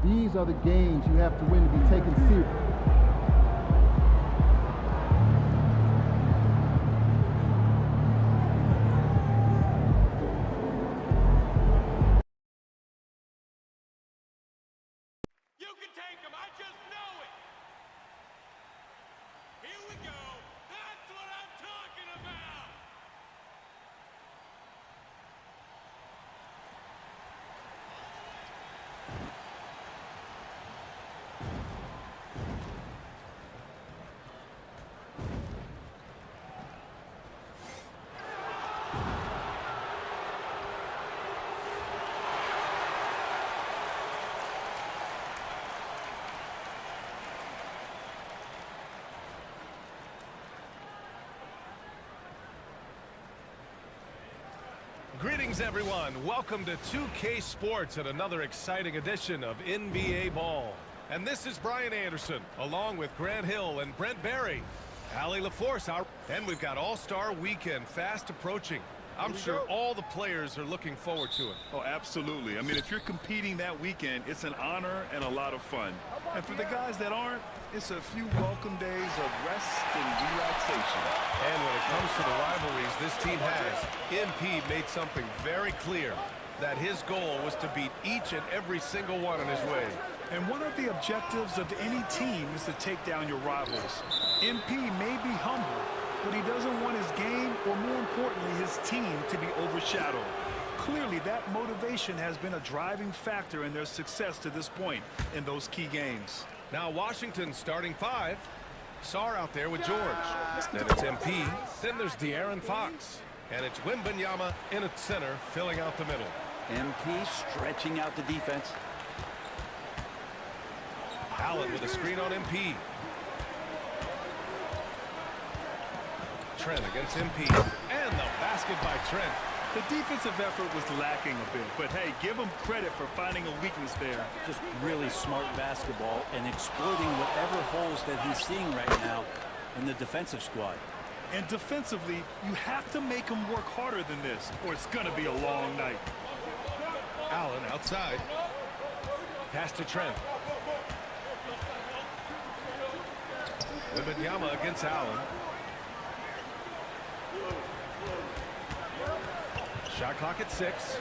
These are the games you have to win to be taken seriously. You can take him, I just know it! Here we go! That's what I'm talking about! Greetings, everyone. Welcome to 2K Sports and another exciting edition of NBA Ball. And this is Brian Anderson, along with Grant Hill and Brent Barry. Allie LaForce, and we've got All-Star Weekend fast approaching. I'm sure all the players are looking forward to it. Oh, absolutely. I mean, if you're competing that weekend, it's an honor and a lot of fun. And for the guys that aren't, it's a few welcome days of rest and relaxation. And when it comes to the rivalries this team has, MP made something very clear, that his goal was to beat each and every single one in his way. And one of the objectives of any team is to take down your rivals. MP may be humble, but he doesn't want his game, or more importantly, his team, to be overshadowed. Clearly, that motivation has been a driving factor in their success to this point in those key games. Now Washington starting 5. Sarr out there with George. Then it's MP. Then there's De'Aaron Fox. And it's Wembanyama in at center, filling out the middle. MP stretching out the defense. Allen with a screen on MP. Trent against MP. And the basket by Trent. The defensive effort was lacking a bit, but hey, give him credit for finding a weakness there. Just really smart basketball and exploiting whatever holes that he's seeing right now in the defensive squad. And defensively, you have to make him work harder than this, or it's going to be a long night. Allen outside. Pass to Trent. Wembanyama against Allen. Shot clock at 6.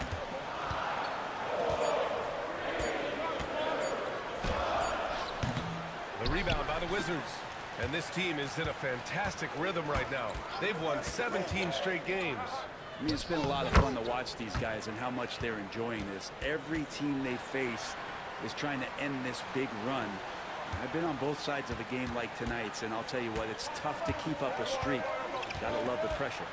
The rebound by the Wizards. And this team is in a fantastic rhythm right now. They've won 17 straight games. I mean, it's been a lot of fun to watch these guys and how much they're enjoying this. Every team they face is trying to end this big run. I've been on both sides of a game like tonight's, and I'll tell you what, it's tough to keep up a streak. Gotta love the pressure.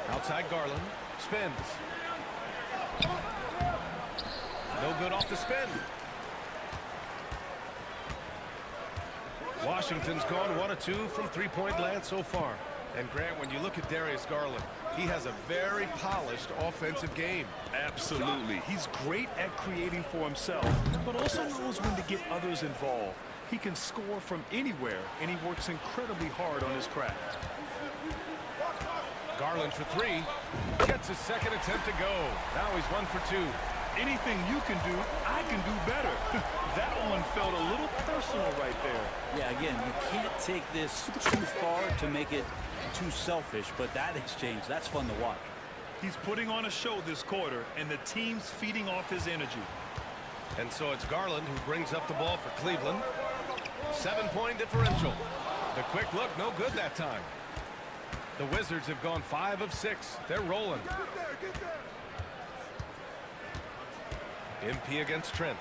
Outside Garland. Spins. No good off the spin. Washington's gone 1 of 2 from three-point land so far. And Grant, when you look at Darius Garland, he has a very polished offensive game. Absolutely. He's great at creating for himself, but also knows when to get others involved. He can score from anywhere, and he works incredibly hard on his craft. Garland for 3. Gets his second attempt to go. Now he's 1 for 2. Anything you can do, I can do better. That one felt a little personal right there. Yeah, again, you can't take this too far to make it too selfish, but that exchange, that's fun to watch. He's putting on a show this quarter, and the team's feeding off his energy. And so it's Garland who brings up the ball for Cleveland. 7-point differential. The quick look, no good that time. The Wizards have gone 5 of 6. They're rolling. MP against Trent.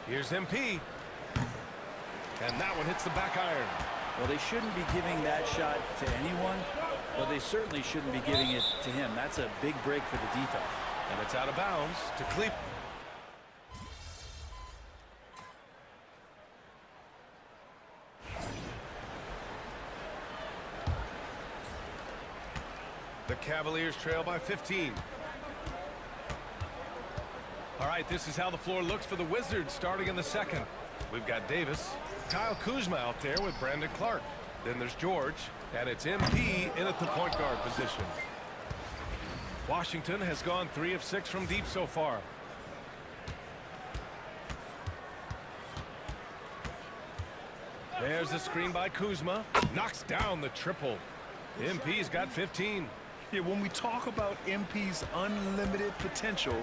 Here's MP. And that one hits the back iron. Well, they shouldn't be giving that shot to anyone, but they certainly shouldn't be giving it to him. That's a big break for the defense. And it's out of bounds to Cleveland. The Cavaliers trail by 15. All right, this is how the floor looks for the Wizards starting in the second. We've got Davis, Kyle Kuzma out there with Brandon Clark. Then there's George, and it's MP in at the point guard position. Washington has gone 3 of 6 from deep so far. There's the screen by Kuzma. Knocks down the triple. MP's got 15. Yeah, when we talk about MP's unlimited potential,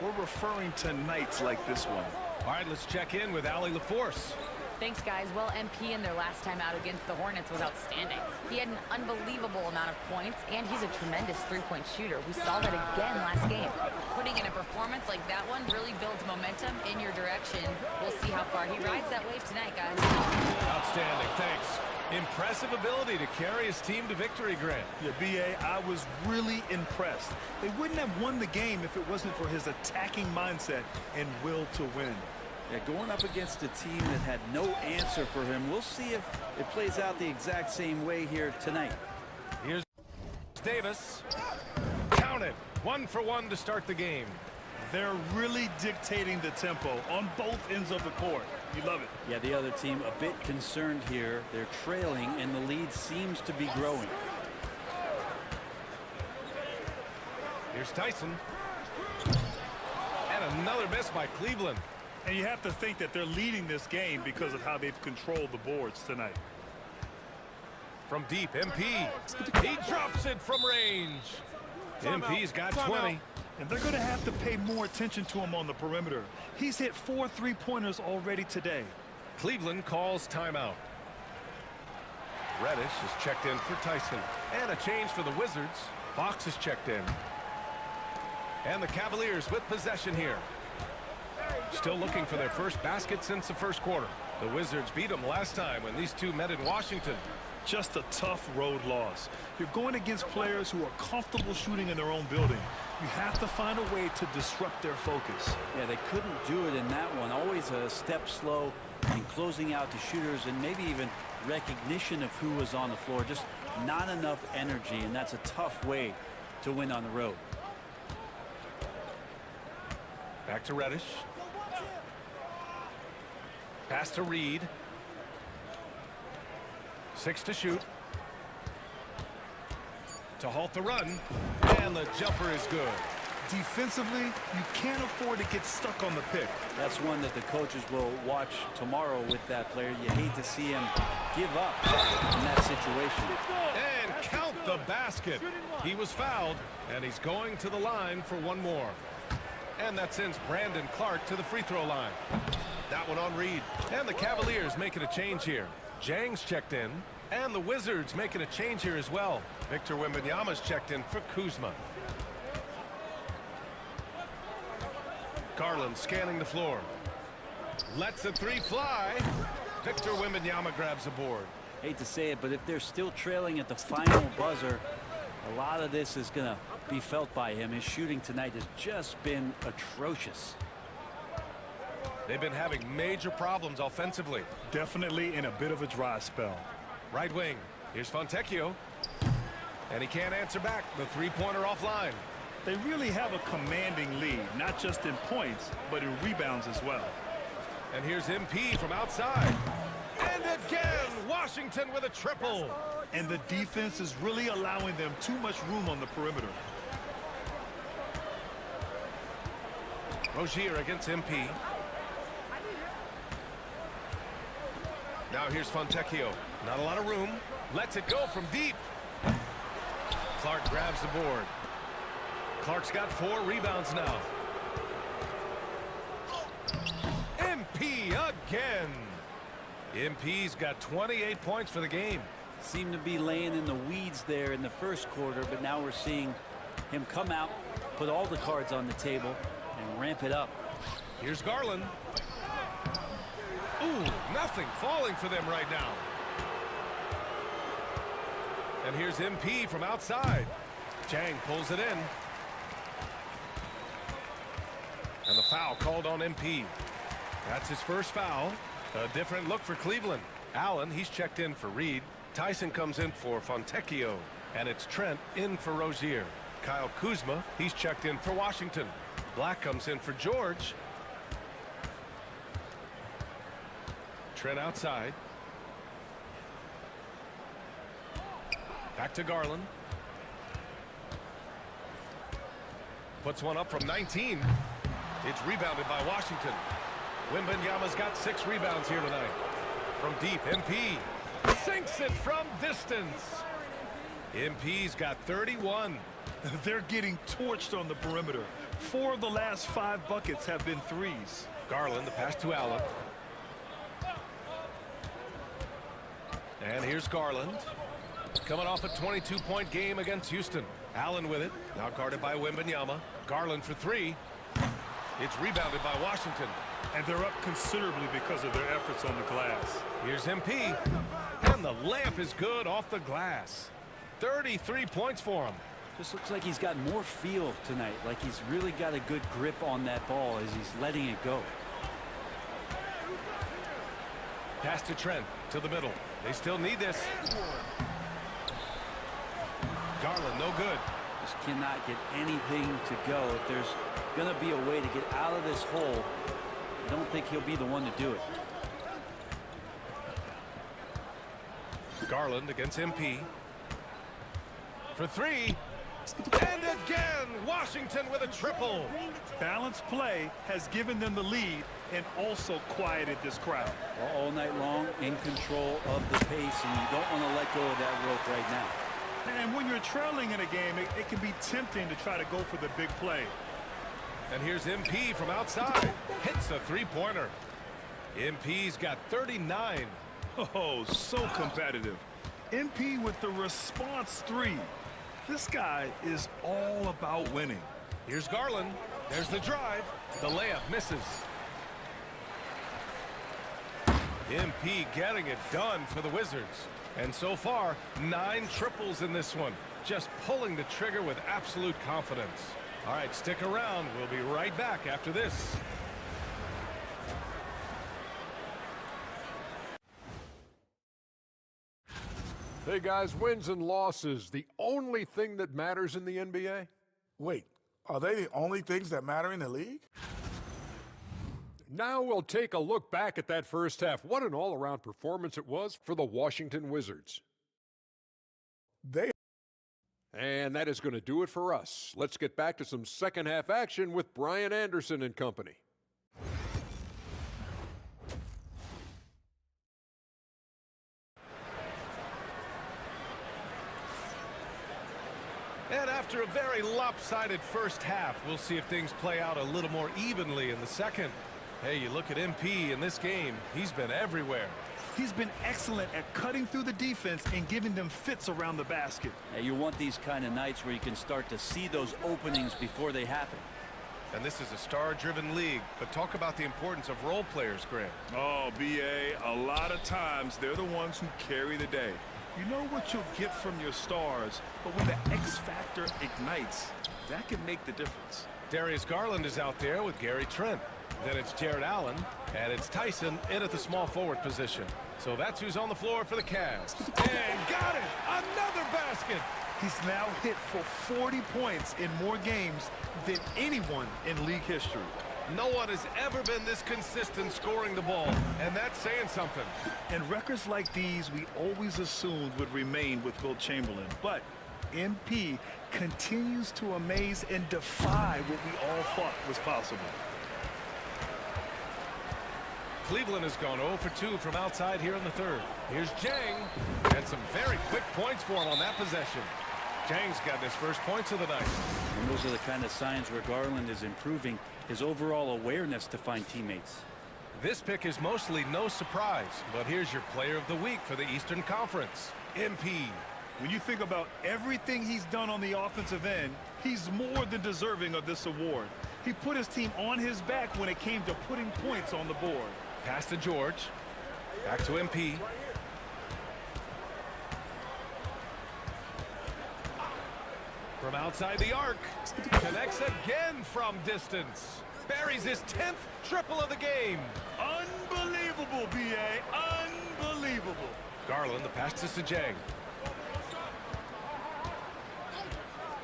we're referring to nights like this one. All right, let's check in with Allie LaForce. Thanks, guys. Well, MP in their last time out against the Hornets was outstanding. He had an unbelievable amount of points, and he's a tremendous three-point shooter. We saw that again last game. Putting in a performance like that one really builds momentum in your direction. We'll see how far he rides that wave tonight, guys. Outstanding, thanks. Impressive ability to carry his team to victory, Grant. Yeah, B.A., I was really impressed. They wouldn't have won the game if it wasn't for his attacking mindset and will to win. Yeah, going up against a team that had no answer for him. We'll see if it plays out the exact same way here tonight. Here's Davis. Count it. 1 for 1 to start the game. They're really dictating the tempo on both ends of the court. You love it. Yeah, the other team a bit concerned here. They're trailing, and the lead seems to be growing. Here's Tyson. And another miss by Cleveland. And you have to think that they're leading this game because of how they've controlled the boards tonight. From deep, MP. He drops it from range. MP's got 20. And they're going to have to pay more attention to him on the perimeter. He's hit 4 3-pointers already today. Cleveland calls timeout. Reddish is checked in for Tyson. And a change for the Wizards. Fox is checked in. And the Cavaliers with possession here. Still looking for their first basket since the first quarter. The Wizards beat them last time when these two met in Washington. Just a tough road loss. You're going against players who are comfortable shooting in their own building. You have to find a way to disrupt their focus. Yeah, they couldn't do it in that one. Always a step slow in closing out the shooters, and maybe even recognition of who was on the floor. Just not enough energy, and that's a tough way to win on the road. Back to Reddish. Pass to Reed. 6 to shoot. To halt the run. And the jumper is good. Defensively, you can't afford to get stuck on the pick. That's one that the coaches will watch tomorrow with that player. You hate to see him give up in that situation. And count the basket. He was fouled, and he's going to the line for one more. And that sends Brandon Clark to the free throw line. That one on Reed. And the Cavaliers making a change here. Jang's checked in. And the Wizards making a change here as well. Victor Wembanyama's checked in for Kuzma. Garland scanning the floor. Lets the three fly. Victor Wembanyama grabs the board. Hate to say it, but if they're still trailing at the final buzzer, a lot of this is going to be felt by him. His shooting tonight has just been atrocious. They've been having major problems offensively. Definitely in a bit of a dry spell. Right wing. Here's Fontecchio. And he can't answer back. The three-pointer offline. They really have a commanding lead, not just in points, but in rebounds as well. And here's MP from outside. And again, Washington with a triple. And the defense is really allowing them too much room on the perimeter. Rozier against MP. Now here's Fontecchio. Not a lot of room. Lets it go from deep. Clark grabs the board. Clark's got 4 rebounds now. MP again. MP's got 28 points for the game. Seemed to be laying in the weeds there in the first quarter, but now we're seeing him come out, put all the cards on the table, and ramp it up. Here's Garland. Ooh, nothing falling for them right now. And here's MP from outside. Chang pulls it in. And the foul called on MP. That's his first foul. A different look for Cleveland. Allen, he's checked in for Reed. Tyson comes in for Fontecchio. And it's Trent in for Rozier. Kyle Kuzma, he's checked in for Washington. Black comes in for George. Trent outside. Back to Garland. Puts one up from 19. It's rebounded by Washington. Wembanyama's got 6 rebounds here tonight. From deep, MP sinks it from distance. MP's got 31. They're getting torched on the perimeter. 4 of the last 5 buckets have been threes. Garland, the pass to Allen. And here's Garland. Coming off a 22-point game against Houston. Allen with it. Now guarded by Wembanyama. Garland for 3. It's rebounded by Washington. And they're up considerably because of their efforts on the glass. Here's MP. And the layup is good off the glass. 33 points for him. Just looks like he's got more feel tonight, like he's really got a good grip on that ball as he's letting it go. Pass to Trent, to the middle. They still need this. Garland, no good. Just cannot get anything to go. If there's going to be a way to get out of this hole, I don't think he'll be the one to do it. Garland against MP. For three. And again, Washington with a triple. Balanced play has given them the lead and also quieted this crowd. All night long, in control of the pace, and you don't want to let go of that rope right now. And when you're trailing in a game, it can be tempting to try to go for the big play. And here's MP from outside. Hits a three-pointer. MP's got 39. Oh, so competitive. MP with the response three. This guy is all about winning. Here's Garland. There's the drive. The layup misses. MP getting it done for the Wizards. And so far, 9 triples in this one. Just pulling the trigger with absolute confidence. All right, stick around. We'll be right back after this. Hey guys, wins and losses, the only thing that matters in the NBA? Wait, are they the only things that matter in the league? Now we'll take a look back at that first half. What an all-around performance it was for the Washington Wizards. And that is going to do it for us. Let's get back to some second half action with Brian Anderson and company. And after a very lopsided first half, we'll see if things play out a little more evenly in the second. Hey, you look at MP in this game, he's been everywhere. He's been excellent at cutting through the defense and giving them fits around the basket. And you want these kind of nights where you can start to see those openings before they happen. And this is a star-driven league, but talk about the importance of role players, Grant. Oh, B.A., a lot of times they're the ones who carry the day. You know what you'll get from your stars, but when the X factor ignites, that can make the difference. Darius Garland is out there with Gary Trent. Then it's Jared Allen, and it's Tyson in at the small forward position. So that's who's on the floor for the Cavs. And got it! Another basket! He's now hit for 40 points in more games than anyone in league history. No one has ever been this consistent scoring the ball, and that's saying something. And records like these we always assumed would remain with Will Chamberlain. But MP continues to amaze and defy what we all thought was possible. Cleveland has gone 0 for 2 from outside here in the third. Here's Jang, and some very quick points for him on that possession. Jang's got his first points of the night. And those are the kind of signs where Garland is improving his overall awareness to find teammates. This pick is mostly no surprise, but here's your player of the week for the Eastern Conference, MP. When you think about everything he's done on the offensive end, he's more than deserving of this award. He put his team on his back when it came to putting points on the board. Pass to George. Back to MP. From outside the arc. Connects again from distance. Buries his 10th triple of the game. Unbelievable, B.A. Unbelievable. Garland, the pass to Sajang.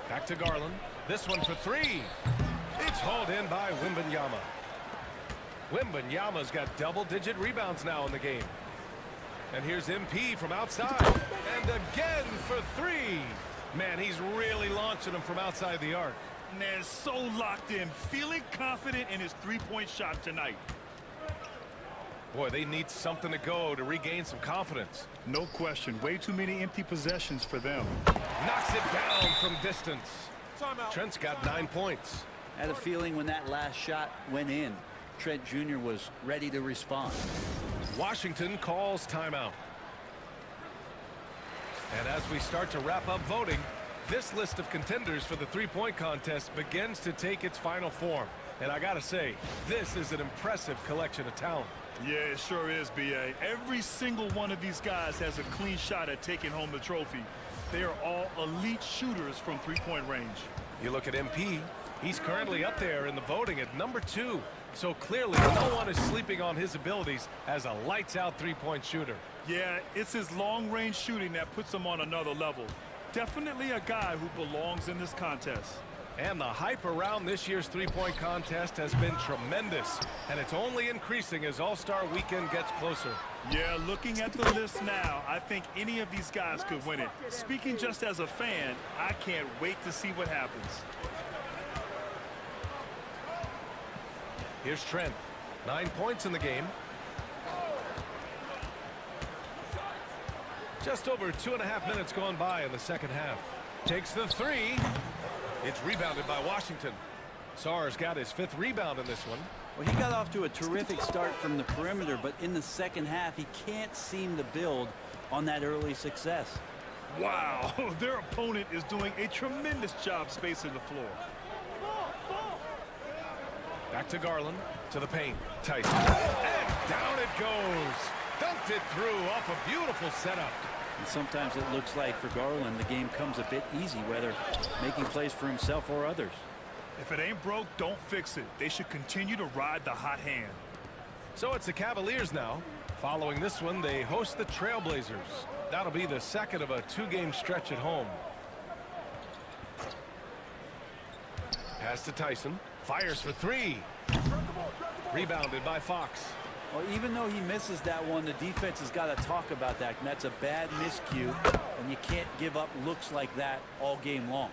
Back to Garland. This one for three. It's hauled in by Wembanyama. Wembanyama's got double-digit rebounds now in the game. And here's MP from outside. And again for three. Man, he's really launching them from outside the arc. Man, so locked in, feeling confident in his three-point shot tonight. Boy, they need something to go to regain some confidence. No question. Way too many empty possessions for them. Knocks it down from distance. Trent's got 9 points. I had a feeling when that last shot went in, Trent Jr. was ready to respond. Washington calls timeout. And as we start to wrap up voting, this list of contenders for the three-point contest begins to take its final form. And I gotta say, this is an impressive collection of talent. Yeah, it sure is, B.A. Every single one of these guys has a clean shot at taking home the trophy. They are all elite shooters from three-point range. You look at MP, he's currently up there in the voting at number 2. So clearly, no one is sleeping on his abilities as a lights-out three-point shooter. Yeah, it's his long-range shooting that puts him on another level. Definitely a guy who belongs in this contest. And the hype around this year's three-point contest has been tremendous, and it's only increasing as All-Star Weekend gets closer. Yeah, looking at the list now, I think any of these guys could win it. Speaking just as a fan, I can't wait to see what happens. Here's Trent. 9 points in the game. Just over 2.5 minutes gone by in the second half. Takes the three. It's rebounded by Washington. Sarr's got his 5th rebound in this one. Well, he got off to a terrific start from the perimeter, but in the second half, he can't seem to build on that early success. Wow, their opponent is doing a tremendous job spacing the floor. Back to Garland, to the paint. Tyson. And down it goes. Dunked it through off a beautiful setup. And sometimes it looks like for Garland, the game comes a bit easy, whether making plays for himself or others. If it ain't broke, don't fix it. They should continue to ride the hot hand. So it's the Cavaliers now. Following this one, they host the Trailblazers. That'll be the second of a 2-game stretch at home. Pass to Tyson. Fires for 3. Rebounded by Fox. Well, even though he misses that one, the defense has got to talk about that. And that's a bad miscue, and you can't give up looks like that all game long.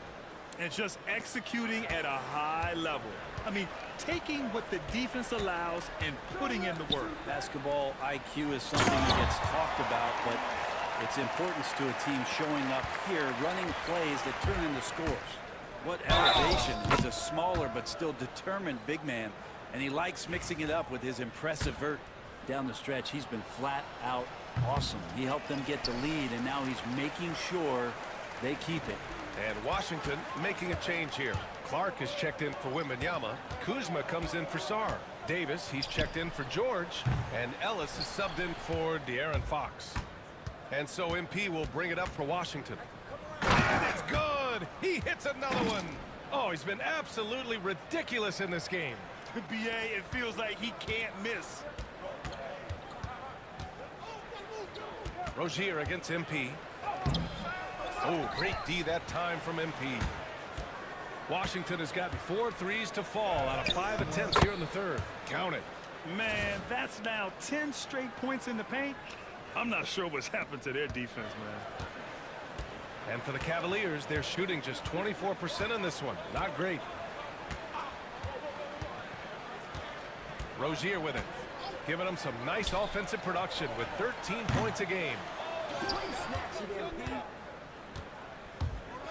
And just executing at a high level. I mean, taking what the defense allows and putting in the work. Basketball IQ is something that gets talked about, but its importance to a team showing up here, running plays that turn into scores. What elevation. He's a smaller but still determined big man, and he likes mixing it up with his impressive vert. Down the stretch, he's been flat out awesome. He helped them get the lead, and now he's making sure they keep it. And Washington making a change here. Clark is checked in for Wembanyama. Kuzma comes in for Sarr. Davis, he's checked in for George. And Ellis is subbed in for De'Aaron Fox. And so MP will bring it up for Washington. And it's good! He hits another one! Oh, he's been absolutely ridiculous in this game. BA, it feels like he can't miss. Rozier against MP. Oh, great D that time from MP. Washington has gotten 4 threes to fall out of 5 attempts here in the third. Count it. Man, that's now 10 straight points in the paint. I'm not sure what's happened to their defense, man. And for the Cavaliers, they're shooting just 24% in this one. Not great. Rozier with it. Giving them some nice offensive production with 13 points a game.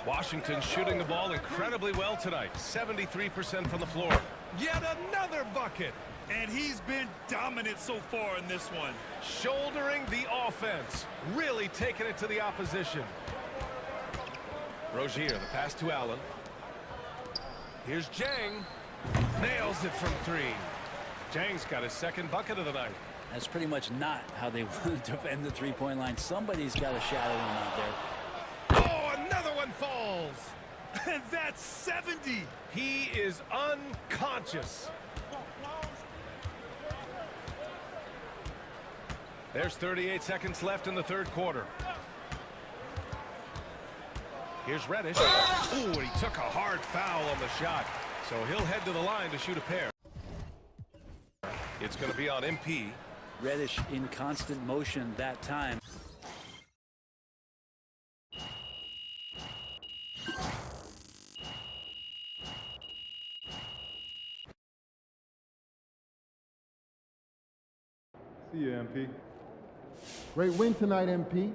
Washington shooting the ball incredibly well tonight. 73% from the floor. Yet another bucket. And he's been dominant so far in this one. Shouldering the offense. Really taking it to the opposition. Rozier, the pass to Allen. Here's Jang. Nails it from 3. Jang's got his 2nd bucket of the night. That's pretty much not how they want to defend the three-point line. Somebody's got to shadow him out there. Oh, another one falls. And that's 70. He is unconscious. There's 38 seconds left in the third quarter. Here's Reddish. Ooh, and he took a hard foul on the shot. So he'll head to the line to shoot a pair. It's going to be on MP. Reddish in constant motion that time. See you, MP. Great win tonight, MP.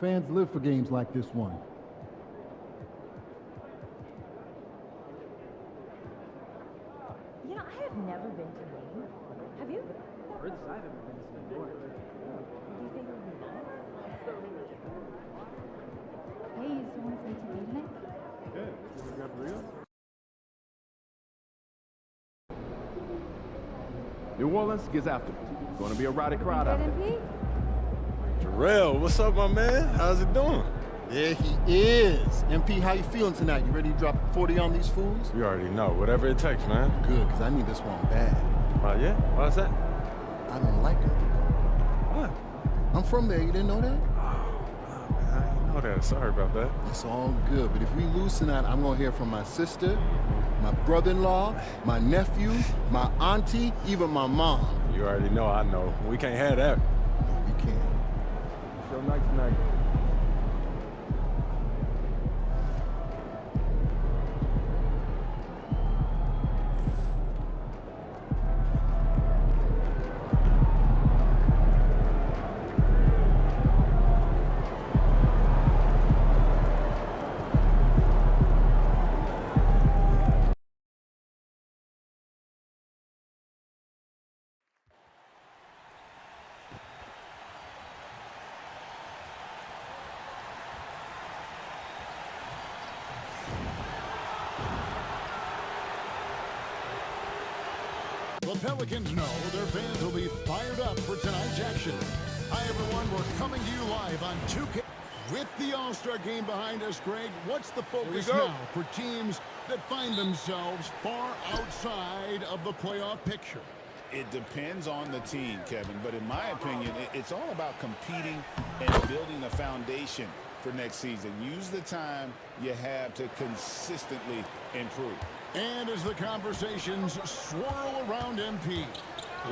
Fans live for games like this one. You know, I have never been to Maine. Have you? Furthest I've ever been is New York. Do you think it would be nice? Hey, you still want to stay to tonight? Good. You want to grab burritos? New Orleans gets after it. It's going to be a rowdy crowd out there. Terrell, what's up, my man? How's it doing? There he is. MP, how you feeling tonight? You ready to drop 40 on these fools? You already know. Whatever it takes, man. Good, because I need this one bad. Yeah? Why's that? I don't like him. What? I'm from there. You didn't know that? Oh, man, I didn't know that. Sorry about that. It's all good. But if we lose tonight, I'm going to hear from my sister, my brother-in-law, my nephew, my auntie, even my mom. You already know I know. We can't have that. No, we can't. Show night tonight. The Pelicans know their fans will be fired up for tonight's action. Hi, everyone. We're coming to you live on 2K. With the All-Star game behind us, Greg, what's the focus now for teams that find themselves far outside of the playoff picture? It depends on the team, Kevin, but in my opinion, it's all about competing and building a foundation for next season. Use the time you have to consistently improve. And as the conversations swirl around MP,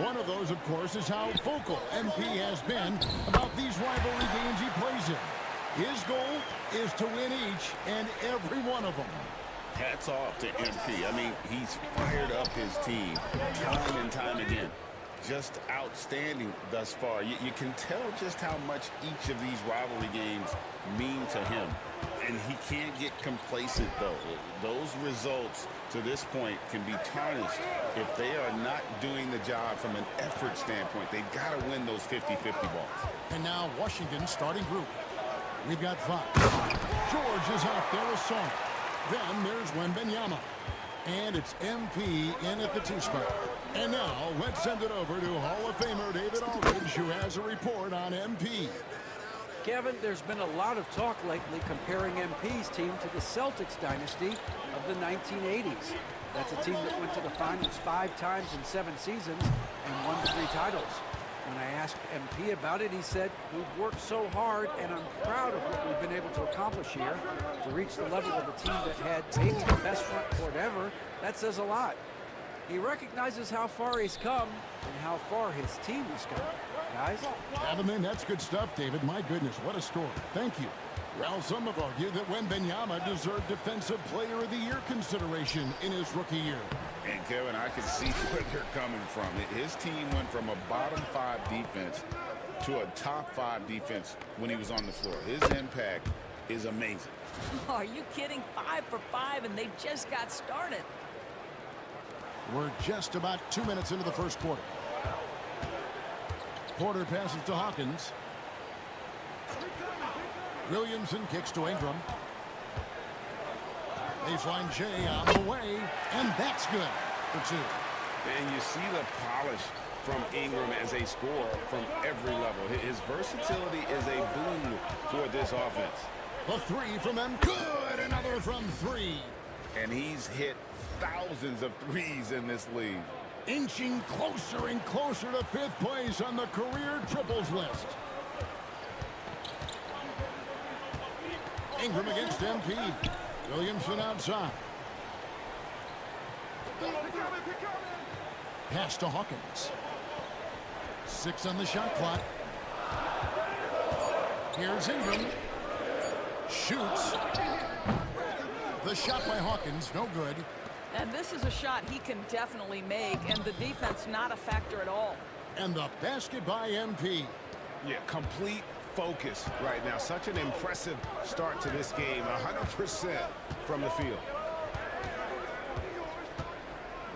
one of those, of course, is how vocal MP has been about these rivalry games he plays in. His goal is to win each and every one of them. Hats off to MP. I mean, he's fired up his team time and time again. Just outstanding thus far. You can tell just how much each of these rivalry games mean to him. And he can't get complacent, though. Those results to this point can be tarnished if they are not doing the job from an effort standpoint. They've got to win those 50-50 balls. And now Washington's starting group. We've got 5. George is out there with Song. Then there's Wembanyama. And it's MP in at the 2 spot. And now let's send it over to Hall of Famer David Aldridge, who has a report on MP. Kevin, there's been a lot of talk lately comparing MP's team to the Celtics dynasty of the 1980s. That's a team that went to the finals 5 times in 7 seasons and won 3 titles. When I asked MP about it, he said, "We've worked so hard, and I'm proud of what we've been able to accomplish here. To reach the level of a team that had maybe the best front court ever, that says a lot." He recognizes how far he's come and how far his team has come. Guys? Gentlemen, that's good stuff, David. My goodness, what a story. Thank you. Well, some have argued that Wembanyama deserved Defensive Player of the Year consideration in his rookie year. And, Kevin, I can see where they're coming from. His team went from a bottom 5 defense to a top 5 defense when he was on the floor. His impact is amazing. Oh, are you kidding? 5 for 5, and they just got started. We're just about 2 minutes into the first quarter. Porter passes to Hawkins. Williamson kicks to Ingram. Baseline Jay on the way, and that's good for 2. And you see the polish from Ingram as a scorer from every level. His versatility is a boon for this offense. The 3 from him. Good! Another from 3. And he's hit thousands of threes in this league. Inching closer and closer to 5th place on the career triples list. Ingram against MP. Williamson outside. Pass to Hawkins. 6 on the shot clock. Here's Ingram. Shoots. The shot by Hawkins, no good. And this is a shot he can definitely make, and the defense not a factor at all. And the basket by MP. Yeah, complete focus right now. Such an impressive start to this game. 100% from the field.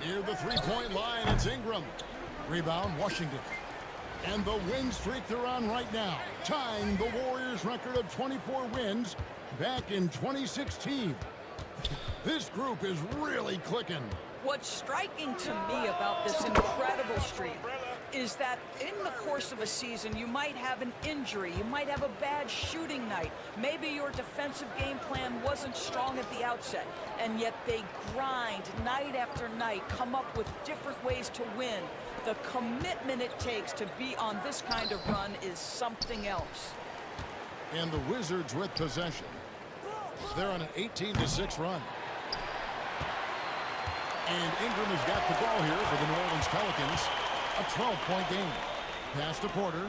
Near the 3-point line, it's Ingram. Rebound, Washington. And the win streak they're on right now, tying the Warriors' record of 24 wins back in 2016. This group is really clicking. What's striking to me about this incredible streak is that in the course of a season, you might have an injury, you might have a bad shooting night, maybe your defensive game plan wasn't strong at the outset, and yet they grind night after night, come up with different ways to win. The commitment it takes to be on this kind of run is something else. And the Wizards with possession. They're on an 18-6 run. And Ingram has got the ball here for the New Orleans Pelicans. A 12-point game. Pass to Porter.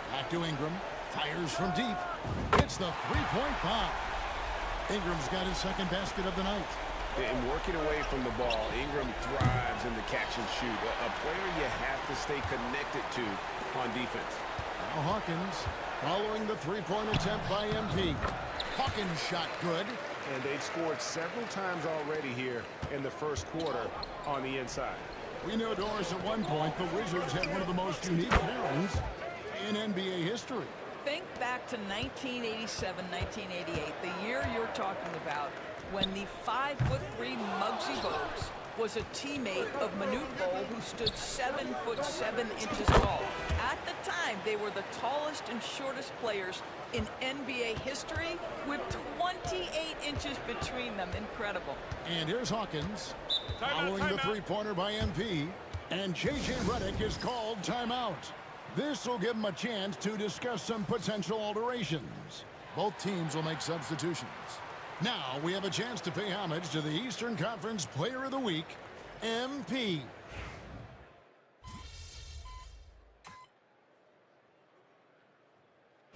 Back to Ingram. Fires from deep. Hits the three-point bomb. Ingram's got his second basket of the night. And working away from the ball, Ingram thrives in the catch and shoot. A player you have to stay connected to on defense. Now Hawkins following the three-point attempt by MP. Hawkins shot good. And they've scored several times already here in the first quarter on the inside. We know, Doris, at one point the Wizards had one of the most unique pairings in NBA history. Think back to 1987, 1988, the year you're talking about, when the 5'3" Muggsy Bogues was a teammate of Manute Bol, who stood 7'7" tall. At the time, they were the tallest and shortest players in NBA history, with 28 inches between them. Incredible. And here's Hawkins following the three-pointer by MP. And J.J. Redick is called timeout. This will give him a chance to discuss some potential alterations. Both teams will make substitutions. Now we have a chance to pay homage to the Eastern Conference Player of the Week, MP.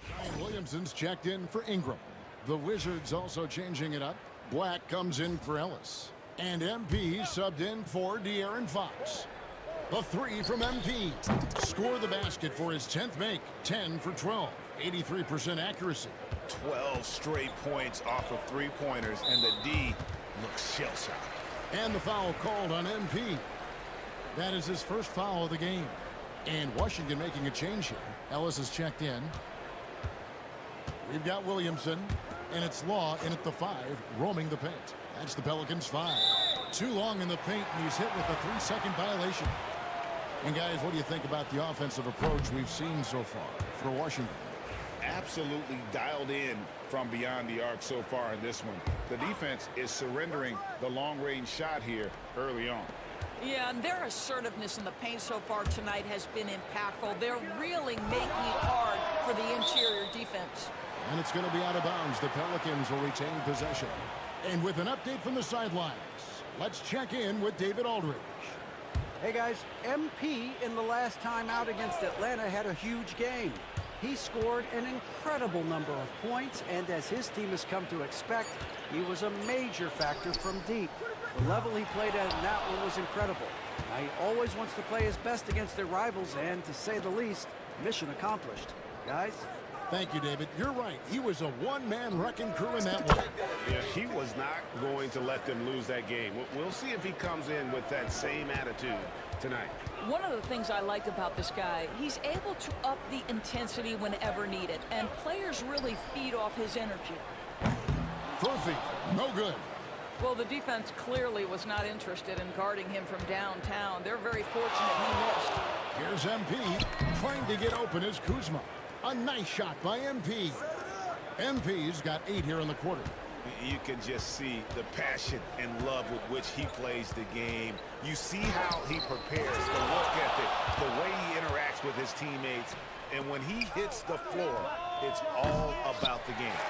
Zion Williamson's checked in for Ingram. The Wizards also changing it up. Black comes in for Ellis. And MP subbed in for De'Aaron Fox. The three from MP. Score the basket for his 10th make. 10 for 12. 83% accuracy. 12 straight points off of three-pointers, and the D looks shell-shocked. And the foul called on MP. That is his first foul of the game. And Washington making a change here. Ellis is checked in. We've got Williamson, and it's Law in at the 5, roaming the paint. That's the Pelicans' 5. Too long in the paint, and he's hit with a 3-second violation. And guys, what do you think about the offensive approach we've seen so far for Washington? Absolutely dialed in from beyond the arc so far in this one. The defense is surrendering the long-range shot here early on. Yeah, and their assertiveness in the paint so far tonight has been impactful. They're really making it hard for the interior defense. And it's going to be out of bounds. The Pelicans will retain possession. And with an update from the sidelines, let's check in with David Aldridge. Hey guys, MP in the last time out against Atlanta had a huge game. He scored an incredible number of points, and as his team has come to expect, he was a major factor from deep. The level he played at in that one was incredible. Now, he always wants to play his best against their rivals, and to say the least, mission accomplished. Guys? Thank you, David. You're right. He was a one-man wrecking crew in that one. Yeah, he was not going to let them lose that game. We'll see if he comes in with that same attitude tonight. One of the things I like about this guy, he's able to up the intensity whenever needed, and players really feed off his energy. 4 feet, no good. Well, the defense clearly was not interested in guarding him from downtown. They're very fortunate he missed. Here's MP trying to get open as Kuzma. A nice shot by MP. MP's got 8 here in the quarter. You can just see the passion and love with which he plays the game. You see how he prepares, the work ethic, the way he interacts with his teammates. And when he hits the floor, it's all about the game.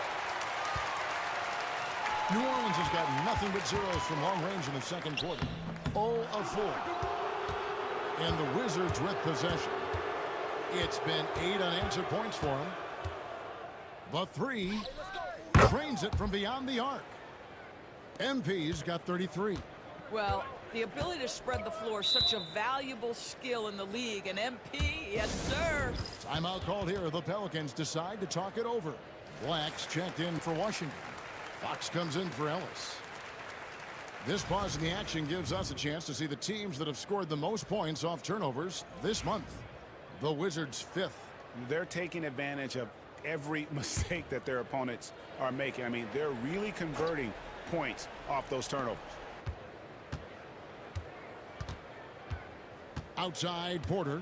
New Orleans has got nothing but zeros from long range in the second quarter. 0 of 4. And the Wizards with possession. It's been 8 unanswered points for him. The 3 drains it from beyond the arc. MP's got 33. Well, the ability to spread the floor is such a valuable skill in the league. And MP, yes, sir. Timeout called here. The Pelicans decide to talk it over. Black's checked in for Washington. Fox comes in for Ellis. This pause in the action gives us a chance to see the teams that have scored the most points off turnovers this month. The Wizards 5th. They're taking advantage of every mistake that their opponents are making. I mean, they're really converting points off those turnovers. Outside Porter.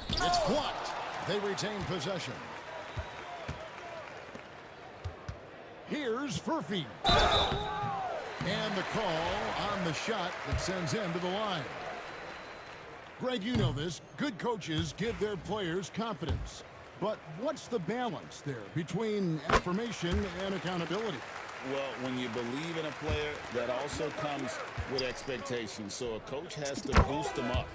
It's blocked. They retain possession. Here's Furphy. And the call on the shot that sends him to the line. Greg, you know this. Good coaches give their players confidence. But what's the balance there between affirmation and accountability? Well, when you believe in a player, that also comes with expectations. So a coach has to boost them up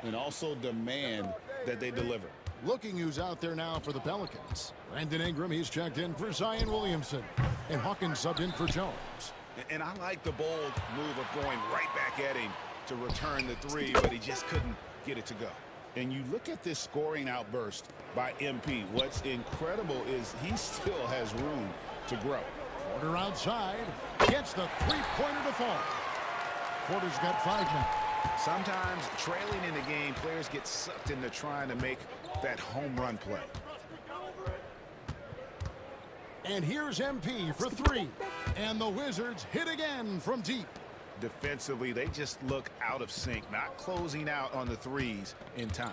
and also demand that they deliver. Looking who's out there now for the Pelicans. Brandon Ingram, he's checked in for Zion Williamson. And Hawkins subbed in for Jones. And I like the bold move of going right back at him to return the three, but he just couldn't get it to go. And you look at this scoring outburst by MP. What's incredible is he still has room to grow. Porter outside. Gets the three-pointer to fall. Porter's got 5 now. Sometimes trailing in the game, players get sucked into trying to make that home run play. And here's MP for 3. And the Wizards hit again from deep. Defensively, they just look out of sync, not closing out on the threes in time.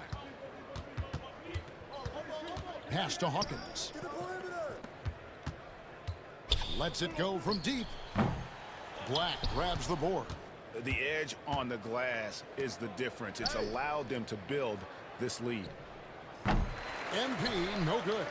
Pass to Hawkins. Lets it go from deep. Black grabs the board. The edge on the glass is the difference. It's allowed them to build this lead. MP, no good.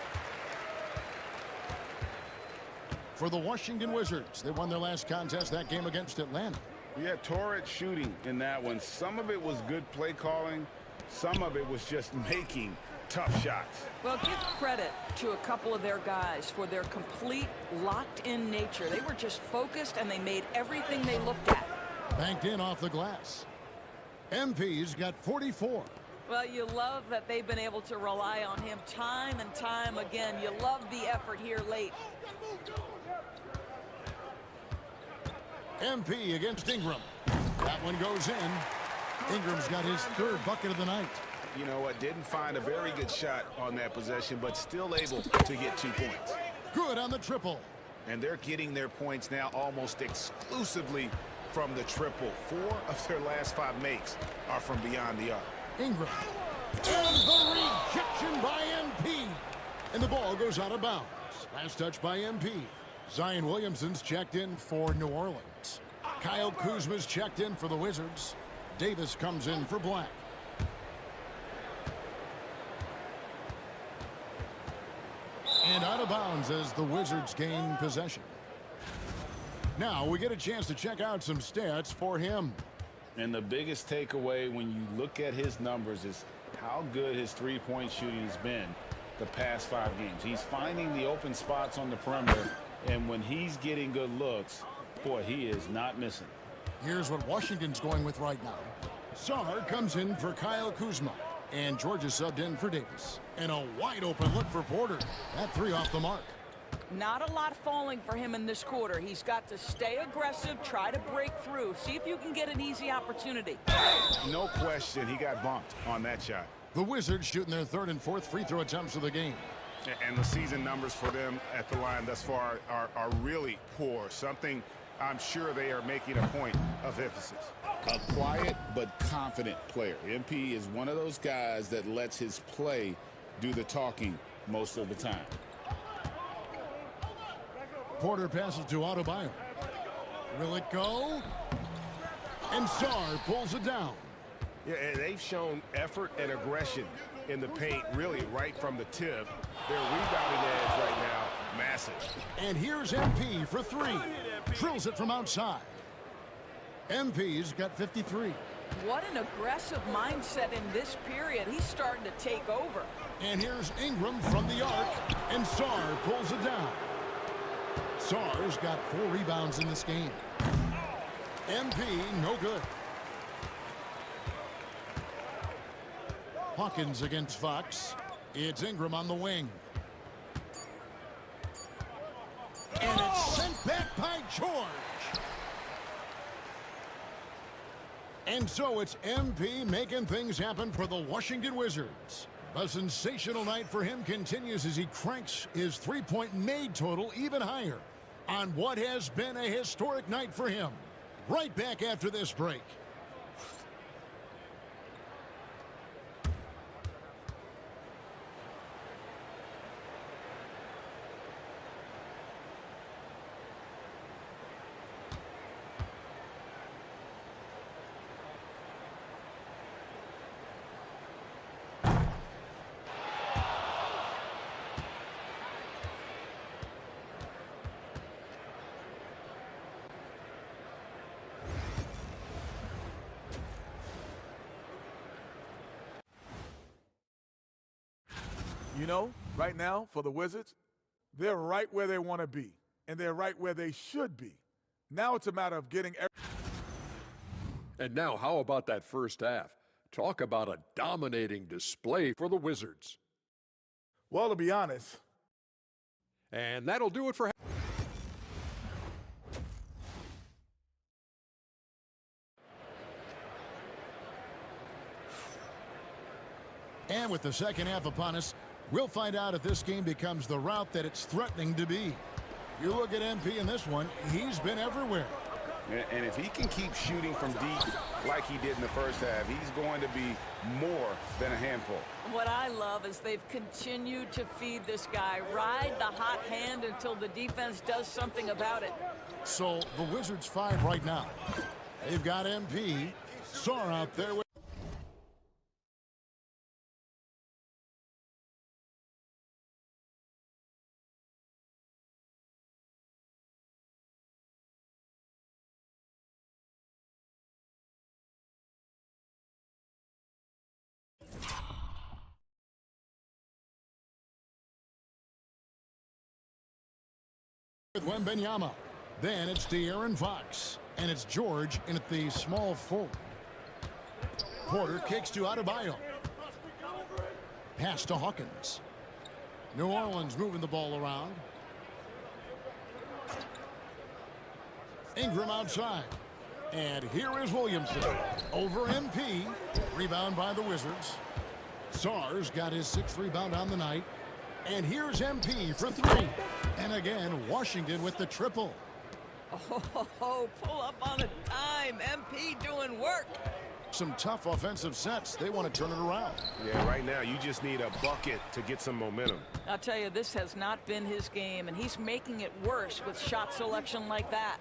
For the Washington Wizards, they won their last contest that game against Atlanta. Yeah, torrid shooting in that one. Some of it was good play calling. Some of it was just making tough shots. Well, give credit to a couple of their guys for their complete locked-in nature. They were just focused, and they made everything they looked at. Banked in off the glass. MP's got 44. Well, you love that they've been able to rely on him time and time again. You love the effort here late. MP against Ingram. That one goes in. Ingram's got his 3rd bucket of the night. You know what? Didn't find a very good shot on that possession, but still able to get 2 points. Good on the triple. And they're getting their points now almost exclusively from the triple. 4 of their last 5 makes are from beyond the arc. Ingram. And the rejection by MP. And the ball goes out of bounds. Last touch by MP. Zion Williamson's checked in for New Orleans. Kyle Kuzma's checked in for the Wizards. Davis comes in for Black. And out of bounds as the Wizards gain possession. Now we get a chance to check out some stats for him. And the biggest takeaway when you look at his numbers is how good his three-point shooting has been the past 5 games. He's finding the open spots on the perimeter, and when he's getting good looks, boy, he is not missing. Here's what Washington's going with right now. Sarr comes in for Kyle Kuzma, and Georgia subbed in for Davis. And a wide open look for Porter. That 3 off the mark. Not a lot falling for him in this quarter. He's got to stay aggressive, try to break through, see if you can get an easy opportunity. No question, he got bumped on that shot. The Wizards shooting their 3rd and 4th free throw attempts of the game. And the season numbers for them at the line thus far are really poor. Something I'm sure they are making a point of emphasis. A quiet but confident player. MP is one of those guys that lets his play do the talking most of the time. Porter passes to Adebayo. Will it go? And Sarr pulls it down. Yeah, and they've shown effort and aggression in the paint, really right from the tip. Their rebounding edge right now, massive. And here's MP for 3. Drills it from outside. MP's got 53. What an aggressive mindset in this period. He's starting to take over. And here's Ingram from the arc, and Sarr pulls it down. Sarr's got 4 rebounds in this game. MP, no good. Hawkins against Fox. It's Ingram on the wing. And it's sent back by George. And so it's MP making things happen for the Washington Wizards. A sensational night for him continues as he cranks his three-point made total even higher on what has been a historic night for him. Right back after this break. You know, right now for the Wizards, they're right where they want to be, and they're right where they should be. Now it's a matter of getting. And now, how about that first half? Talk about a dominating display for the Wizards. Well, to be honest. And that'll do it for. And with the second half upon us, we'll find out if this game becomes the route that it's threatening to be. You look at MP in this one, he's been everywhere. And if he can keep shooting from deep like he did in the first half, he's going to be more than a handful. What I love is they've continued to feed this guy, ride the hot hand until the defense does something about it. So the Wizards 5 right now. They've got MP, Sarr out there with Wembanyama. Then it's De'Aaron Fox. And it's George in at the small forward. Porter kicks to Adebayo. Pass to Hawkins. New Orleans moving the ball around. Ingram outside. And here is Williamson. Over MP. Rebound by the Wizards. Sarr's got his 6th rebound on the night. And here's MP for 3. And again, Washington with the triple. Oh, pull up on a dime. MP doing work. Some tough offensive sets. They want to turn it around. Yeah, right now you just need a bucket to get some momentum. I'll tell you, this has not been his game, and he's making it worse with shot selection like that.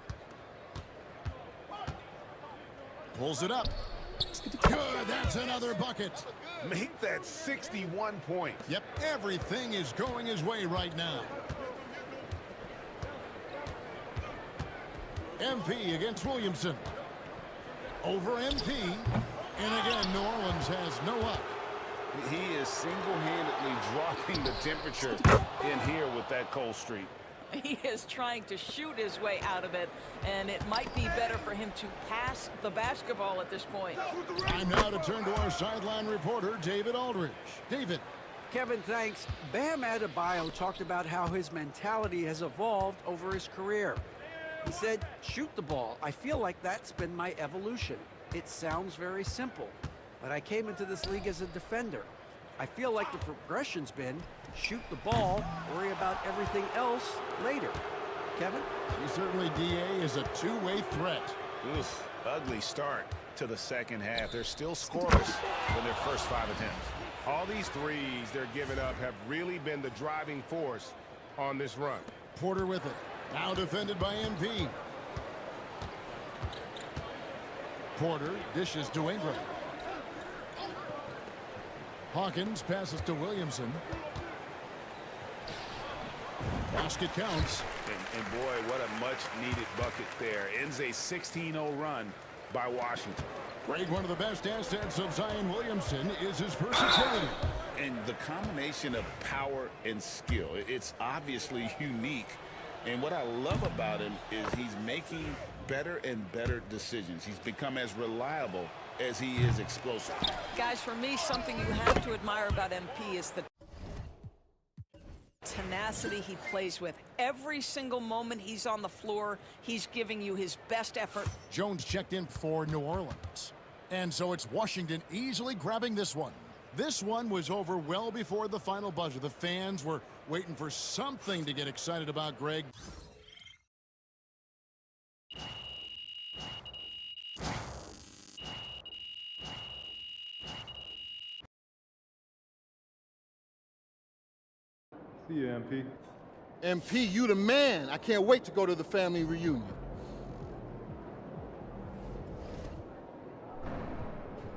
Pulls it up. Good, that's another bucket. Make that 61 points. Yep, everything is going his way right now. MP against Williamson. Over MP. And again, New Orleans has no up. He is single-handedly dropping the temperature in here with that cold streak. He is trying to shoot his way out of it, and it might be better for him to pass the basketball at this point. Time now to turn to our sideline reporter, David Aldridge. David. Kevin, thanks. Bam Adebayo talked about how his mentality has evolved over his career. He said, shoot the ball. I feel like that's been my evolution. It sounds very simple, but I came into this league as a defender. I feel like the progression's been shoot the ball, worry about everything else later. Kevin? Certainly, DA is a two-way threat. Oof, ugly start to the second half. They're still scoreless in their first 5 attempts. All these threes they're giving up have really been the driving force on this run. Porter with it. Now defended by MP. Porter dishes to Ingram. Hawkins passes to Williamson. Basket counts. And boy, what a much-needed bucket there. Ends a 16-0 run by Washington. Greg, one of the best assets of Zion Williamson is his versatility. And the combination of power and skill, it's obviously unique. And what I love about him is he's making better and better decisions. He's become as reliable as he is explosive. Guys, for me, something you have to admire about MP is the tenacity he plays with. Every single moment he's on the floor, he's giving you his best effort. Jones checked in for New Orleans. And so it's Washington easily grabbing this one. This one was over well before the final buzzer. The fans were waiting for something to get excited about, Greg. See you, MP. MP, you the man. I can't wait to go to the family reunion.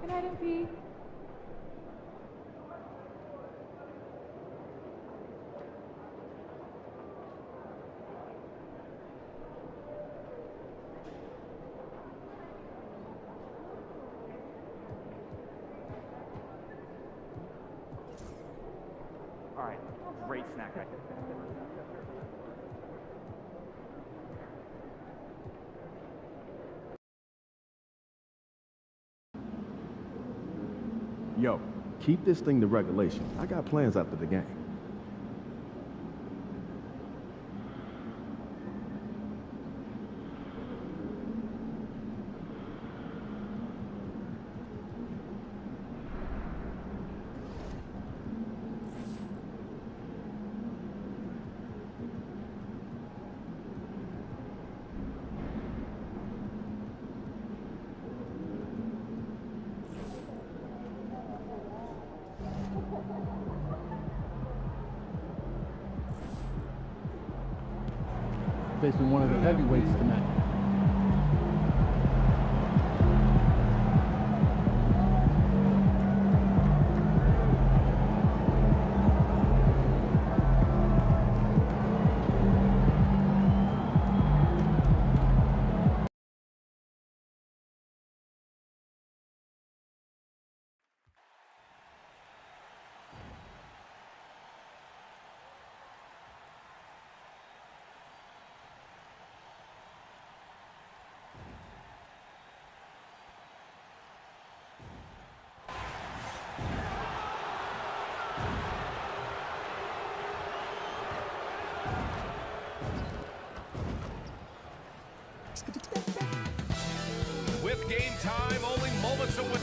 Good night, MP. All right, great snack right there. Yo, keep this thing to regulation. I got plans after the game. Facing one of the heavyweights tonight. With game time, only moments away.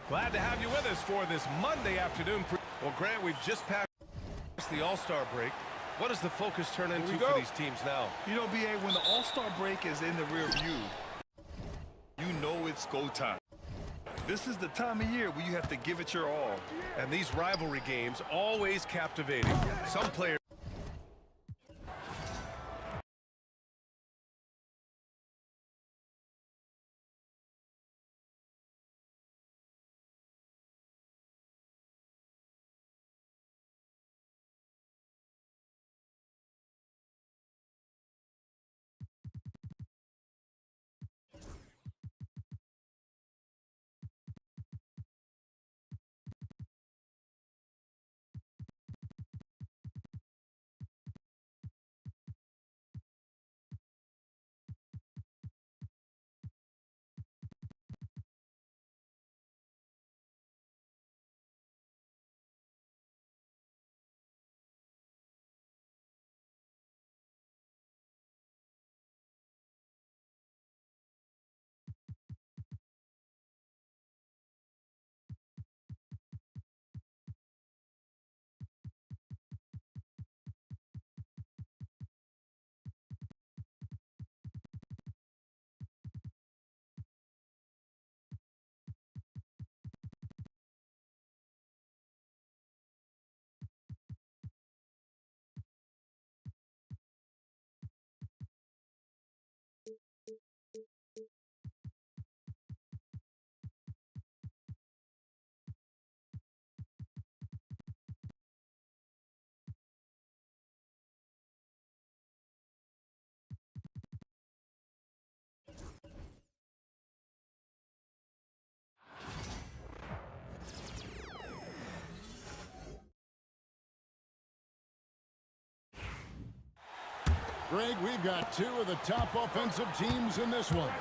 Glad to have you with us for this Monday afternoon. Well, Grant, we've just passed the All-Star break. What does the focus turn into for these teams now? You know, B.A., when the All-Star break is in the rear view, you know it's go time. This is the time of year where you have to give it your all. And these rivalry games always captivating. Some players Greg, we've got two of the top offensive teams in this one.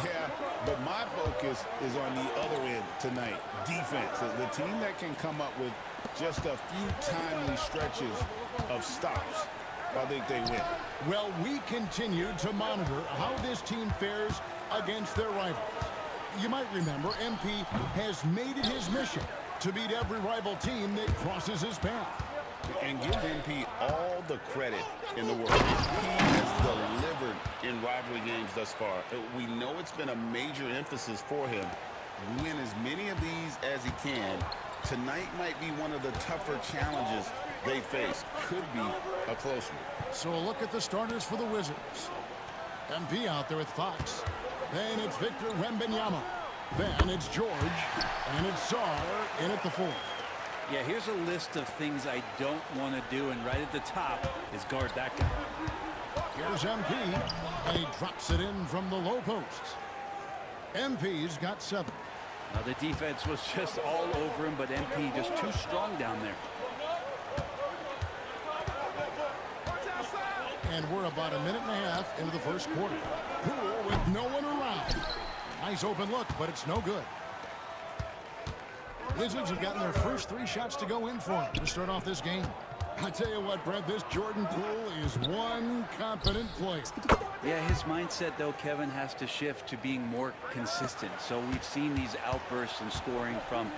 Yeah, but my focus is on the other end tonight, defense. The team that can come up with just a few timely stretches of stops, I think they win. Well, we continue to monitor how this team fares against their rivals. You might remember MP has made it his mission to beat every rival team that crosses his path. And give MP all the credit in the world. He has delivered in rivalry games thus far. We know it's been a major emphasis for him. Win as many of these as he can. Tonight might be one of the tougher challenges they face. Could be a close one. So a look at the starters for the Wizards. MP out there with Fox. Then it's Victor Wembanyama. Then it's George. And it's Sarr in at the 4. Yeah, here's a list of things I don't want to do, and right at the top is guard that guy. Here's MP, and he drops it in from the low post. MP's got 7. The defense was just all over him, but MP just too strong down there. And we're about a minute and a half into the first quarter. Poole with no one around. Nice open look, but it's no good. Wizards have gotten their first 3 shots to go in for them to start off this game. I tell you what, Brent, this Jordan Poole is one confident player. Yeah, his mindset, though, Kevin, has to shift to being more consistent. So we've seen these outbursts in scoring from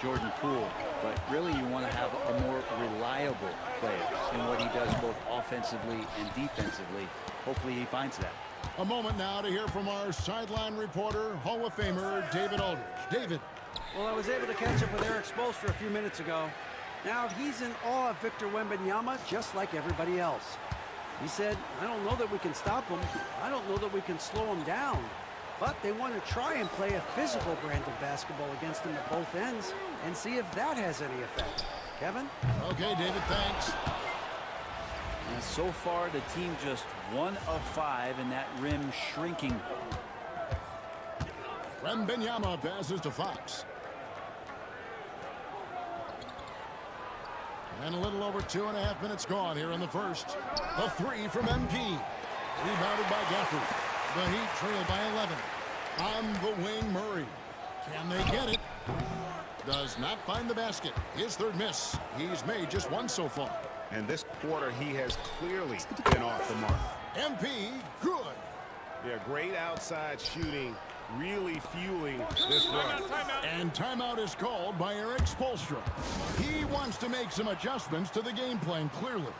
Jordan Poole, but really you want to have a more reliable player in what he does both offensively and defensively. Hopefully he finds that. A moment now to hear from our sideline reporter, Hall of Famer David Aldridge. David. Well, I was able to catch up with Eric Spoelstra a few minutes ago. Now, he's in awe of Victor Wembanyama just like everybody else. He said, I don't know that we can stop him. I don't know that we can slow him down. But they want to try and play a physical brand of basketball against him at both ends and see if that has any effect. Kevin? Okay, David, thanks. And so far, the team just 1 of 5, and that rim shrinking. Wembanyama passes to Fox. And a little over 2.5 minutes gone here in the first. The 3 from MP. Rebounded by Gafford. The Heat trail by 11. On the wing, Murray. Can they get it? Does not find the basket. His 3rd miss. He's made just 1 so far. And this quarter, he has clearly been off the mark. MP, good. Yeah, great outside shooting, really fueling this run. And timeout is called by Eric Spoelstra. He wants to make some adjustments to the game plan, clearly.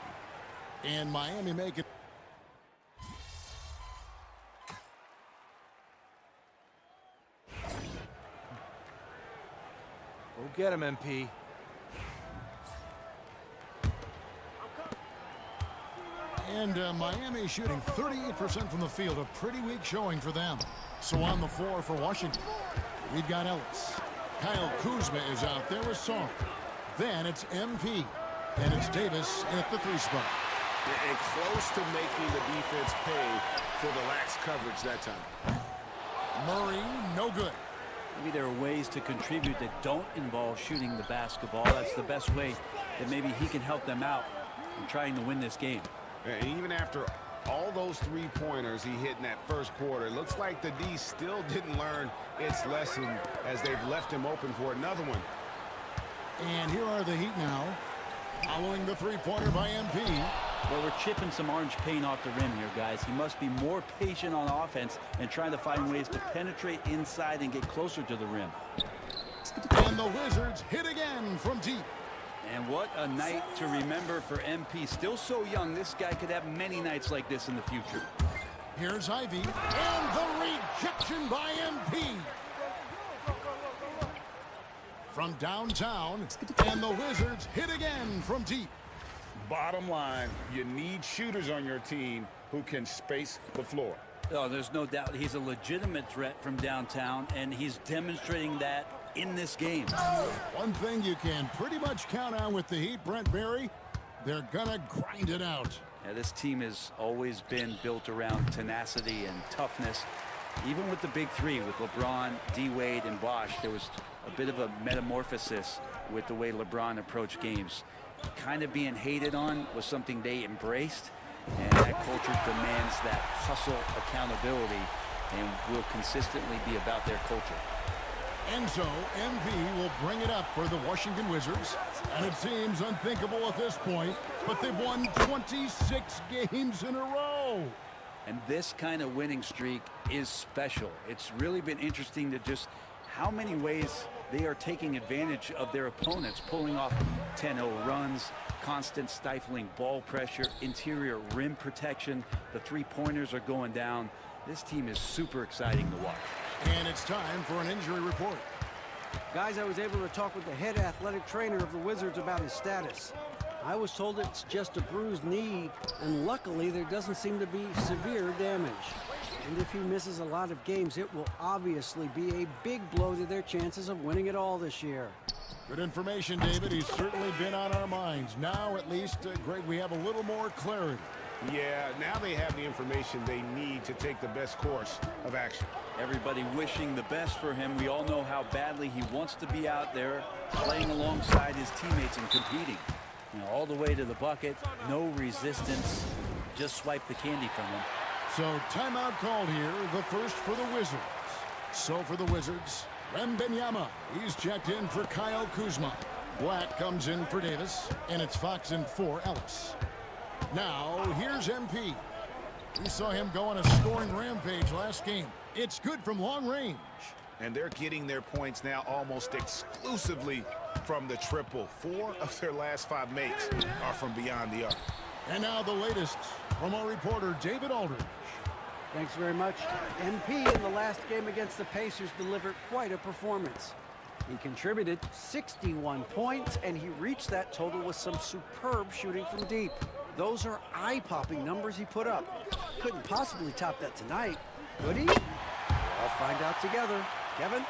And Miami make it. Go get him, MP. And Miami shooting 38% from the field, a pretty weak showing for them. So on the floor for Washington, we've got Ellis. Kyle Kuzma is out there with Song. Then it's MP. And it's Davis at the 3 spot. And close to making the defense pay for the lax coverage that time. Murray, no good. Maybe there are ways to contribute that don't involve shooting the basketball. That's the best way that maybe he can help them out in trying to win this game. And even after all those 3-pointers he hit in that first quarter, it looks like the D still didn't learn its lesson as they've left him open for another one. And here are the Heat now, following the 3-pointer by MP. Well, we're chipping some orange paint off the rim here, guys. He must be more patient on offense and trying to find ways to penetrate inside and get closer to the rim. And the Wizards hit again from deep. And what a night to remember for MP. Still so young, this guy could have many nights like this in the future. Here's Ivy, and the rejection by MP. From downtown, and the Wizards hit again from deep. Bottom line, you need shooters on your team who can space the floor. Oh, there's no doubt he's a legitimate threat from downtown, and he's demonstrating that in this game. One thing you can pretty much count on with the Heat, Brent Barry, they're gonna grind it out. Yeah, this team has always been built around tenacity and toughness. Even with the big 3, with LeBron, D-Wade, and Bosh, there was a bit of a metamorphosis with the way LeBron approached games. Kind of being hated on was something they embraced, and that culture demands that hustle accountability and will consistently be about their culture. And so MP will bring it up for the Washington Wizards, and it seems unthinkable at this point, but they've won 26 games in a row. And this kind of winning streak is special. It's really been interesting to just how many ways they are taking advantage of their opponents, pulling off 10-0 runs, constant stifling ball pressure, interior rim protection. The 3-pointers are going down. This team is super exciting to watch. And it's time for an injury report. Guys, I was able to talk with the head athletic trainer of the Wizards about his status. I was told it's just a bruised knee, and luckily there doesn't seem to be severe damage. And if he misses a lot of games, it will obviously be a big blow to their chances of winning it all this year. Good information, David. He's certainly been on our minds. Now, at least, Greg, we have a little more clarity. Yeah, now they have the information they need to take the best course of action. Everybody wishing the best for him. We all know how badly he wants to be out there playing alongside his teammates and competing. You know, all the way to the bucket, no resistance, just swipe the candy from him. So timeout called here, the first for the Wizards. So for the Wizards, Wembanyama, he's checked in for Kyle Kuzma. Black comes in for Davis, and it's Fox in for Ellis. Now, here's MP. We saw him go on a scoring rampage last game. It's good from long range. And they're getting their points now almost exclusively from the triple. 4 of their last 5 makes are from beyond the arc. And now the latest from our reporter, David Aldridge. Thanks very much. MP in the last game against the Pacers delivered quite a performance. He contributed 61 points, and he reached that total with some superb shooting from deep. Those are eye-popping numbers he put up. Couldn't possibly top that tonight, could he? I'll find out together. Kevin?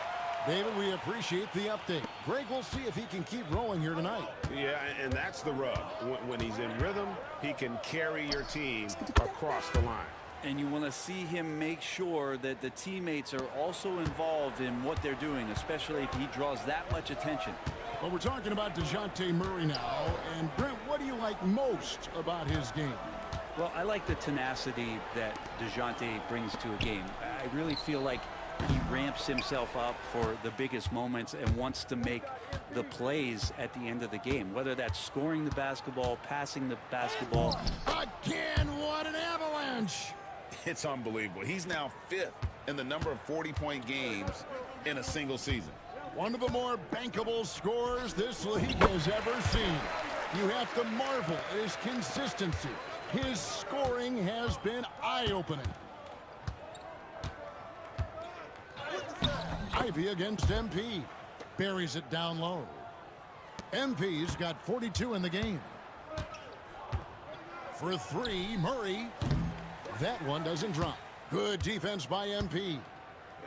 David, we appreciate the update. Greg will see if he can keep rolling here tonight. Yeah, and that's the rub. When he's in rhythm, he can carry your team across the line. And you want to see him make sure that the teammates are also involved in what they're doing, especially if he draws that much attention. Well, we're talking about DeJounte Murray now. And Brent, what do you like most about his game? Well, I like the tenacity that DeJounte brings to a game. I really feel like he ramps himself up for the biggest moments and wants to make the plays at the end of the game, whether that's scoring the basketball, passing the basketball. Again, what an avalanche! It's unbelievable. He's now 5th in the number of 40-point games in a single season. One of the more bankable scorers this league has ever seen. You have to marvel at his consistency. His scoring has been eye-opening. Ivy against MP. Buries it down low. MP's got 42 in the game. For 3, Murray. That one doesn't drop. Good defense by MP.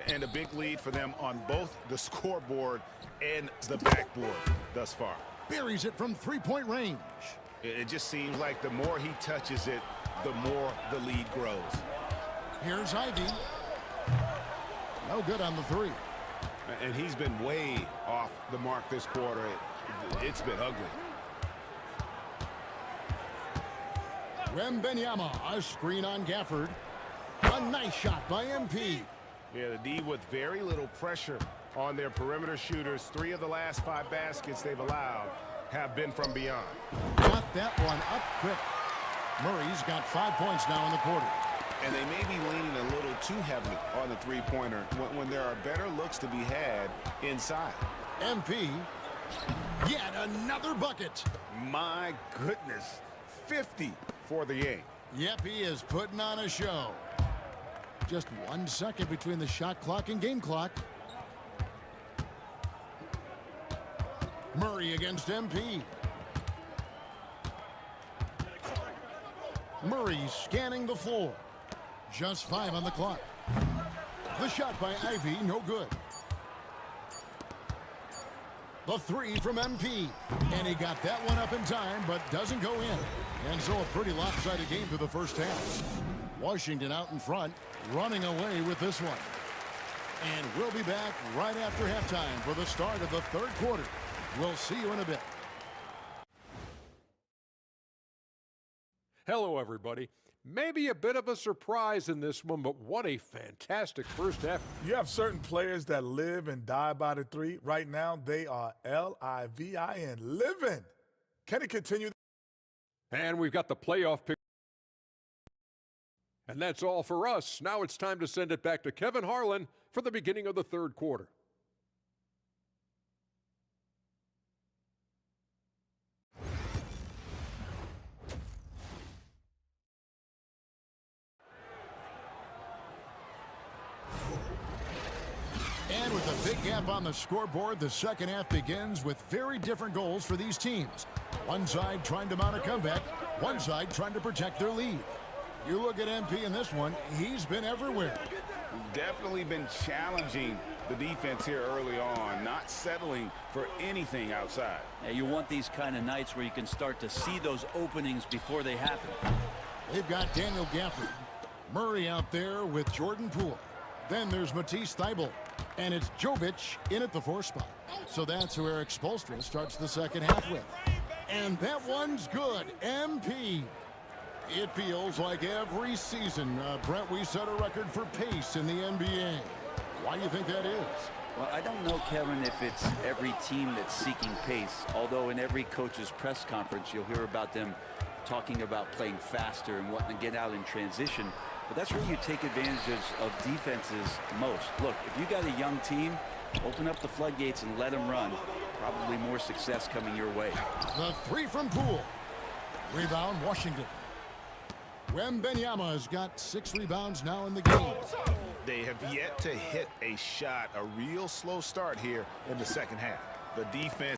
And a big lead for them on both the scoreboard and the backboard thus far. Buries it from 3-point range. It just seems like the more he touches it, the more the lead grows. Here's Ivy. No good on the 3. And he's been way off the mark this quarter. It's been ugly. Wembanyama, a screen on Gafford. A nice shot by MP. Yeah, the D with very little pressure on their perimeter shooters. 3 of the last 5 baskets they've allowed have been from beyond. Got that one up quick. Murray's got 5 points now in the quarter. And they may be leaning a little too heavily on the three-pointer when there are better looks to be had inside. MP, yet another bucket. My goodness, 50 for the game. Yep, he is putting on a show. Just 1 second between the shot clock and game clock. Murray against MP. Murray scanning the floor. Just 5 on the clock. The shot by Ivy, no good. The 3 from MP. And he got that one up in time, but doesn't go in. And so a pretty lopsided game through the first half. Washington out in front, running away with this one. And we'll be back right after halftime for the start of the 3rd quarter. We'll see you in a bit. Hello, everybody. Maybe a bit of a surprise in this one, but what a fantastic first half. You have certain players that live and die by the 3. Right now, they are L-I-V-I-N, living. Can it continue? And we've got the playoff pick. And that's all for us. Now it's time to send it back to Kevin Harlan for the beginning of the 3rd quarter. And with a big gap on the scoreboard, the second half begins with very different goals for these teams. One side trying to mount a comeback, one side trying to protect their lead. You look at MP in this one, he's been everywhere. Definitely been challenging the defense here early on, not settling for anything outside. Yeah, you want these kind of nights where you can start to see those openings before they happen. They've got Daniel Gafford. Murray out there with Jordan Poole. Then there's Matisse Thybulle. And it's Jovic in at the 4 spot. So that's who Eric Spoelstra starts the second half with. And that one's good. MP. It feels like every season, Brent, we set a record for pace in the NBA. Why do you think that is? Well, I don't know, Kevin, if it's every team that's seeking pace, although in every coach's press conference, you'll hear about them talking about playing faster and wanting to get out in transition. But that's where you take advantage of defenses most. Look, if you got a young team, open up the floodgates and let them run. Probably more success coming your way. The 3 from Poole. Rebound, Washington. Wembanyama has got 6 rebounds now in the game. They have yet to hit a shot, a real slow start here in the second half. The defense.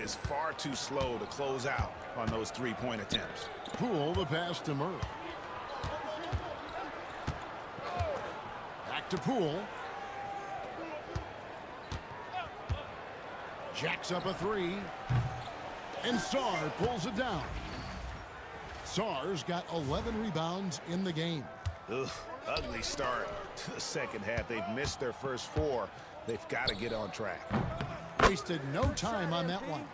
Is far too slow to close out on those 3-point attempts. Poole, the pass to Murray. Back to Poole. Jacks up a 3. And Sarr pulls it down. Sarr's got 11 rebounds in the game. Ugh, ugly start to the second half. They've missed their first 4. They've got to get on track. Wasted no time on that one.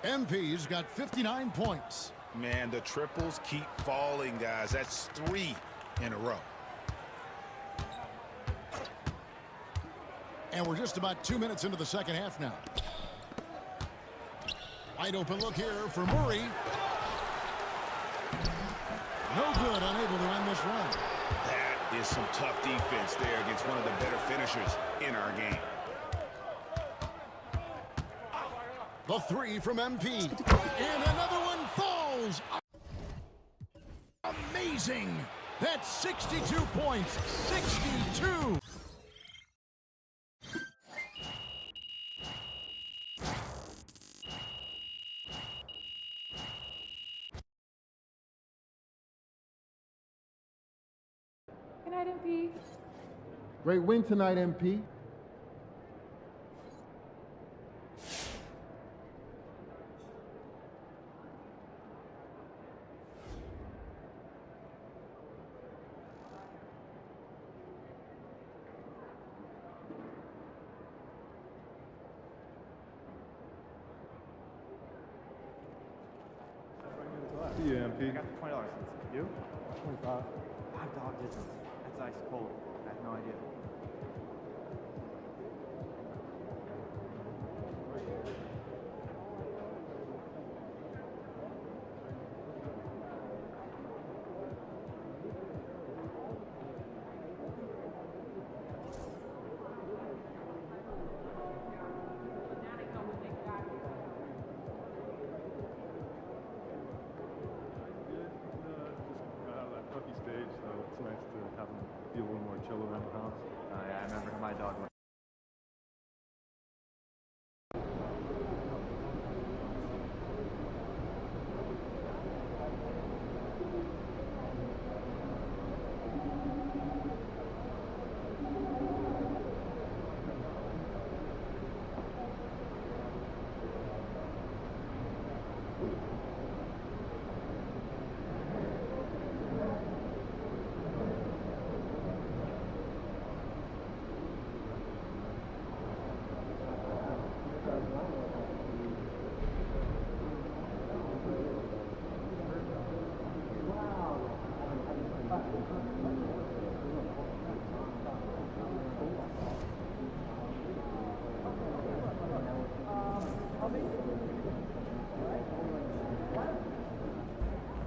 MP's got 59 points. Man, the triples keep falling, guys. That's 3 in a row. And we're just about 2 minutes into the second half now. Wide open look here for Murray. No good, unable to end this run. That is some tough defense there against one of the better finishers in our game. The 3 from MP. And another one falls. Amazing. That's 62 points. 62. Good night, MP. Great win tonight, MP. See you, MP. I got the $20. You? 25. $5 difference. That's ice cold. I had no idea. Stage, so it's nice to have them be a little more chill around the house.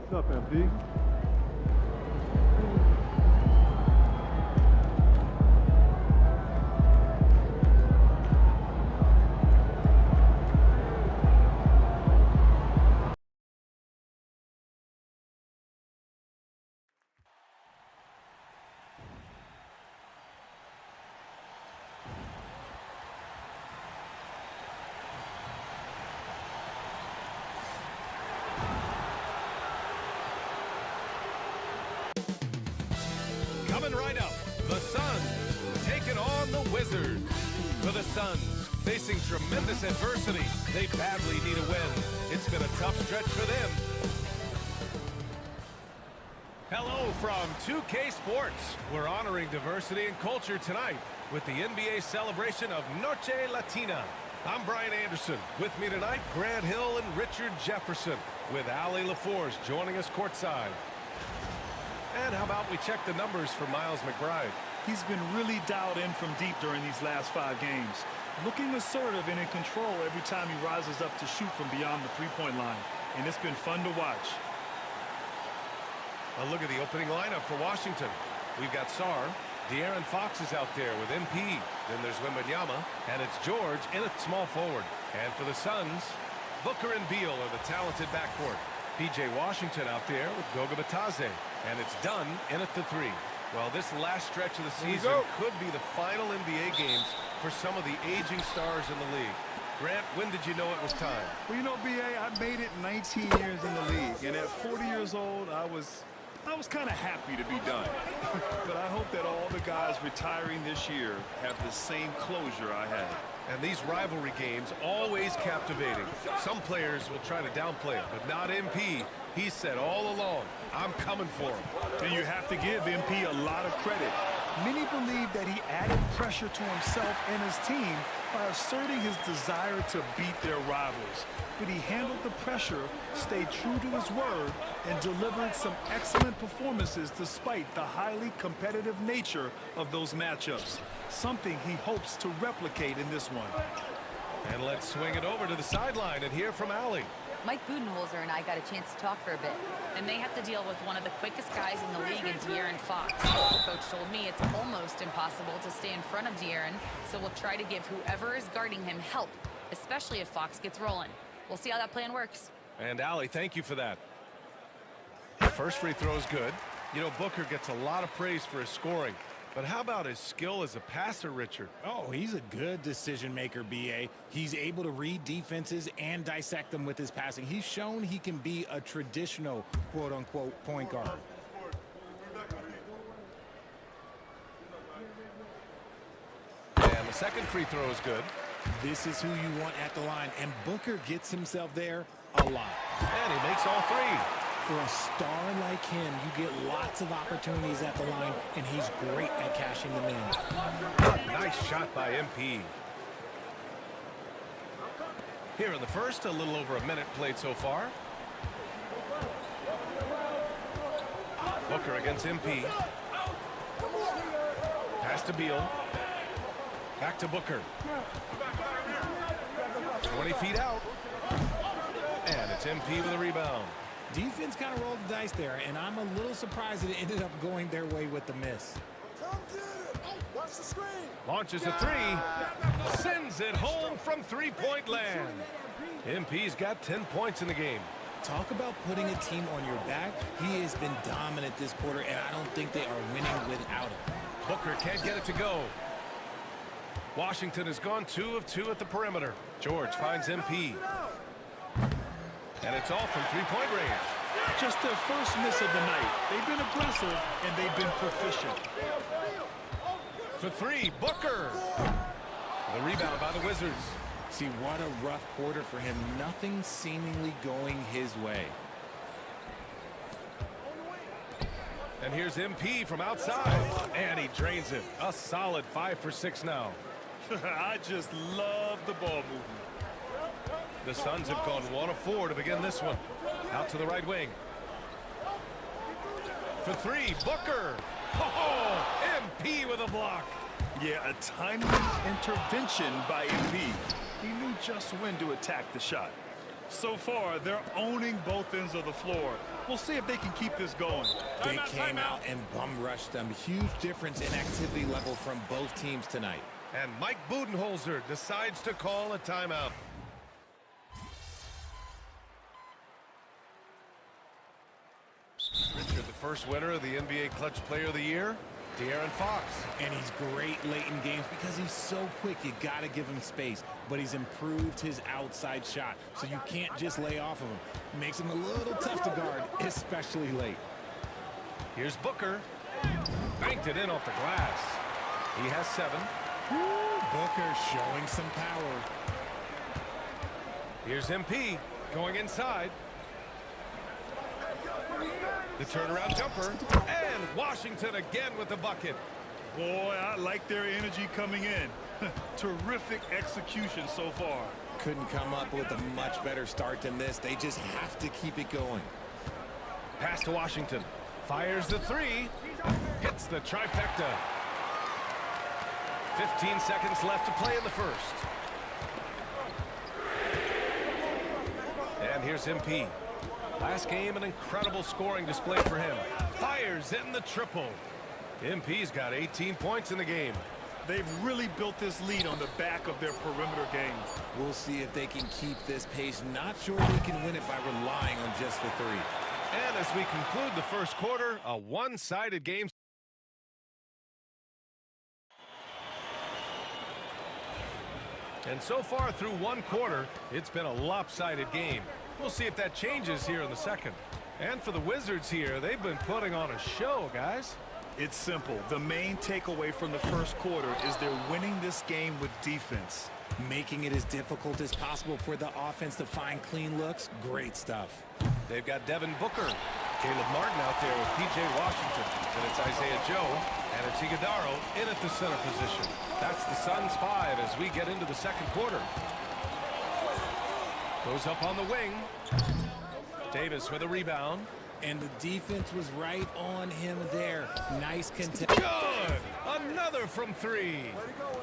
What's up, MP? Coming right up, the Suns taking on the Wizards. For the Suns, facing tremendous adversity, they badly need a win. It's been a tough stretch for them. Hello from 2K Sports. We're honoring diversity and culture tonight with the NBA celebration of Noche Latina. I'm Brian Anderson. With me tonight, Grant Hill and Richard Jefferson, with Allie LaForce joining us courtside. And how about we check the numbers for Miles McBride? He's been really dialed in from deep during these last 5 games. Looking assertive and in control every time he rises up to shoot from beyond the three-point line. And it's been fun to watch. A look at the opening lineup for Washington. We've got Sarr. De'Aaron Fox is out there with MP. Then there's Wembanyama. And it's George in at small forward. And for the Suns, Booker and Beal are the talented backcourt. P.J. Washington out there with Goga Bitadze. And it's done in at the 3. Well, this last stretch of the season could be the final NBA games for some of the aging stars in the league. Grant, when did you know it was time? Well, you know, B.A., I made it 19 years in the league. And at 40 years old, I was kind of happy to be done. But I hope that all the guys retiring this year have the same closure I had. And these rivalry games always captivating. Some players will try to downplay it, but not MP. He said all along, I'm coming for him. And you have to give MP a lot of credit. Many believe that he added pressure to himself and his team by asserting his desire to beat their rivals. But he handled the pressure, stayed true to his word, and delivered some excellent performances despite the highly competitive nature of those matchups. Something he hopes to replicate in this one. And let's swing it over to the sideline and hear from Allie. Mike Budenholzer and I got a chance to talk for a bit, and they have to deal with one of the quickest guys in the league in De'Aaron Fox. The coach told me it's almost impossible to stay in front of De'Aaron, so we'll try to give whoever is guarding him help, especially if Fox gets rolling. We'll see how that plan works. And Allie, thank you for that. First free throw is good. You know, Booker gets a lot of praise for his scoring. But how about his skill as a passer, Richard? Oh, he's a good decision maker, B.A. He's able to read defenses and dissect them with his passing. He's shown he can be a traditional, quote-unquote, point guard. And the second free throw is good. This is who you want at the line, and Booker gets himself there a lot. And he makes all 3. For a star like him, you get lots of opportunities at the line, and he's great at cashing them in. Nice shot by MP. Here in the first, a little over a minute played so far. Booker against MP. Pass to Beal. Back to Booker. 20 feet out. And it's MP with a rebound. Defense kind of rolled the dice there, and I'm a little surprised that it ended up going their way with the miss. Watch the screen. Launches a 3. Sends it home from three-point land. MP's got 10 points in the game. Talk about putting a team on your back. He has been dominant this quarter, and I don't think they are winning without him. Booker can't get it to go. Washington has gone 2 of 2 at the perimeter. George finds MP. And it's all from three-point range. Just their first miss of the night. They've been aggressive, and they've been proficient. For 3, Booker. The rebound by the Wizards. See, what a rough quarter for him. Nothing seemingly going his way. And here's MP from outside. And he drains it. A solid 5 for 6 now. I just love the ball movement. The Suns have gone 1 of 4 to begin this one. Out to the right wing. For 3, Booker. Oh, MP with a block. Yeah, a timely intervention by MP. He knew just when to attack the shot. So far, they're owning both ends of the floor. We'll see if they can keep this going. They came out and bum rushed them. Huge difference in activity level from both teams tonight. And Mike Budenholzer decides to call a timeout. Richard, the first winner of the NBA Clutch Player of the Year, De'Aaron Fox. And he's great late in games because he's so quick. You got to give him space. But he's improved his outside shot, so you can't just lay off of him. Makes him a little tough to guard, especially late. Here's Booker. Banked it in off the glass. He has 7. Booker showing some power. Here's MP going inside. The turnaround jumper. And Washington again with the bucket. Boy, I like their energy coming in. Terrific execution so far. Couldn't come up with a much better start than this. They just have to keep it going. Pass to Washington. Fires the 3. Hits the trifecta. 15 seconds left to play in the first. And here's MP. Last game, an incredible scoring display for him. Fires in the triple. MP's got 18 points in the game. They've really built this lead on the back of their perimeter game. We'll see if they can keep this pace. Not sure they can win it by relying on just the 3. And as we conclude the first quarter, a one-sided game. And so far through one quarter, it's been a lopsided game. We'll see if that changes here in the second. And for the Wizards here, they've been putting on a show, guys. It's simple. The main takeaway from the first quarter is they're winning this game with defense. Making it as difficult as possible for the offense to find clean looks. Great stuff. They've got Devin Booker, Caleb Martin out there with P.J. Washington. Then it's Isaiah Joe, and it's Iguodaro in at the center position. That's the Suns 5 as we get into the second quarter. Goes up on the wing. Davis with a rebound. And the defense was right on him there. Nice contest. Good! Another from 3.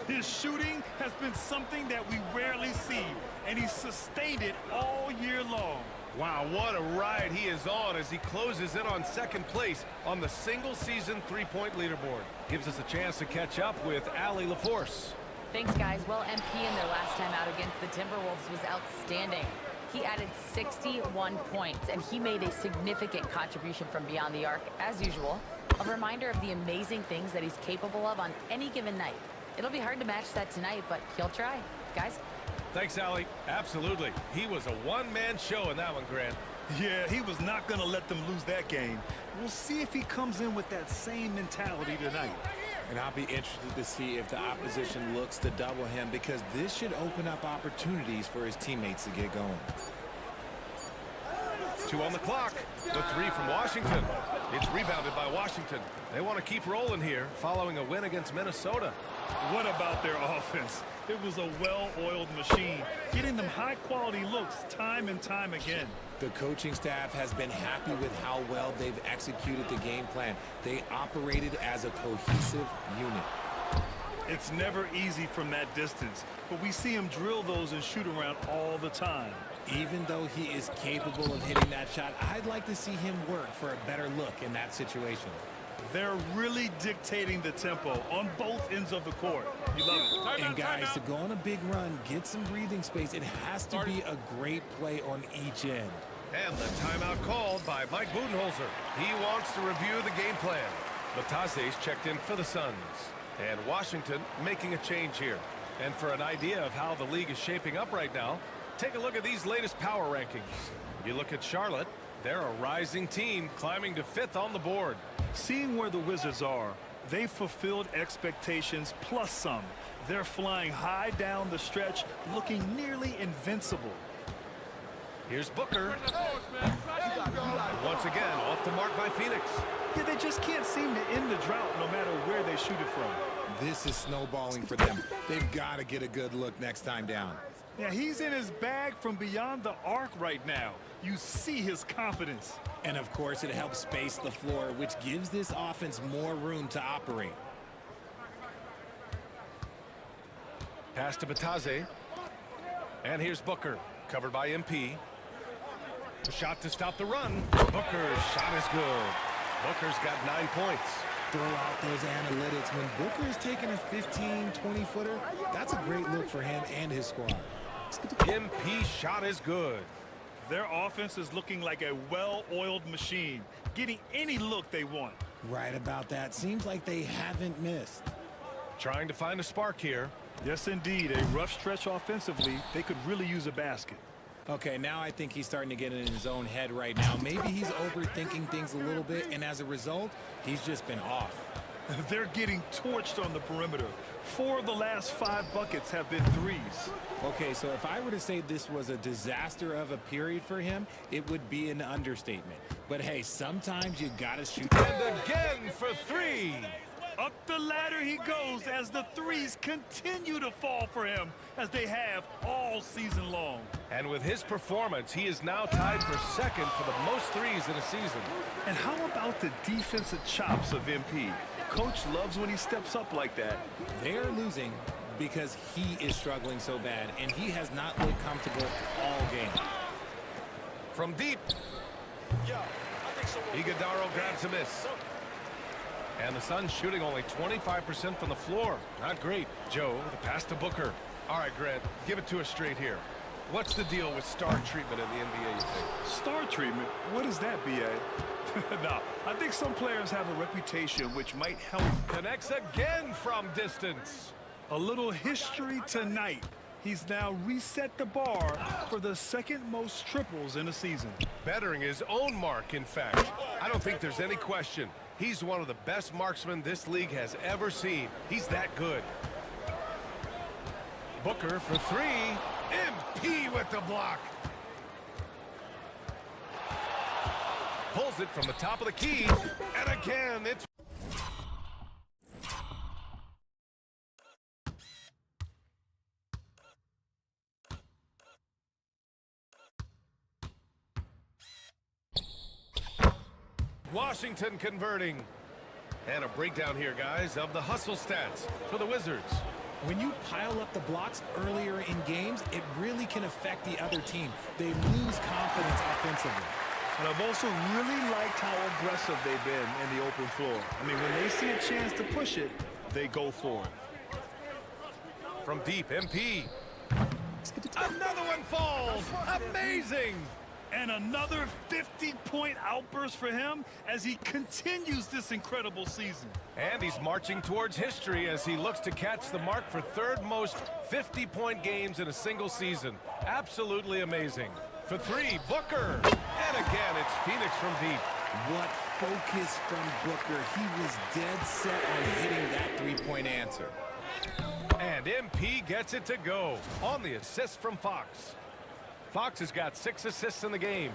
His shooting has been something that we rarely see, and he sustained it all year long. Wow, what a ride he is on as he closes in on second place on the single-season three-point leaderboard. Gives us a chance to catch up with Allie LaForce. Thanks, guys. Well, MP in their last time out against the Timberwolves was outstanding. He added 61 points, and he made a significant contribution from beyond the arc, as usual. A reminder of the amazing things that he's capable of on any given night. It'll be hard to match that tonight, but he'll try. Guys? Thanks, Allie. Absolutely. He was a one-man show in that one, Grant. Yeah, he was not going to let them lose that game. We'll see if he comes in with that same mentality tonight. And I'll be interested to see if the opposition looks to double him, because this should open up opportunities for his teammates to get going. 2 on the clock. The 3 from Washington. It's rebounded by Washington. They want to keep rolling here following a win against Minnesota. What about their offense? It was a well-oiled machine, getting them high-quality looks time and time again. The coaching staff has been happy with how well they've executed the game plan. They operated as a cohesive unit. It's never easy from that distance, but we see him drill those and shoot around all the time. Even though he is capable of hitting that shot, I'd like to see him work for a better look in that situation. They're really dictating the tempo on both ends of the court. You love it. And guys, to go on a big run, get some breathing space, it has to be a great play on each end. And the timeout called by Mike Budenholzer. He wants to review the game plan. Batase's checked in for the Suns. And Washington making a change here. And for an idea of how the league is shaping up right now, take a look at these latest power rankings. You look at Charlotte, they're a rising team climbing to 5th on the board. Seeing where the Wizards are, they've fulfilled expectations plus some. They're flying high down the stretch, looking nearly invincible. Here's Booker. Once again, off the mark by Phoenix. Yeah, they just can't seem to end the drought no matter where they shoot it from. This is snowballing for them. They've got to get a good look next time down. Yeah, he's in his bag from beyond the arc right now. You see his confidence. And of course, it helps space the floor, which gives this offense more room to operate. Pass to Batase. And here's Booker, covered by MP. A shot to stop the run. Booker's shot is good. Booker's got 9 points. Throw out those analytics. When Booker is taking a 15, 20-footer, that's a great look for him and his squad. MP's shot is good. Their offense is looking like a well-oiled machine, getting any look they want. Right about that. Seems like they haven't missed. Trying to find a spark here. Yes, indeed. A rough stretch offensively. They could really use a basket. Okay, now I think he's starting to get in his own head right now. Maybe he's overthinking things a little bit, and as a result, he's just been off. They're getting torched on the perimeter. 4 of the last 5 buckets have been threes. Okay, so if I were to say this was a disaster of a period for him, it would be an understatement. But hey, sometimes you gotta shoot. And again for 3. Up the ladder he goes as the threes continue to fall for him, as they have all season long. And with his performance, he is now tied for second for the most threes in a season. And how about the defensive chops of MP? Coach loves when he steps up like that. They're losing because he is struggling so bad, and he has not looked comfortable all game. From deep. Iguodaro grabs a miss. And the Suns shooting only 25% from the floor. Not great. Joe, the pass to Booker. All right, Grant, give it to us straight here. What's the deal with star treatment in the NBA, you think? Star treatment? What is that, B.A.? No, I think some players have a reputation which might help. Connects again from distance. A little history tonight. He's now reset the bar for the second most triples in a season. Bettering his own mark, in fact. I don't think there's any question. He's one of the best marksmen this league has ever seen. He's that good. Booker for 3. MP with the block. Pulls it from the top of the key. And again, it's... Washington converting. And a breakdown here, guys, of the hustle stats for the Wizards. When you pile up the blocks earlier in games, it really can affect the other team. They lose confidence offensively. And I've also really liked how aggressive they've been in the open floor. I mean, when they see a chance to push it, they go for it. From deep, MP. Another one falls. Amazing. And another 50-point outburst for him as he continues this incredible season. And he's marching towards history as he looks to catch the mark for third most 50-point games in a single season. Absolutely amazing. For 3, Booker. And again, it's Phoenix from deep. What focus from Booker. He was dead set on hitting that three-point answer. And MP gets it to go on the assist from Fox. Fox has got 6 assists in the game.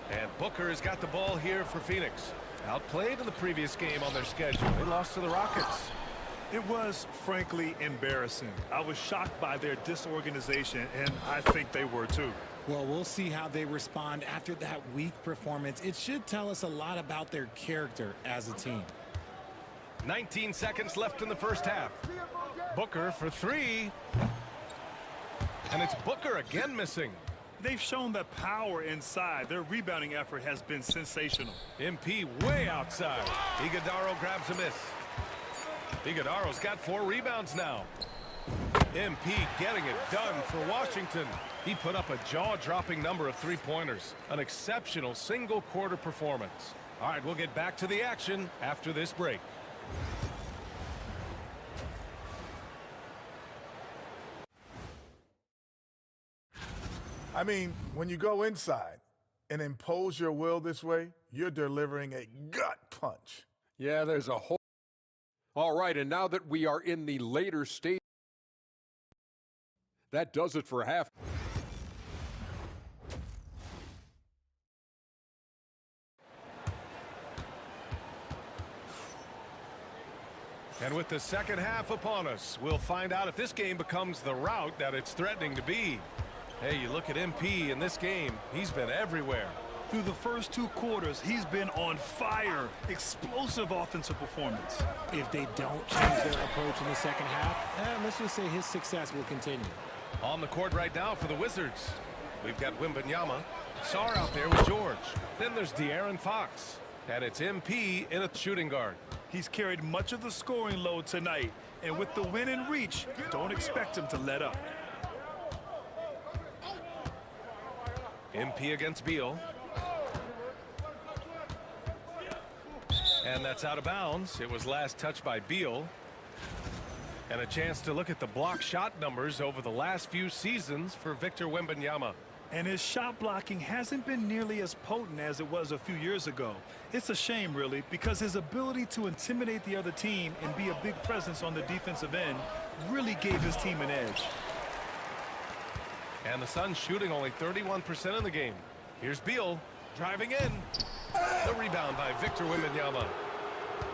And Booker has got the ball here for Phoenix. Outplayed in the previous game on their schedule. They lost to the Rockets. It was, frankly, embarrassing. I was shocked by their disorganization, and I think they were too. Well, we'll see how they respond after that weak performance. It should tell us a lot about their character as a team. 19 seconds left in the first half. Booker for 3. And it's Booker again missing. They've shown the power inside. Their rebounding effort has been sensational. MP way outside. Iguodaro grabs a miss. Iguodaro's got 4 rebounds now. MP getting it done for Washington. He put up a jaw-dropping number of 3-pointers. An exceptional single-quarter performance. All right, we'll get back to the action after this break. I mean, when you go inside and impose your will this way, you're delivering a gut punch. Yeah, there's a whole... All right, and now that we are in the later stage, that does it for half. And with the second half upon us, we'll find out if this game becomes the rout that it's threatening to be. Hey, you look at MP in this game, he's been everywhere. Through the first 2 quarters, he's been on fire. Explosive offensive performance. If they don't change their approach in the second half, let's just say his success will continue. On the court right now for the Wizards, we've got Wembanyama. Sarr out there with George. Then there's De'Aaron Fox. And it's MP in a shooting guard. He's carried much of the scoring load tonight. And with the win in reach, don't expect him to let up. MP against Beal. And that's out of bounds. It was last touched by Beal. And a chance to look at the block shot numbers over the last few seasons for Victor Wembanyama. And his shot blocking hasn't been nearly as potent as it was a few years ago. It's a shame, really, because his ability to intimidate the other team and be a big presence on the defensive end really gave his team an edge. And the Suns shooting only 31% in the game. Here's Beal driving in. The rebound by Victor Wembanyama.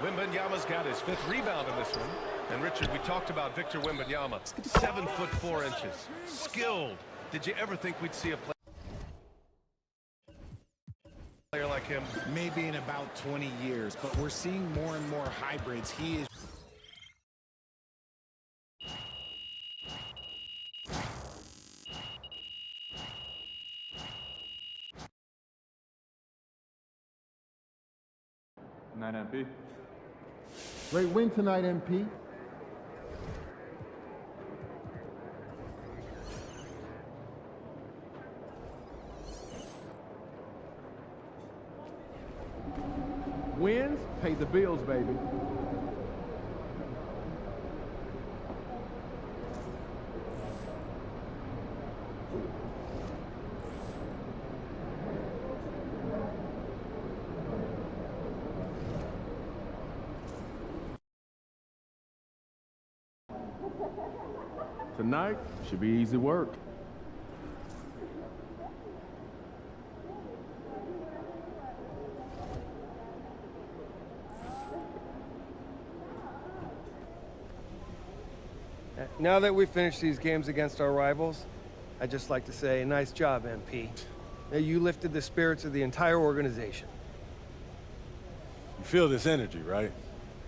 Wembanyama's got his 5th rebound in this one. And Richard, we talked about Victor Wembanyama. 7'4". Skilled. Did you ever think we'd see a player like him? Maybe in about 20 years, but we're seeing more and more hybrids. He is. Night, MP. Great win tonight, MP. Wins pay the bills, baby. Tonight should be easy work. Now that we've finished these games against our rivals, I'd just like to say, nice job, MP. You lifted the spirits of the entire organization. You feel this energy, right?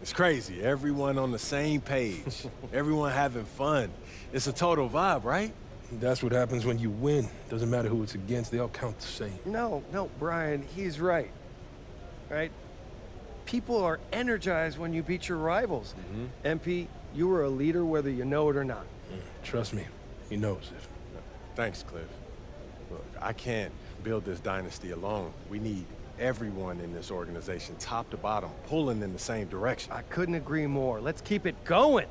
It's crazy. Everyone on the same page. Everyone having fun. It's a total vibe, right? That's what happens when you win. Doesn't matter who it's against, they all count the same. No, Brian, he's right. Right? People are energized when you beat your rivals. MP, you were a leader whether you know it or not. Trust me, he knows it. Thanks, Cliff. Look, I can't build this dynasty alone. We need everyone in this organization, top to bottom, pulling in the same direction. I couldn't agree more. Let's keep it going.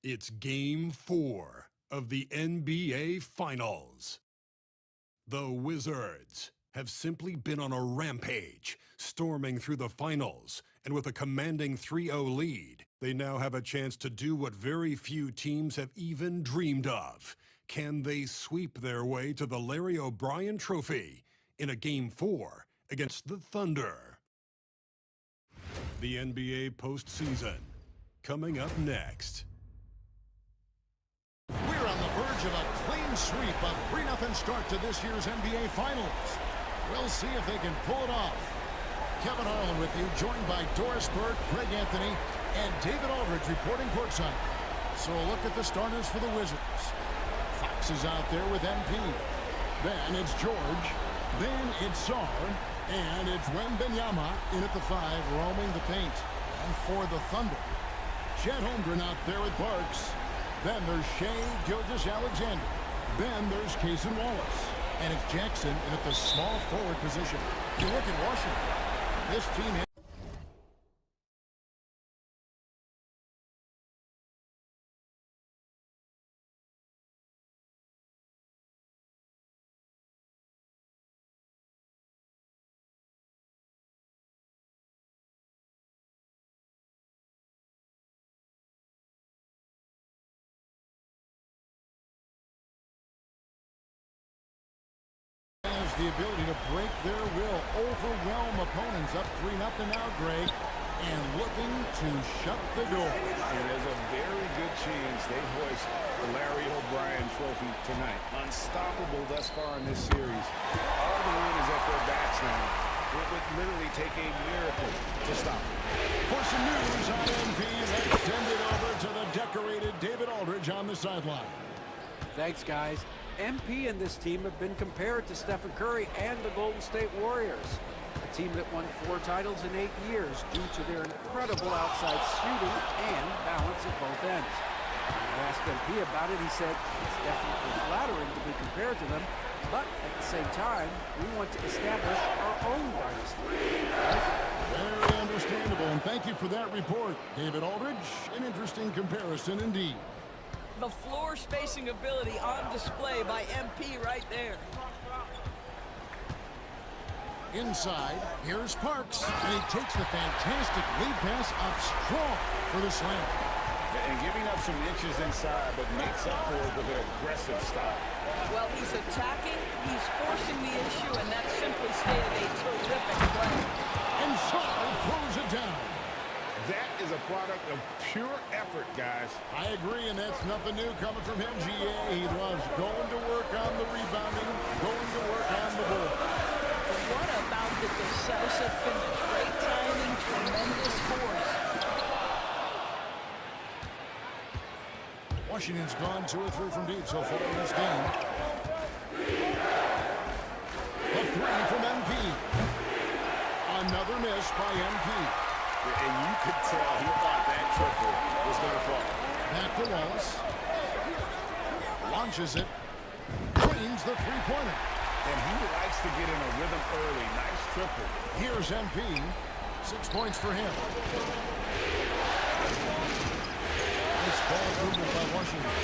It's Game 4 of the NBA Finals. The Wizards have simply been on a rampage, storming through the finals, and with a commanding 3-0 lead, they now have a chance to do what very few teams have even dreamed of. Can they sweep their way to the Larry O'Brien Trophy in a Game 4 against the Thunder? The NBA postseason, coming up next. We're on the verge of a clean sweep, a 3-0 start to this year's NBA Finals. We'll see if they can pull it off. Kevin Harlan with you, joined by Doris Burke, Greg Anthony, and David Aldridge reporting courtside. So a look at the starters for the Wizards. Fox is out there with MP. Then it's George. Then it's Sarr. And it's Wembanyama in at the 5, roaming the paint. And for the Thunder, Chet Holmgren out there with Barks. Then there's Shea Gilgeous-Alexander. Then there's Cason Wallace. And it's Jackson in at the small forward position. You look at Washington. This team has the ability to break their will, overwhelm opponents. Up 3-0 now, Greg, and looking to shut the door. And there's a very good chance they hoist the Larry O'Brien Trophy tonight. Unstoppable thus far in this series. All the wind is at their backs now. It would literally take a miracle to stop them. For some news on MP, let's send it over to the decorated David Aldridge on the sideline. Thanks, guys. MP and this team have been compared to Stephen Curry and the Golden State Warriors, a team that won 4 titles in 8 years due to their incredible outside shooting and balance at both ends. When I asked MP about it, he said it's definitely flattering to be compared to them, but at the same time, we want to establish our own dynasty. Very understandable, and thank you for that report, David Aldridge. An interesting comparison indeed. The floor spacing ability on display by MP right there. Inside, here's Parks, and he takes the fantastic lead pass up strong for the slam. And giving up some inches inside, but makes up for it with an aggressive style. Well, he's attacking, he's forcing the issue, and that simply stated a terrific play. And Sarr throws it down. That is a product of pure effort, guys. I agree, and that's nothing new coming from him, GA. He loves going to work on the rebounding, going to work on the board. What about the decisive finish? Great timing, tremendous force. Washington's gone 2 or 3 from deep so far in this game. A 3 from MP. Another miss by MP. And you could tell he thought that triple was going to fall. Back to Wallace. Launches it. Drains the three-pointer. And he likes to get in a rhythm early. Nice triple. Here's MP. 6 points for him. Nice ball movement by Washington.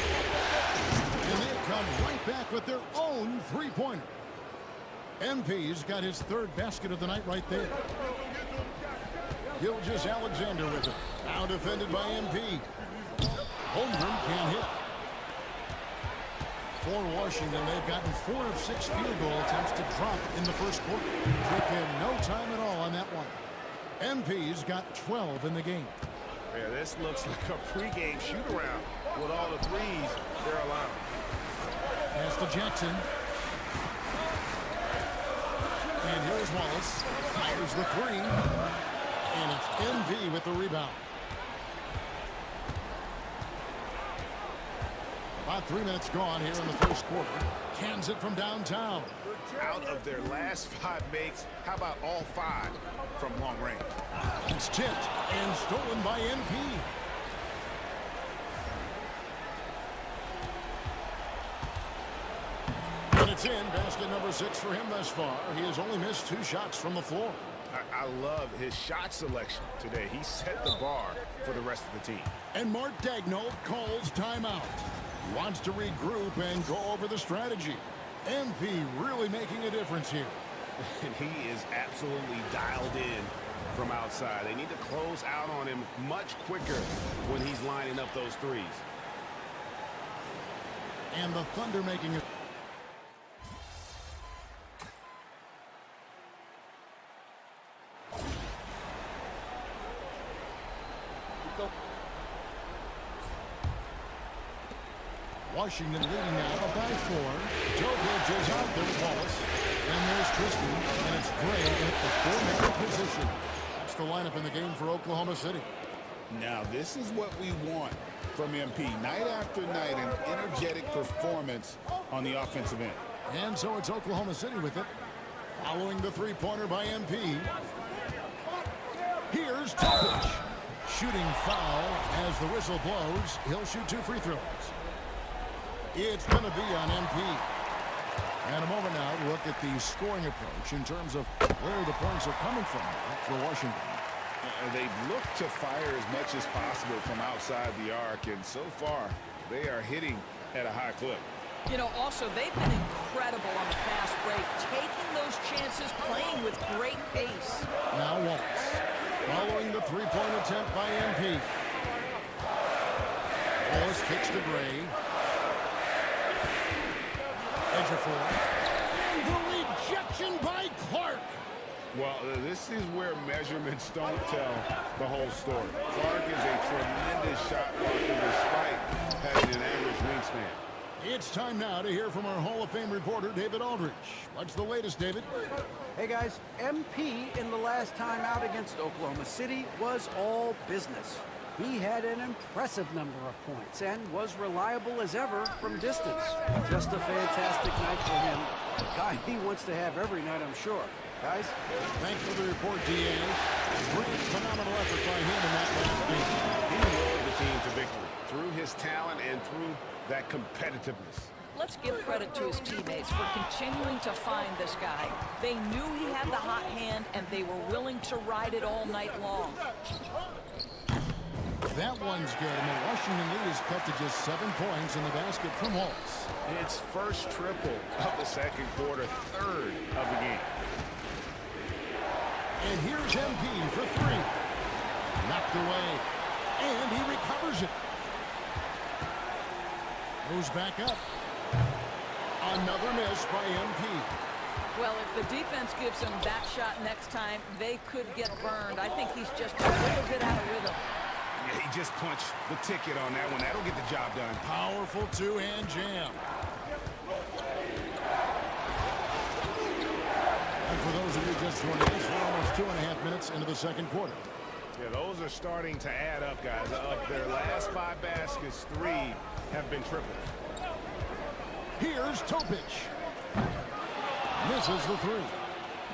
And they come right back with their own three-pointer. MP's got his third basket of the night right there. Gilgeous Alexander with it. Now defended by MP. Holmgren can't hit. For Washington, they've gotten 4 of 6 field goal attempts to drop in the first quarter. Took him no time at all on that one. MP's got 12 in the game. Yeah, this looks like a pregame shoot-around with all the threes they're allowing. Pass to Jackson. And here's Wallace. Fires the three. And it's MV with the rebound. About 3 minutes gone here in the first quarter. Cans it from downtown. Out of their last 5 makes, how about all 5 from long range? It's tipped and stolen by MP. And it's in. Basket number 6 for him thus far. He has only missed 2 shots from the floor. I love his shot selection today. He set the bar for the rest of the team. And Mark Daigneault calls timeout. Wants to regroup and go over the strategy. MP really making a difference here. And he is absolutely dialed in from outside. They need to close out on him much quicker when he's lining up those threes. And the Thunder making it. Washington leading now by 4. Jokic is out there with Wallace. And there's Tristan. And it's Gray at the 4-man position. That's the lineup in the game for Oklahoma City. Now, this is what we want from MP. Night after night, an energetic performance on the offensive end. And so it's Oklahoma City with it. Following the three-pointer by MP. Here's Jokic. Shooting foul as the whistle blows. He'll shoot 2 free throws. It's going to be on MP. And a moment now to look at the scoring approach in terms of where the points are coming from for Washington. They've looked to fire as much as possible from outside the arc, and so far they are hitting at a high clip. You know, also, they've been incredible on the fast break, taking those chances, playing with great pace. Now Wallace, following the three-point attempt by MP. Wallace kicks to Gray. Edgerford. And the rejection by Clark. Well, this is where measurements don't tell the whole story. Clark is a tremendous shot blocker despite having an average wingspan. It's time now to hear from our Hall of Fame reporter, David Aldridge. What's the latest, David? Hey, guys. MP in the last time out against Oklahoma City was all business. He had an impressive number of points and was reliable as ever from distance. Just a fantastic night for him. The guy he wants to have every night, I'm sure. Guys? Thanks for the report, D.A. Great, phenomenal effort by him in that last game. He rode the team to victory through his talent and through that competitiveness. Let's give credit to his teammates for continuing to find this guy. They knew he had the hot hand, and they were willing to ride it all night long. That one's good, and the Washington lead is cut to just 7 points in the basket from Holtz. It's first triple of the second quarter, third of the game. And here's MP for 3. Knocked away, and he recovers it. Goes back up. Another miss by MP. Well, if the defense gives him that shot next time, they could get burned. I think he's just a little bit out of rhythm. Yeah, he just punched the ticket on that one. That'll get the job done. Powerful two-hand jam. And for those of you just joining us, we're almost 2.5 minutes into the second quarter. Yeah, those are starting to add up, guys. Of their last 5 baskets, 3 have been tripled. Here's Topic. Misses the 3.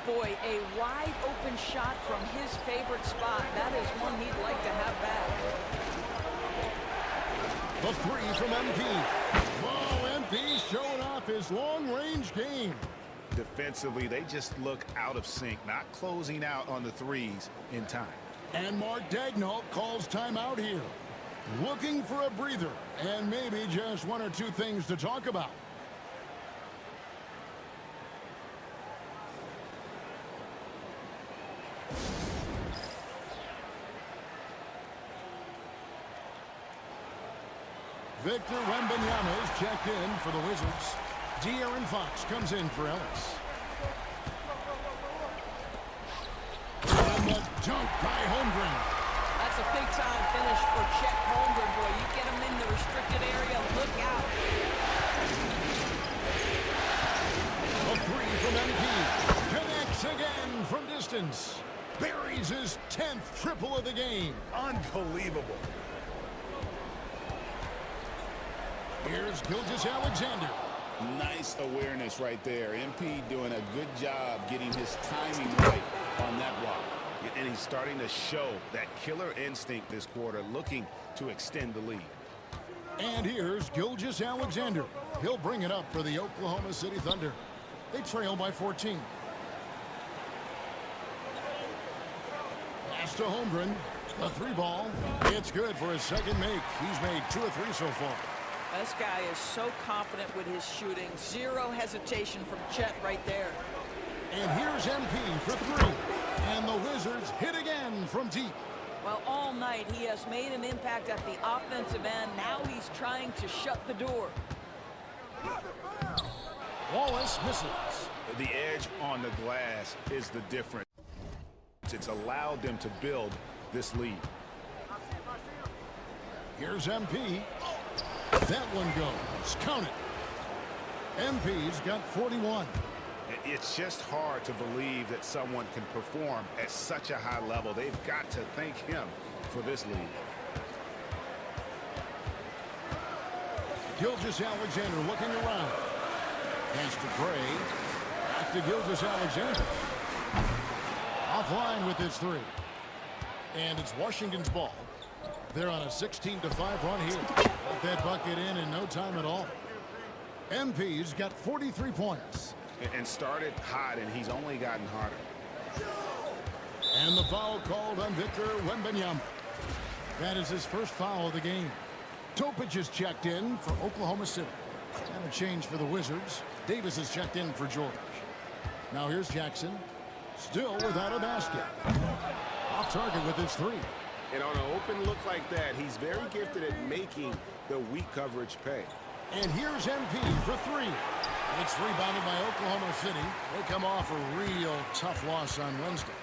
Boy, a wide open shot from his favorite spot. That is one he'd like to have back. The three from MP. Whoa, MP showing off his long-range game. Defensively, they just look out of sync, not closing out on the threes in time. And Mark Daigneault calls timeout here. Looking for a breather and maybe just one or two things to talk about. Victor Wembanyama is checked in for the Wizards. De'Aaron Fox comes in for Ellis. And the dunk by Holmgren. That's a big-time finish for Chet Holmgren, boy. You get him in the restricted area, look out. A three from MP. Connects again from distance. Buries his 10th triple of the game. Unbelievable. Here's Gilgeous-Alexander. Nice awareness right there. MP doing a good job getting his timing right on that block. And he's starting to show that killer instinct this quarter, looking to extend the lead. And here's Gilgeous-Alexander. He'll bring it up for the Oklahoma City Thunder. They trail by 14. Pass to Holmgren. The three ball. It's good for his second make. He's made 2 or 3 so far. This guy is so confident with his shooting. Zero hesitation from Chet right there. And here's MP for 3. And the Wizards hit again from deep. Well, all night he has made an impact at the offensive end. Now he's trying to shut the door. Wallace misses. The edge on the glass is the difference. It's allowed them to build this lead. Here's MP. That one goes. Count it. MP's got 41. It's just hard to believe that someone can perform at such a high level. They've got to thank him for this lead. Gilgeous-Alexander looking around. Pass to Gray. Back to Gilgeous-Alexander. Offline with his 3. And it's Washington's ball. They're on a 16-5 run here. Let that bucket in no time at all. MP's got 43 points. And started hot, and he's only gotten harder. And the foul called on Victor Wembanyama. That is his first foul of the game. Topic is checked in for Oklahoma City. And a change for the Wizards. Davis is checked in for George. Now here's Jackson. Still without a basket. Off target with his 3. And on an open look like that, he's very gifted at making the weak coverage pay. And here's MP for 3. It's rebounded by Oklahoma City. They come off a real tough loss on Wednesday.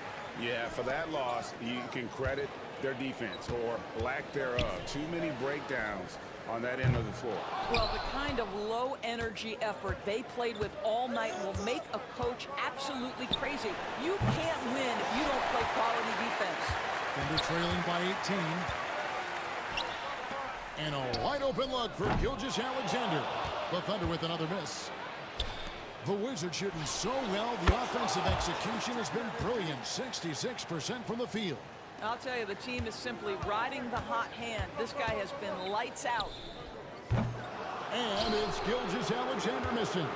Yeah, for that loss, you can credit their defense or lack thereof. Too many breakdowns on that end of the floor. Well, the kind of low-energy effort they played with all night will make a coach absolutely crazy. You can't win if you don't play quality defense. Thunder trailing by 18. And a wide-open look for Gilgeous-Alexander. The Thunder with another miss. The Wizards shooting so well, the offensive execution has been brilliant. 66% from the field. I'll tell you, the team is simply riding the hot hand. This guy has been lights out. And it's Gilgeous-Alexander missing.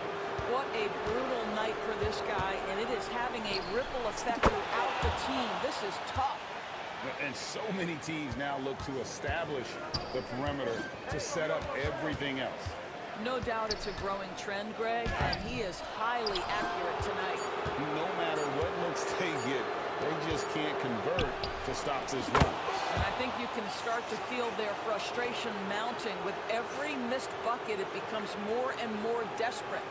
What a brutal night for this guy, and it is having a ripple effect throughout the team. This is tough. And so many teams now look to establish the perimeter to set up everything else. No doubt it's a growing trend, Greg, and he is highly accurate tonight. No matter what looks they get, they just can't convert to stop this run. And I think you can start to feel their frustration mounting. With every missed bucket, it becomes more and more desperate.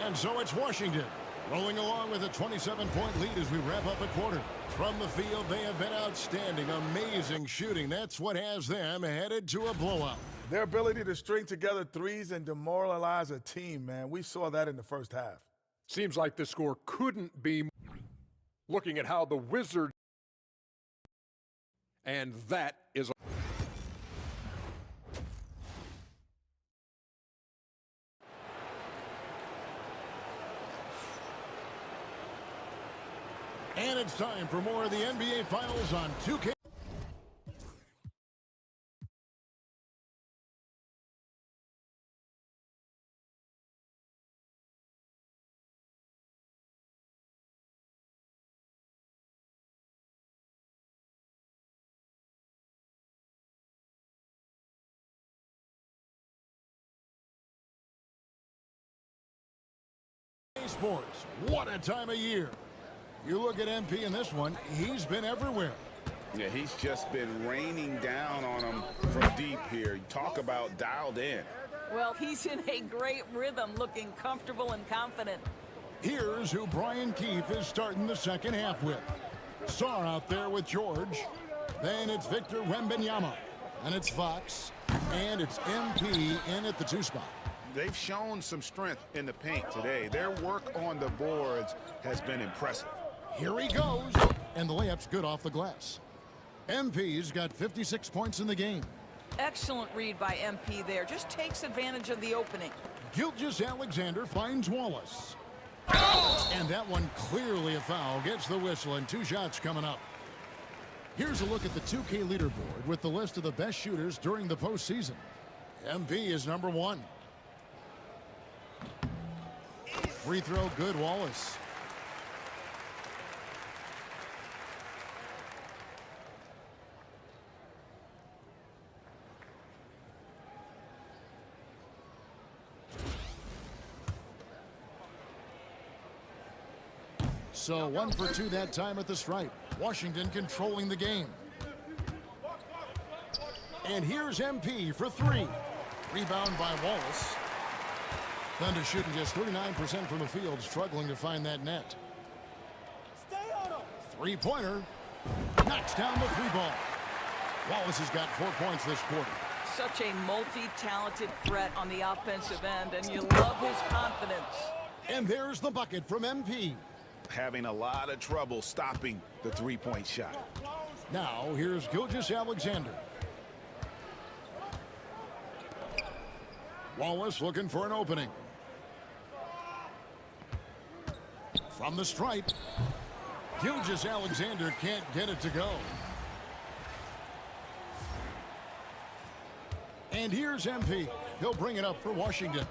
And so it's Washington rolling along with a 27-point lead as we wrap up the quarter. From the field, they have been outstanding. Amazing shooting. That's what has them headed to a blowout. Their ability to string together threes and demoralize a team, man. We saw that in the first half. Seems like the score couldn't be looking at how the Wizards, and that is And it's time for more of the NBA Finals on 2K. Sports. What a time of year. You look at MP in this one, he's been everywhere. Yeah, he's just been raining down on him from deep here. You talk about dialed in. Well, he's in a great rhythm, looking comfortable and confident. Here's who Brian Keefe is starting the second half with. Sarr out there with George. Then it's Victor Wembanyama. And it's Fox. And it's MP in at the 2 spot. They've shown some strength in the paint today. Their work on the boards has been impressive. Here he goes. And the layup's good off the glass. MP's got 56 points in the game. Excellent read by MP there. Just takes advantage of the opening. Gilgeous-Alexander finds Wallace. And that one clearly a foul. Gets the whistle and 2 shots coming up. Here's a look at the 2K leaderboard with the list of the best shooters during the postseason. MP is number 1. Free throw good, Wallace. So 1 for 2 that time at the stripe. Washington controlling the game. And here's MP for 3. Rebound by Wallace. Thunder shooting just 39% from the field, struggling to find that net. Three-pointer. Knocks down the 3 ball. Wallace has got 4 points this quarter. Such a multi-talented threat on the offensive end, and you love his confidence. And there's the bucket from MP. Having a lot of trouble stopping the 3-point shot. Now, here's Gilgeous-Alexander. Wallace looking for an opening. From the stripe, Gilgeous-Alexander can't get it to go. And here's MP. He'll bring it up for Washington.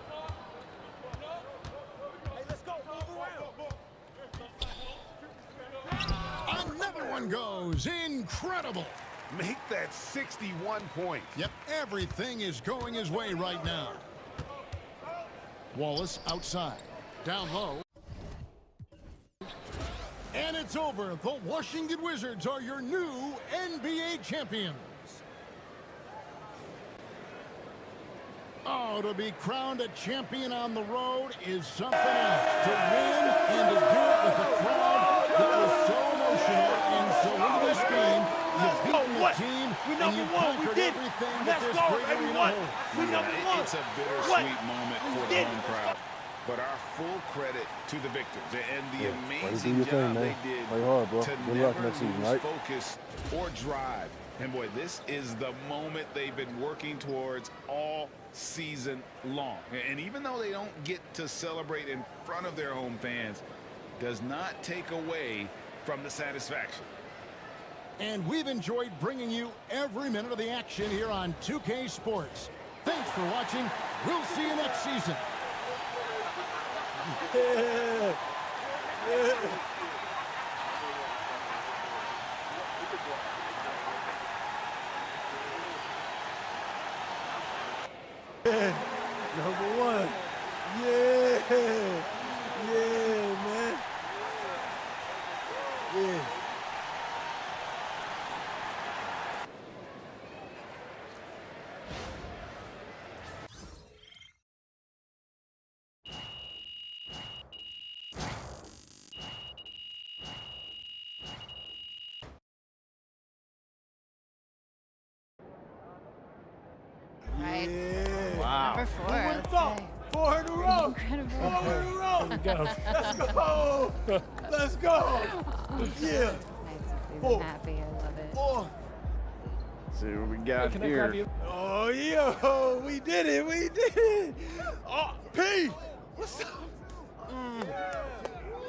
Another one goes. Incredible. Make that 61 points. Yep, everything is going his way right now. Wallace outside. Down low. And it's over. The Washington Wizards are your new NBA champions. Oh, to be crowned a champion on the road is something else. To win and to do it with a crowd that was so emotional and so into this game. You've beaten the team and you've conquered everything that this great arena holds. It's a bittersweet moment for the home crowd. But our full credit to the victors and the amazing job they did to never lose focus or drive. And boy, this is the moment they've been working towards all season long. And even though they don't get to celebrate in front of their home fans, does not take away from the satisfaction. And we've enjoyed bringing you every minute of the action here on 2K Sports. Thanks for watching. We'll see you next season. Yeah. Yeah. Yeah. Number 1. Yeah. Yeah, man. Yeah. Right. Wow. Number 4. Let's go. 4 in a row. Incredible. 4 in a row. Let's go. Let's go. Yeah. Nice to see them happy. I love it. 4. See what we got here. Oh, yeah. We did it. We did it. Oh, P. What's up?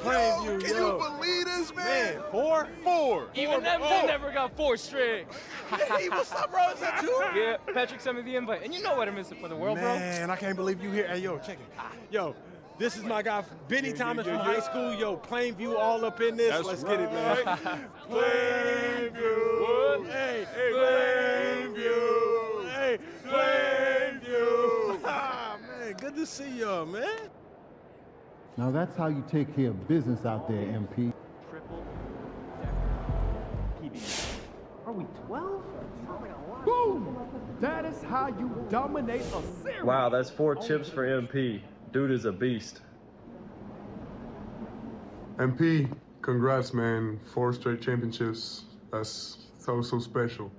Yo, can you believe this, man? 4? 4. Even them never got 4 straight. Hey, what's up, bro? Is that you? Yeah, Patrick sent me the invite. And you know what I'm missing for the world, bro. Man, I can't believe you here. Hey, yo, check it. Yo, this is my guy, Benny Thomas from high school. Yo, Plainview all up in this. Let's get it, man. Plainview. Hey, Plainview. Hey, Plainview. Ah, man, good to see y'all, man. Now that's how you take care of business out there, MP. Triple PB. Are we 12? Boom! That is how you dominate a series. Wow, that's 4 chips for MP. Dude is a beast. MP, congrats, man. 4 straight championships. That's so special.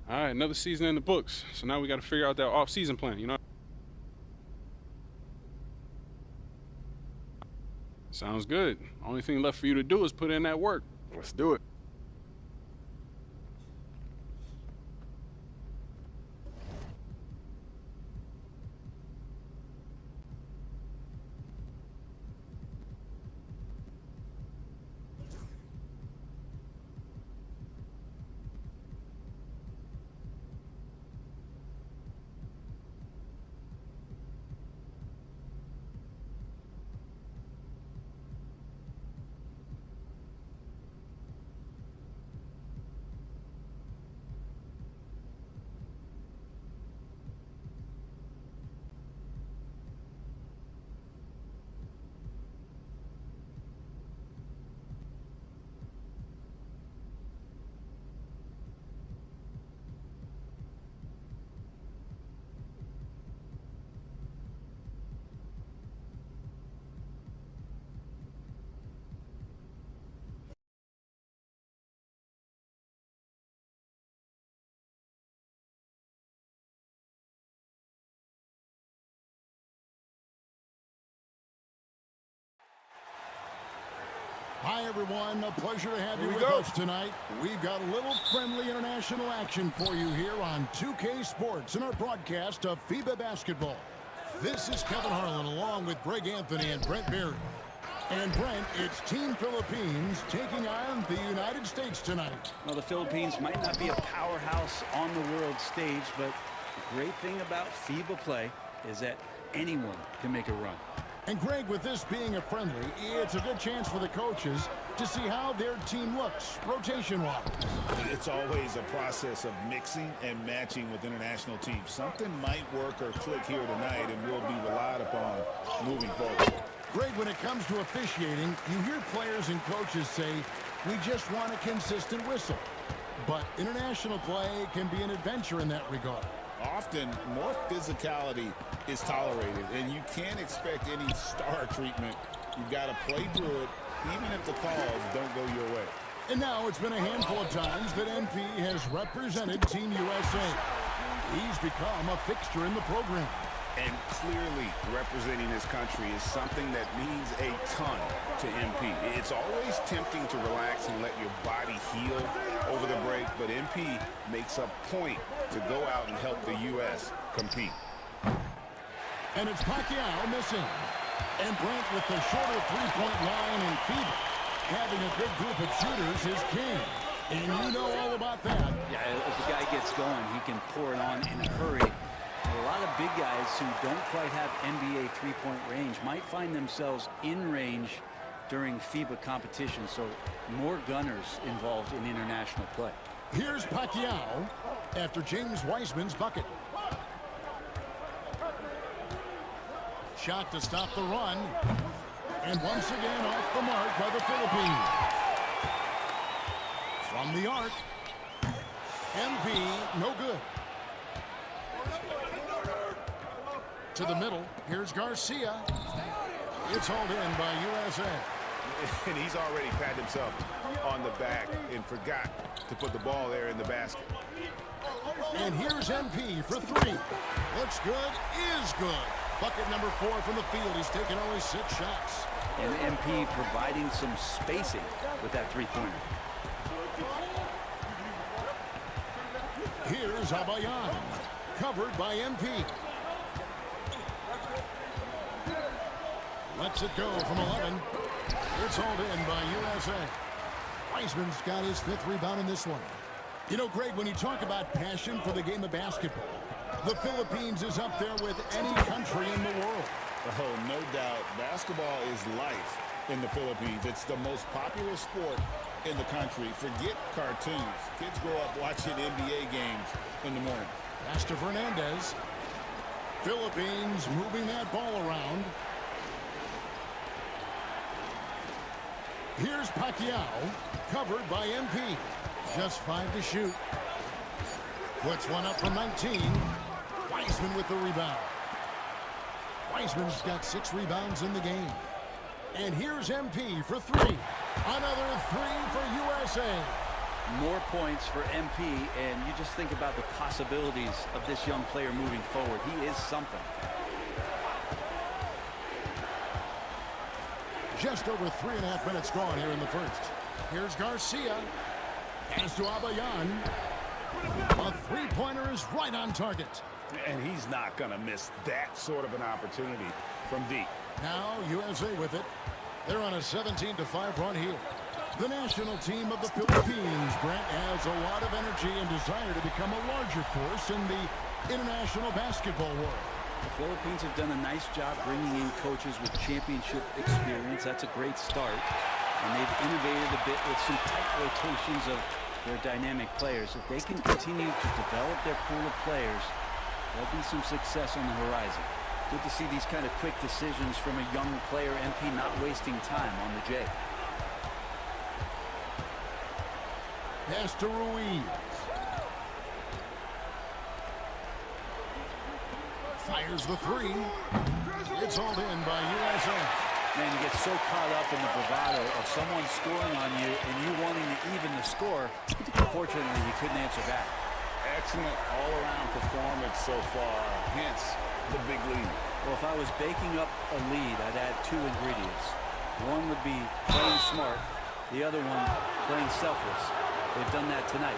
All right, another season in the books. So now we got to figure out that off-season plan, you know? Sounds good. Only thing left for you to do is put in that work. Let's do it. Hi, everyone. A pleasure to have you with us tonight. We've got a little friendly international action for you here on 2K Sports in our broadcast of FIBA basketball. This is Kevin Harlan along with Greg Anthony and Brent Berry. And Brent, it's Team Philippines taking on the United States tonight. Well, the Philippines might not be a powerhouse on the world stage, but the great thing about FIBA play is that anyone can make a run. And Greg, with this being a friendly, it's a good chance for the coaches to see how their team looks, rotation-wise. It's always a process of mixing and matching with international teams. Something might work or click here tonight and will be relied upon moving forward. Greg, when it comes to officiating, you hear players and coaches say, we just want a consistent whistle. But international play can be an adventure in that regard. Often, more physicality is tolerated, and you can't expect any star treatment. You've got to play through it, even if the calls don't go your way. And now it's been a handful of times that MP has represented Team USA. He's become a fixture in the program. And clearly representing his country is something that means a ton to MP. It's always tempting to relax and let your body heal over the break, but MP makes a point to go out and help the U.S. compete. And it's Pacquiao missing. And Brent with the shorter three-point line and FIBA. Having a good group of shooters is king. And you know all about that. Yeah, if the guy gets going, he can pour it on in a hurry. A lot of big guys who don't quite have NBA three-point range might find themselves in range during FIBA competition, so more gunners involved in international play. Here's Pacquiao after James Wiseman's bucket. Shot to stop the run. And once again off the mark by the Philippines. From the arc. MP, no good. To the middle. Here's Garcia. It's hauled in by USA. And he's already patted himself on the back and forgot to put the ball there in the basket. And here's MP for three. Looks good, is good. Bucket number 4 from the field. He's taken only 6 shots. And MP providing some spacing with that three-pointer. Here's Abayan. Covered by MP. Lets it go from 11. It's hauled in by USA. Wiseman's got his 5th rebound in this one. You know, Greg, when you talk about passion for the game of basketball, the Philippines is up there with any country in the world. Oh, no doubt. Basketball is life in the Philippines. It's the most popular sport in the country. Forget cartoons. Kids grow up watching NBA games in the morning. Pastor Fernandez. Philippines moving that ball around. Here's Pacquiao, covered by MP. Just 5 to shoot. Puts one up from 19. Wiseman with the rebound. Wiseman's got 6 rebounds in the game. And here's MP for 3. Another 3 for USA. More points for MP, and you just think about the possibilities of this young player moving forward. He is something. Just over 3.5 minutes gone here in the first. Here's Garcia. Hands to Abayan. A three-pointer is right on target. And he's not going to miss that sort of an opportunity from deep. Now USA with it. They're on a 17-5 run here. The national team of the Philippines, Brent, has a lot of energy and desire to become a larger force in the international basketball world. The Philippines have done a nice job bringing in coaches with championship experience. That's a great start. And they've innovated a bit with some tight rotations of their dynamic players. If they can continue to develop their pool of players, there'll be some success on the horizon. Good to see these kind of quick decisions from a young player, MP, not wasting time on the J. Pass to Ruiz. Fires the 3. It's hauled in by USA. Man, you get so caught up in the bravado of someone scoring on you and you wanting to even the score. Unfortunately, he couldn't answer back. Excellent all-around performance so far, hence the big lead. Well, if I was baking up a lead, I'd add 2 ingredients. One would be playing smart, the other one playing selfless. They've done that tonight.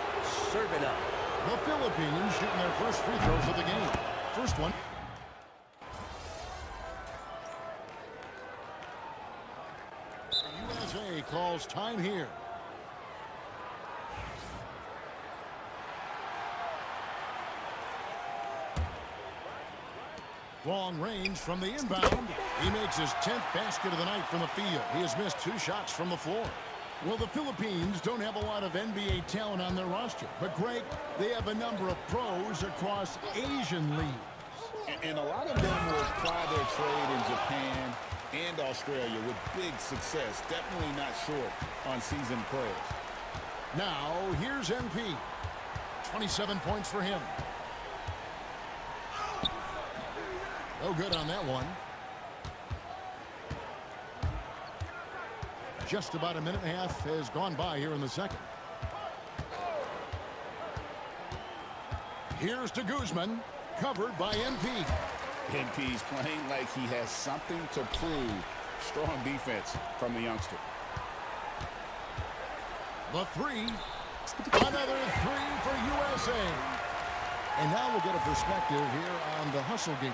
Serve it up. The Philippines shooting their first free throws of the game. First one. USA calls time here. Long range from the inbound. He makes his 10th basket of the night from the field. He has missed 2 shots from the floor. Well, the Philippines don't have a lot of NBA talent on their roster. But, Greg, they have a number of pros across Asian leagues. And a lot of them will ply their trade in Japan and Australia with big success. Definitely not short on seasoned players. Now, here's MP. 27 points for him. No good on that one. Just about a minute and a half has gone by here in the second. Here's to Guzman, covered by MP. MP's playing like he has something to prove. Strong defense from the youngster. The 3. Another 3 for USA. And now we'll get a perspective here on the hustle game.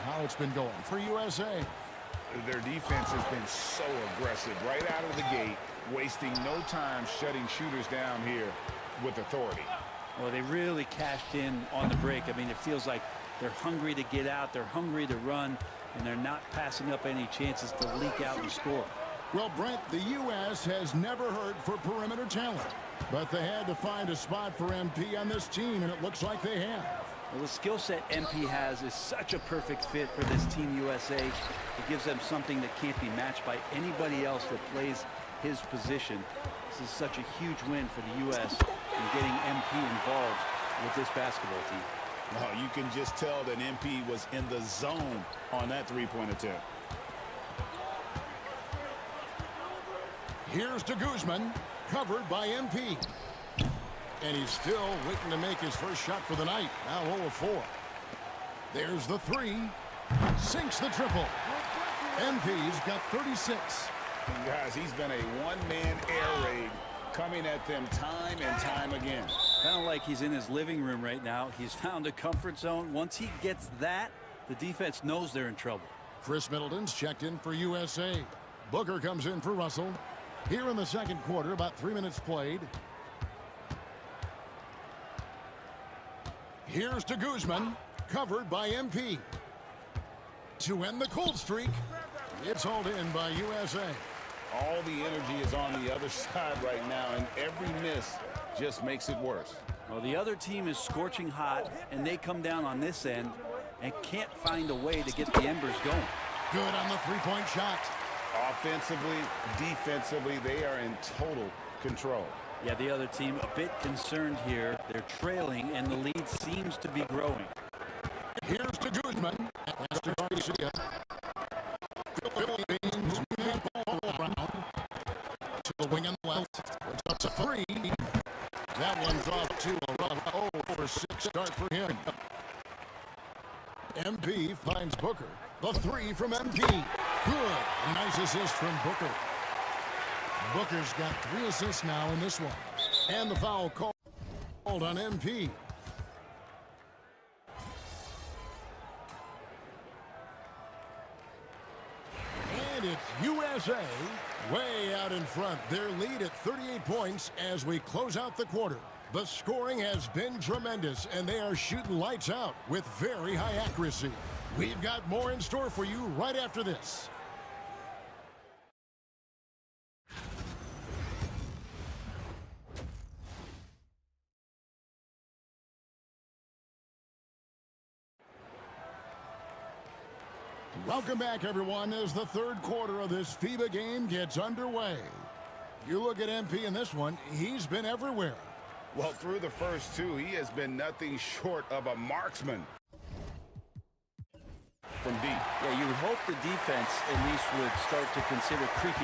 How it's been going for USA. Their defense has been so aggressive right out of the gate, wasting no time shutting shooters down here with authority. Well, they really cashed in on the break. I mean, it feels like they're hungry to get out, they're hungry to run, and they're not passing up any chances to leak out and score. Well, Brent, the U.S. has never hurt for perimeter talent, but they had to find a spot for MP on this team, and it looks like they have. Well, the skill set MP has is such a perfect fit for this Team USA. It gives them something that can't be matched by anybody else that plays his position. This is such a huge win for the U.S. in getting MP involved with this basketball team. Oh, you can just tell that MP was in the zone on that three-point attempt. Here's to Guzman, covered by MP. And he's still waiting to make his first shot for the night. Now 0 of 4. There's the 3. Sinks the triple. MP's got 36. And guys, he's been a one-man air raid coming at them time and time again. Kind of like he's in his living room right now. He's found a comfort zone. Once he gets that, the defense knows they're in trouble. Chris Middleton's checked in for USA. Booker comes in for Russell. Here in the second quarter, about 3 minutes played. Here's to Guzman, covered by MP. To end the cold streak, it's hauled in by USA. All the energy is on the other side right now, and every miss just makes it worse. Well, the other team is scorching hot, and they come down on this end and can't find a way to get the embers going. Good on the three-point shot. Offensively, defensively, they are in total control. Yeah, the other team a bit concerned here. They're trailing, and the lead seems to be growing. Here's to Guzman. Master Garcia. Philippines moving ball around to the wing on the left. It's up to 3. That one's off to a rough 0 for 6 start for him. MP finds Booker. The 3 from MP. Good. A nice assist from Booker. Booker's got 3 assists now in this one. And the foul called on MP. And it's USA way out in front. Their lead at 38 points as we close out the quarter. The scoring has been tremendous, and they are shooting lights out with very high accuracy. We've got more in store for you right after this. Welcome back, everyone, as the third quarter of this FIBA game gets underway. You look at MP in this one, he's been everywhere. Well, through the first 2, he has been nothing short of a marksman from deep. Yeah, you would hope the defense at least would start to consider creeping.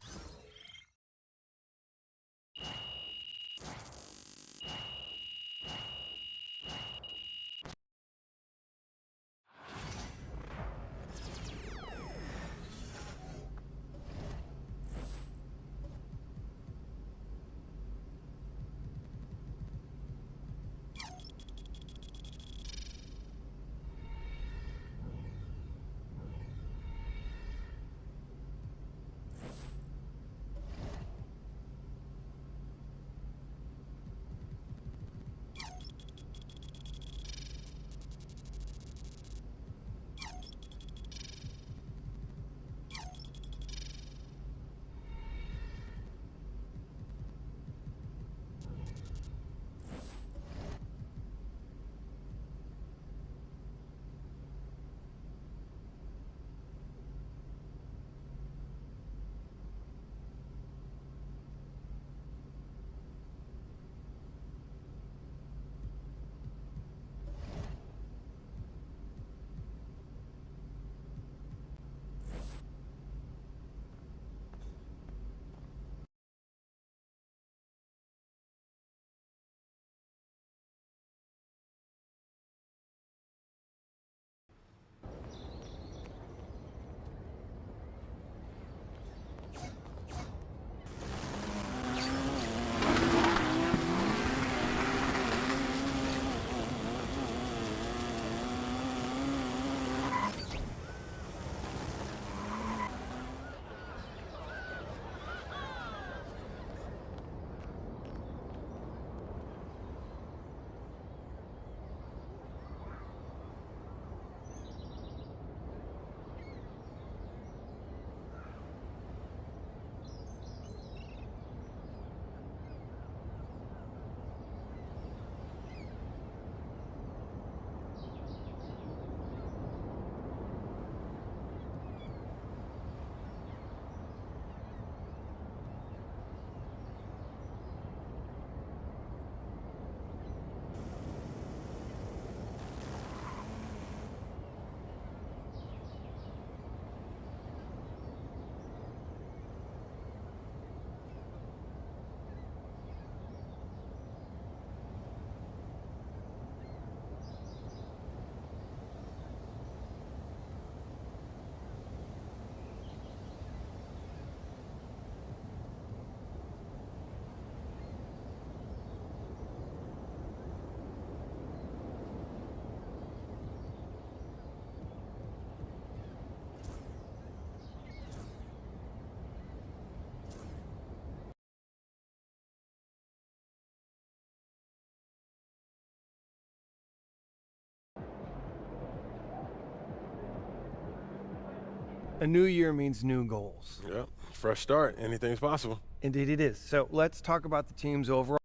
A new year means new goals. Yep, fresh start. Anything's possible. Indeed it is. So let's talk about the team's overall.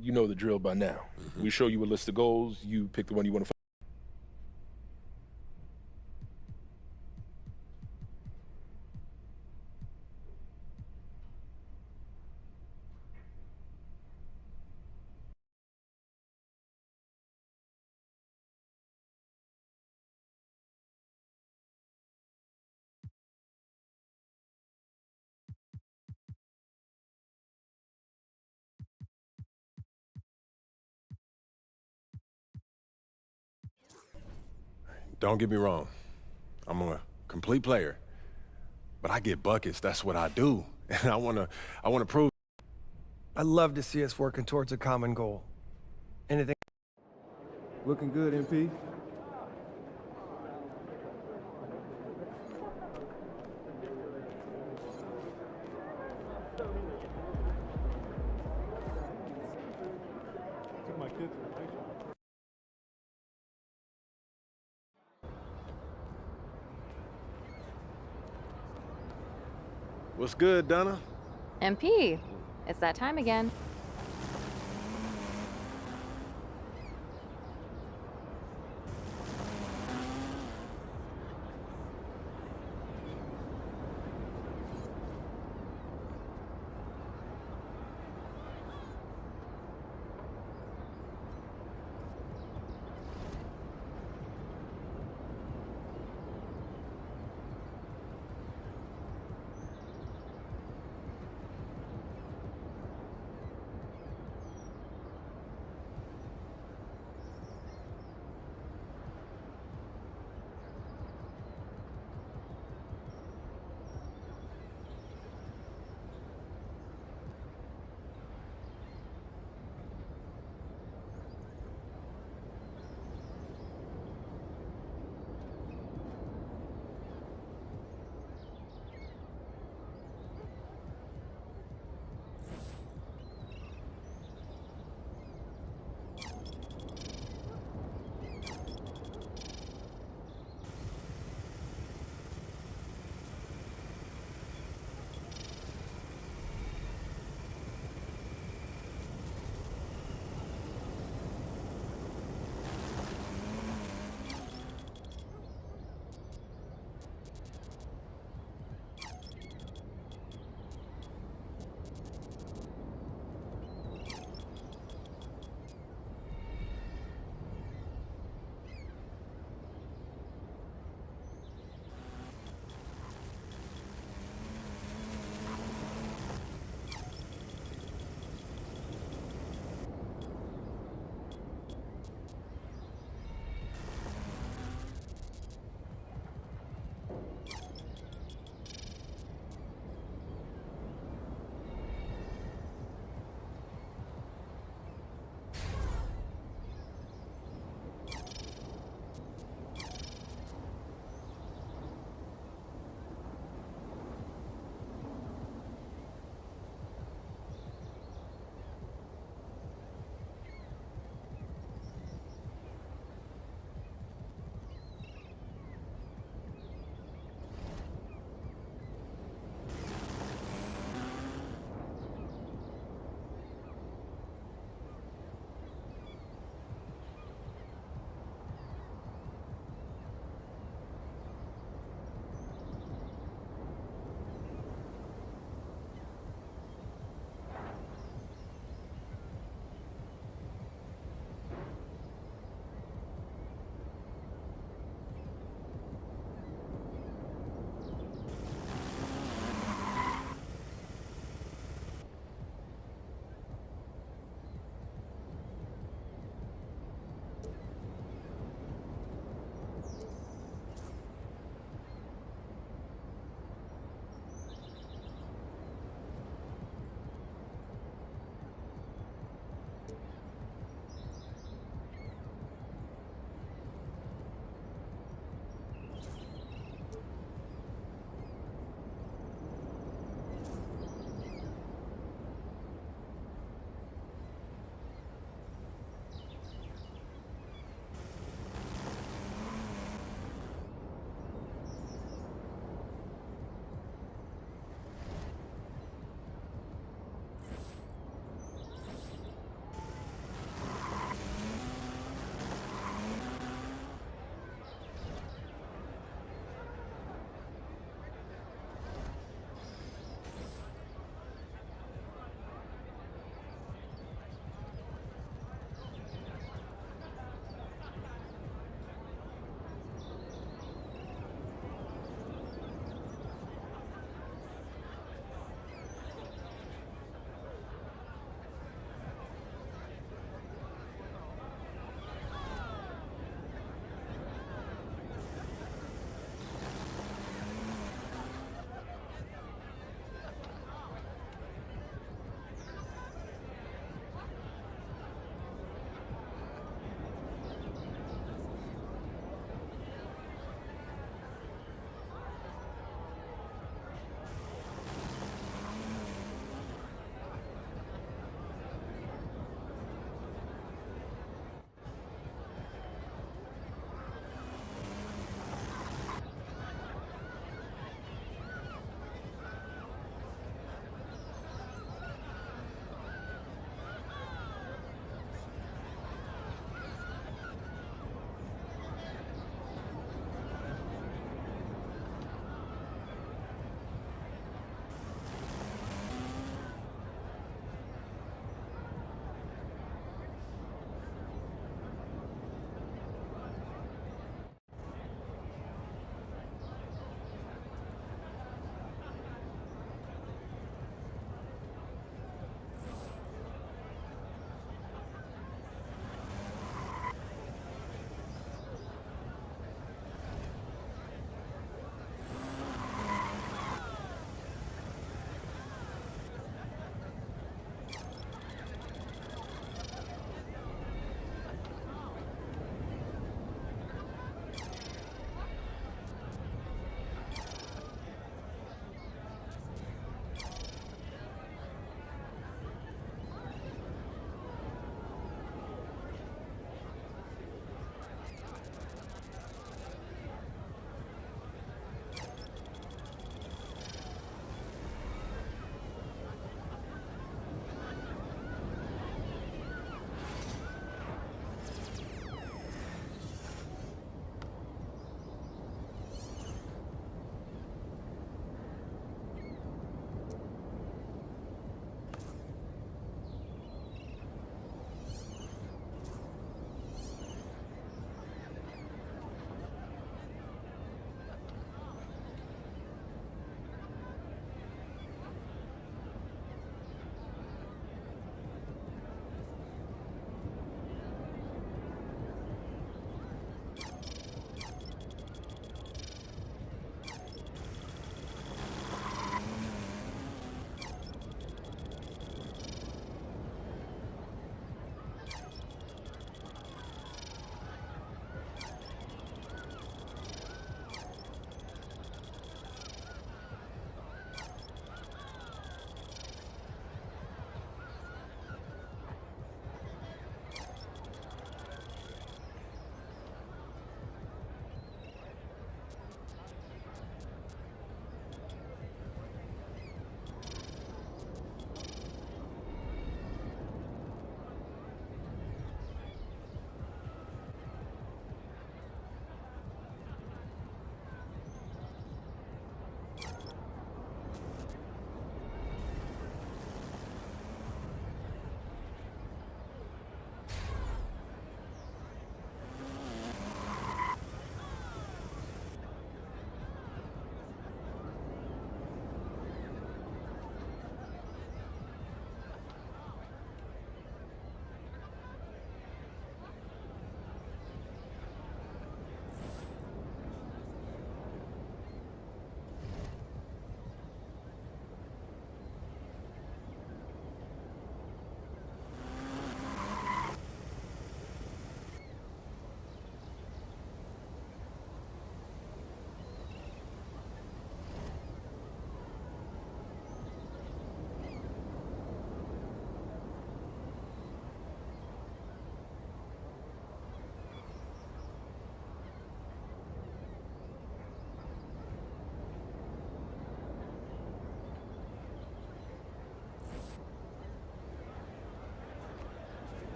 You know the drill by now. We show you a list of goals. You pick the one you want to follow. Don't get me wrong. I'm a complete player. But I get buckets. That's what I do. And I want to prove. I love to see us working towards a common goal. Anything? Looking good, MP. Took my kids to a picture. What's good, Donna? MP, it's that time again.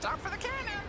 Watch out for the cannon!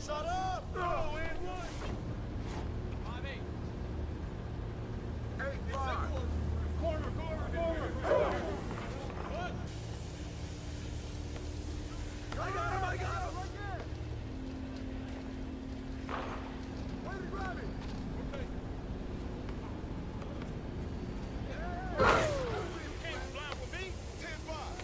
Shut up! No, and one. 5-8. 8-5. Corner. What? I got him. Right there. Way to grab him. Okay. Can't fly with me. 10-5.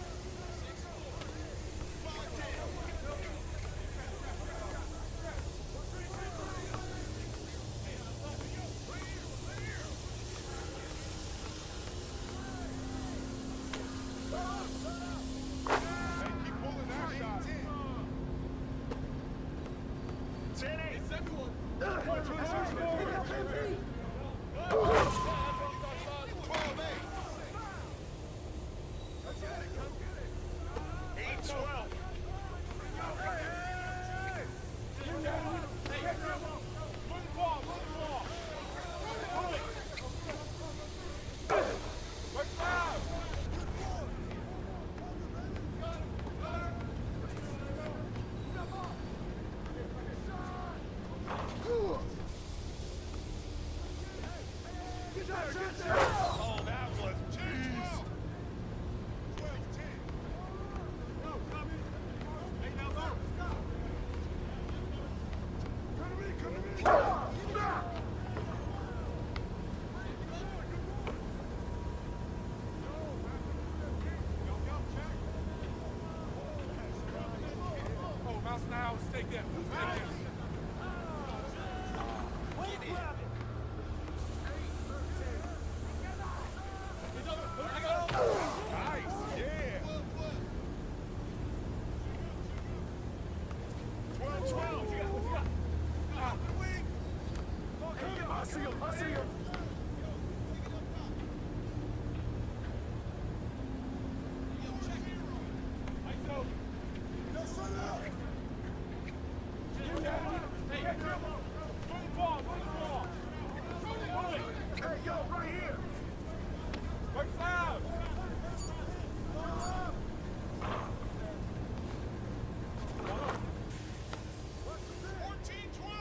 14-12.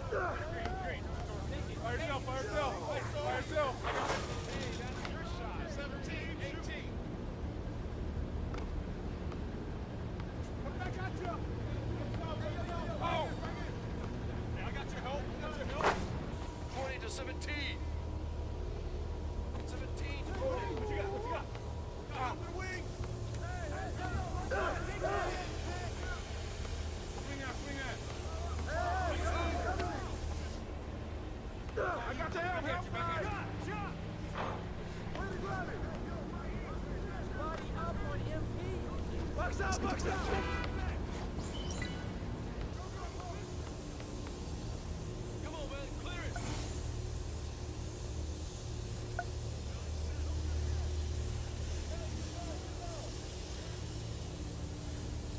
Fire yourself, fire yourself, fire yourself. Hey, that's your shot. 17, 18. Come back at you. Oh! Hey, I got your help. 20 to 17. 17 to 20. What you got? What you got? Open the wing. Swing out, swing out. I got your help. Shot. Where the grab it? Body up on MP. Box out, box out. Come on, man. Clear it.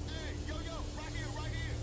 Hey, yo, right here, right here.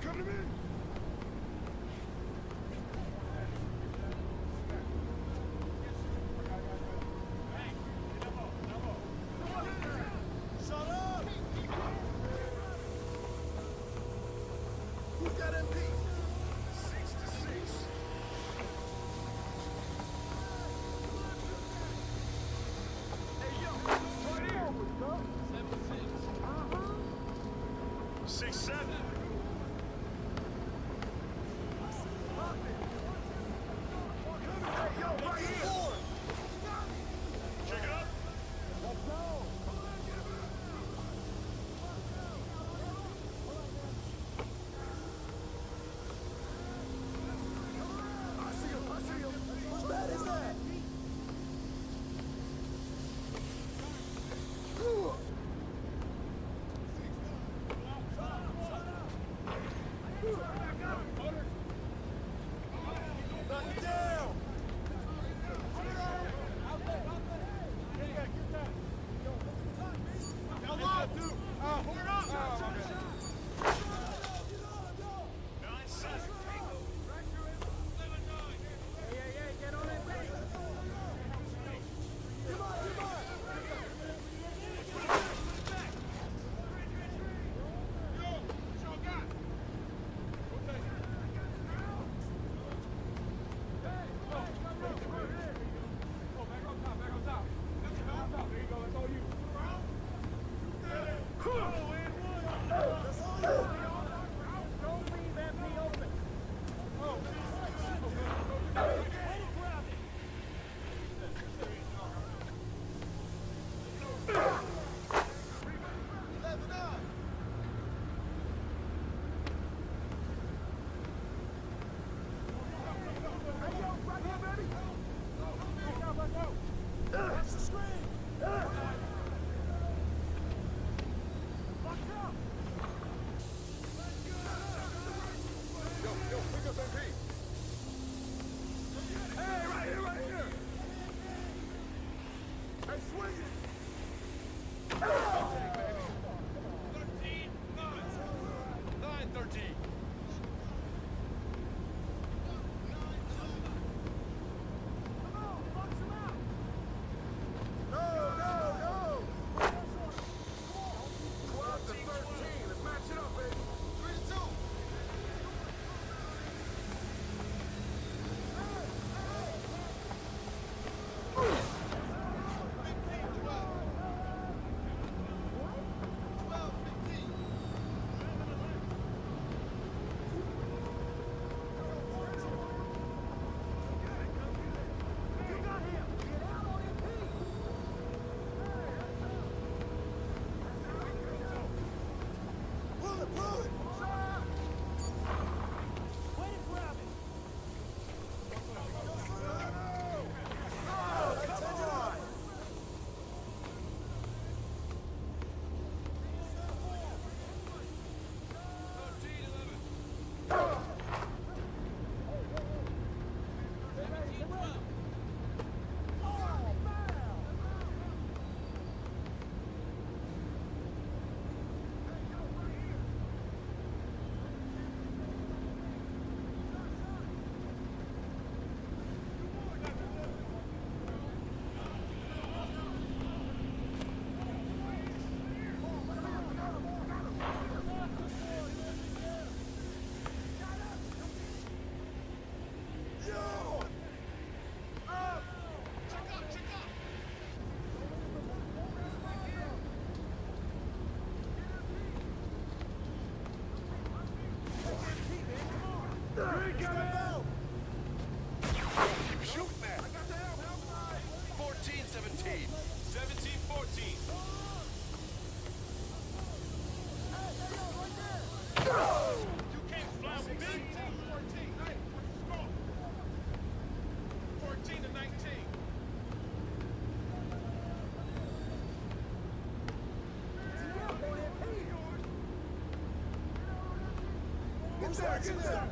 Coming in. Shut up! Who's got MP? 6 to 6. Hey, yo, right here. 7-6. 6-7. Hey, yo, right here. Check it up. Let's go. I see him. Whose bat is that? Knock it down. Come on, dude. Hold it up. Get on that base. Come on. That's the screen. Yo, pick up MP. Hey, right here. Hey, swing it. 13, 9, 13. No. Go out to 13. Let's match it up, baby. 3-2. Shoot that. 14-17. 17-14. You can't fly with me. 14. Hey, score. 14-19. Get there.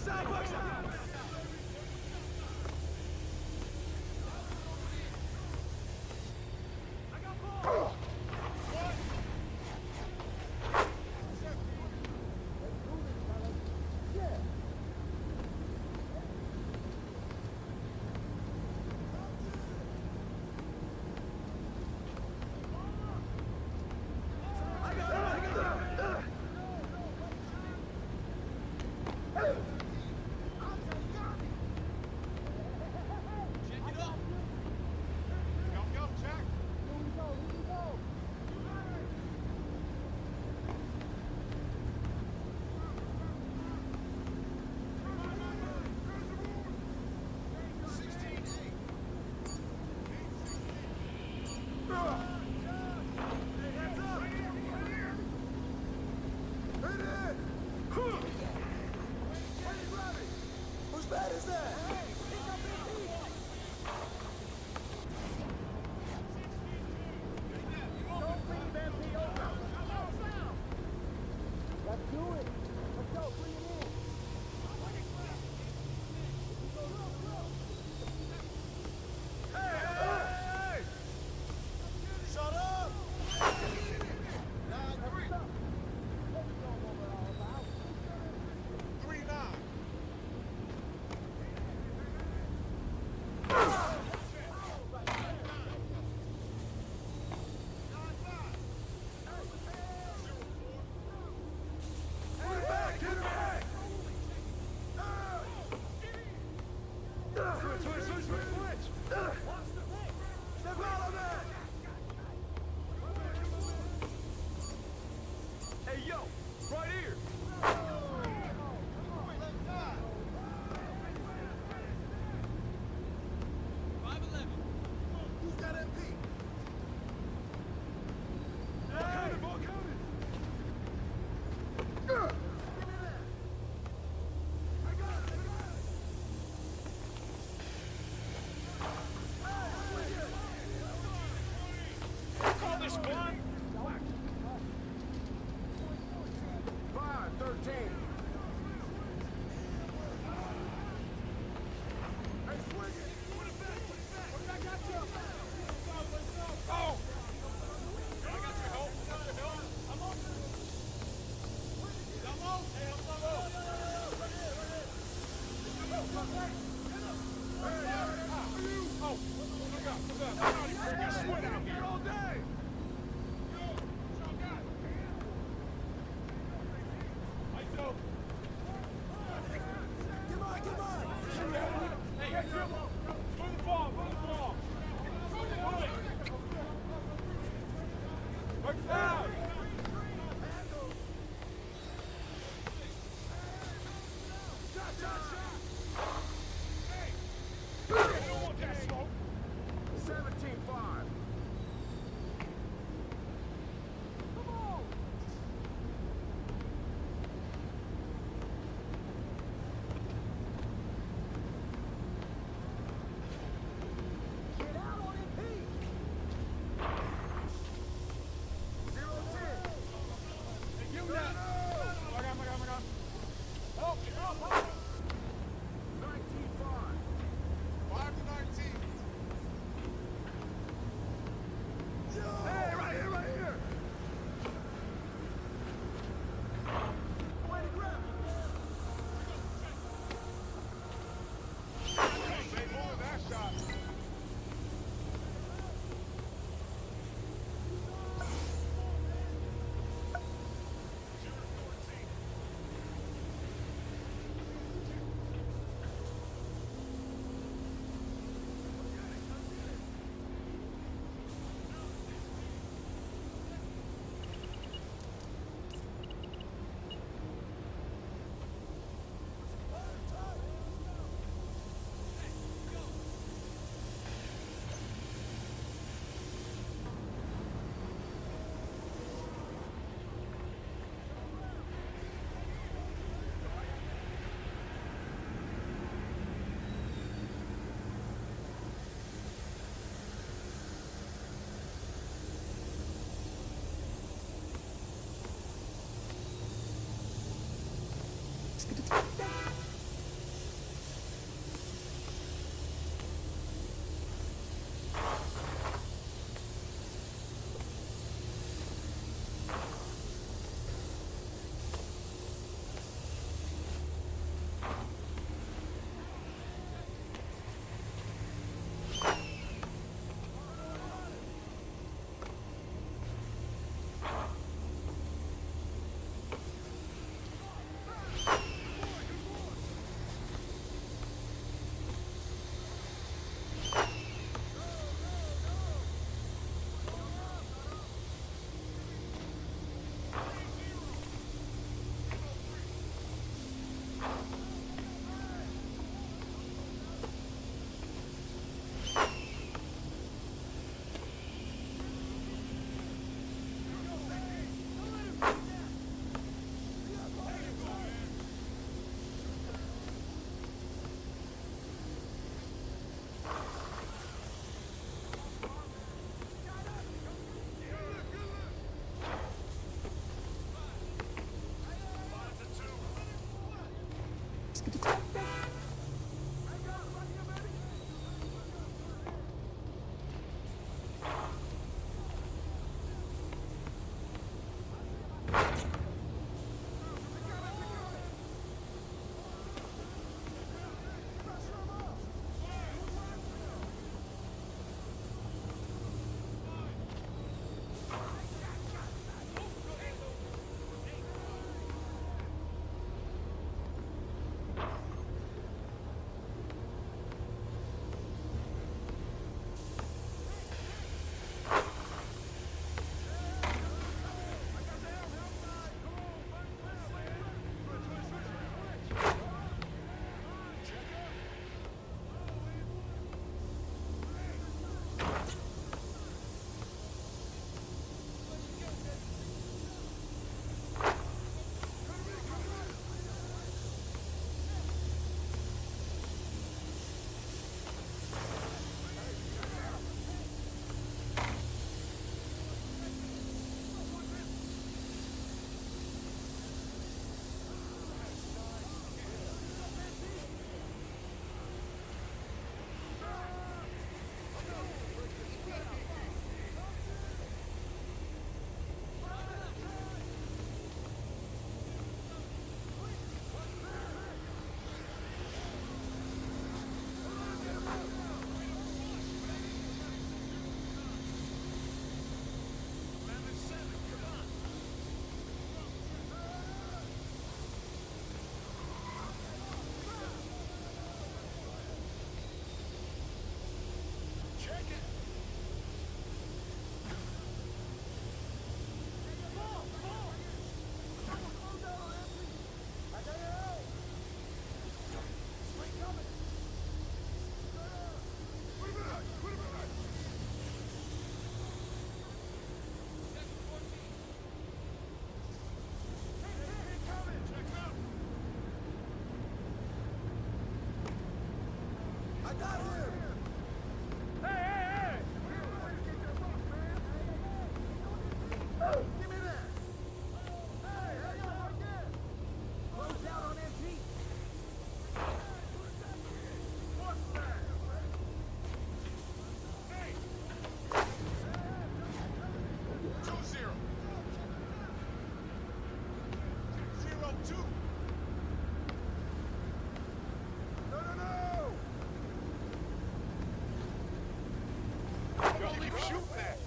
Bucks out, Bucks out. Whose bat is that? Don't leave MP open. Let's do it. Let's go. Bring it in. Hey! Shut up! Hey, yo, right here. Who's got MP? Ball counted, ball counted. I got it. Call this one. 5-13. Hey, swing it. Put it back. I got you. Oh! I got your help. I'm on. I'm on. Hey, I'm on. Oh, look out, look out. I'm out here. Get sweat out here all day. Get out on MP! 0-10. Keep shooting that.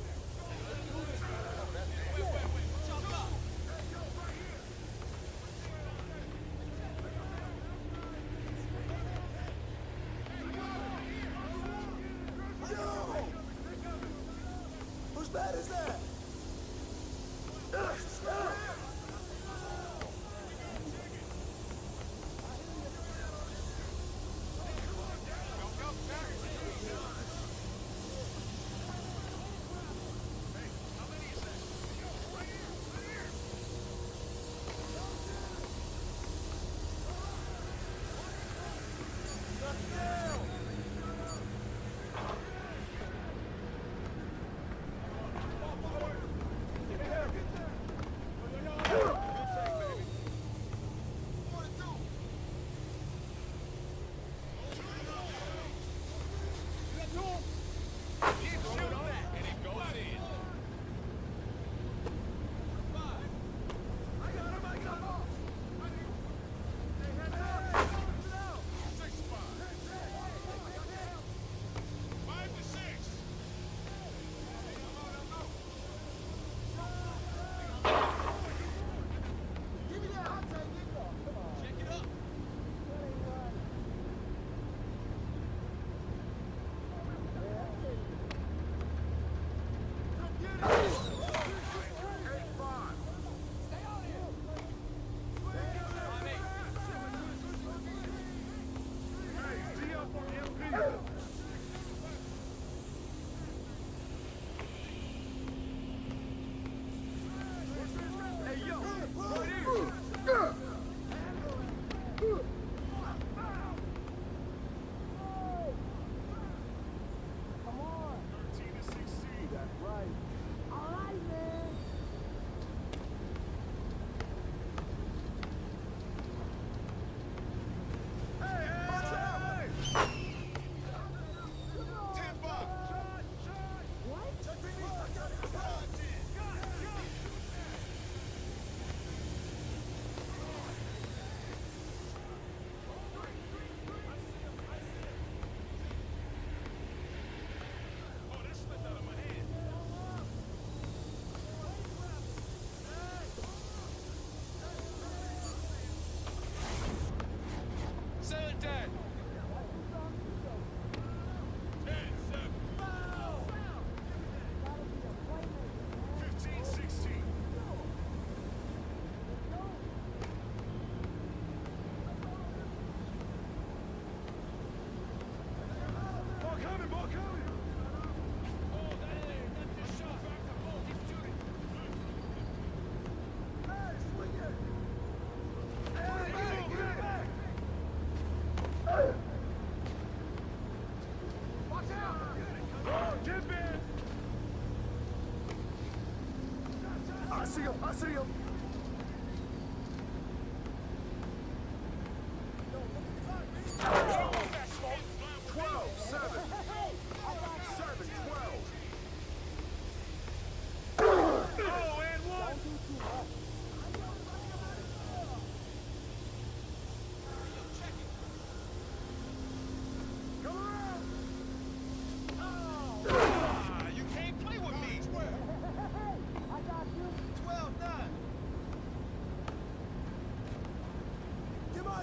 see him. I see him.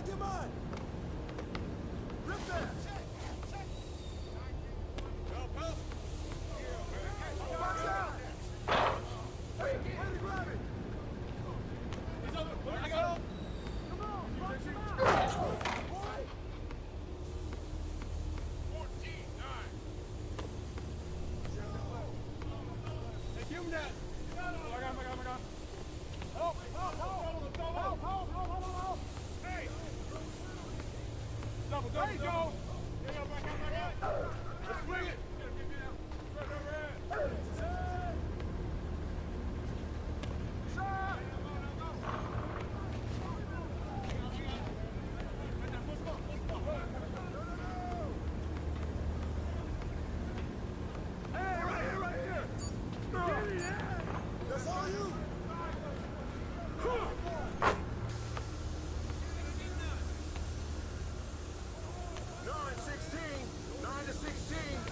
Come on! Rip that! Box out! Hey, way to grab it! He's over. I got him! Come on! Box him out! Boy! 14-9. Hey, give him that! I got him. Help! Hey! Double, there you go. Back out. Let's swing it. Hey, right here. That's all you. 9-16.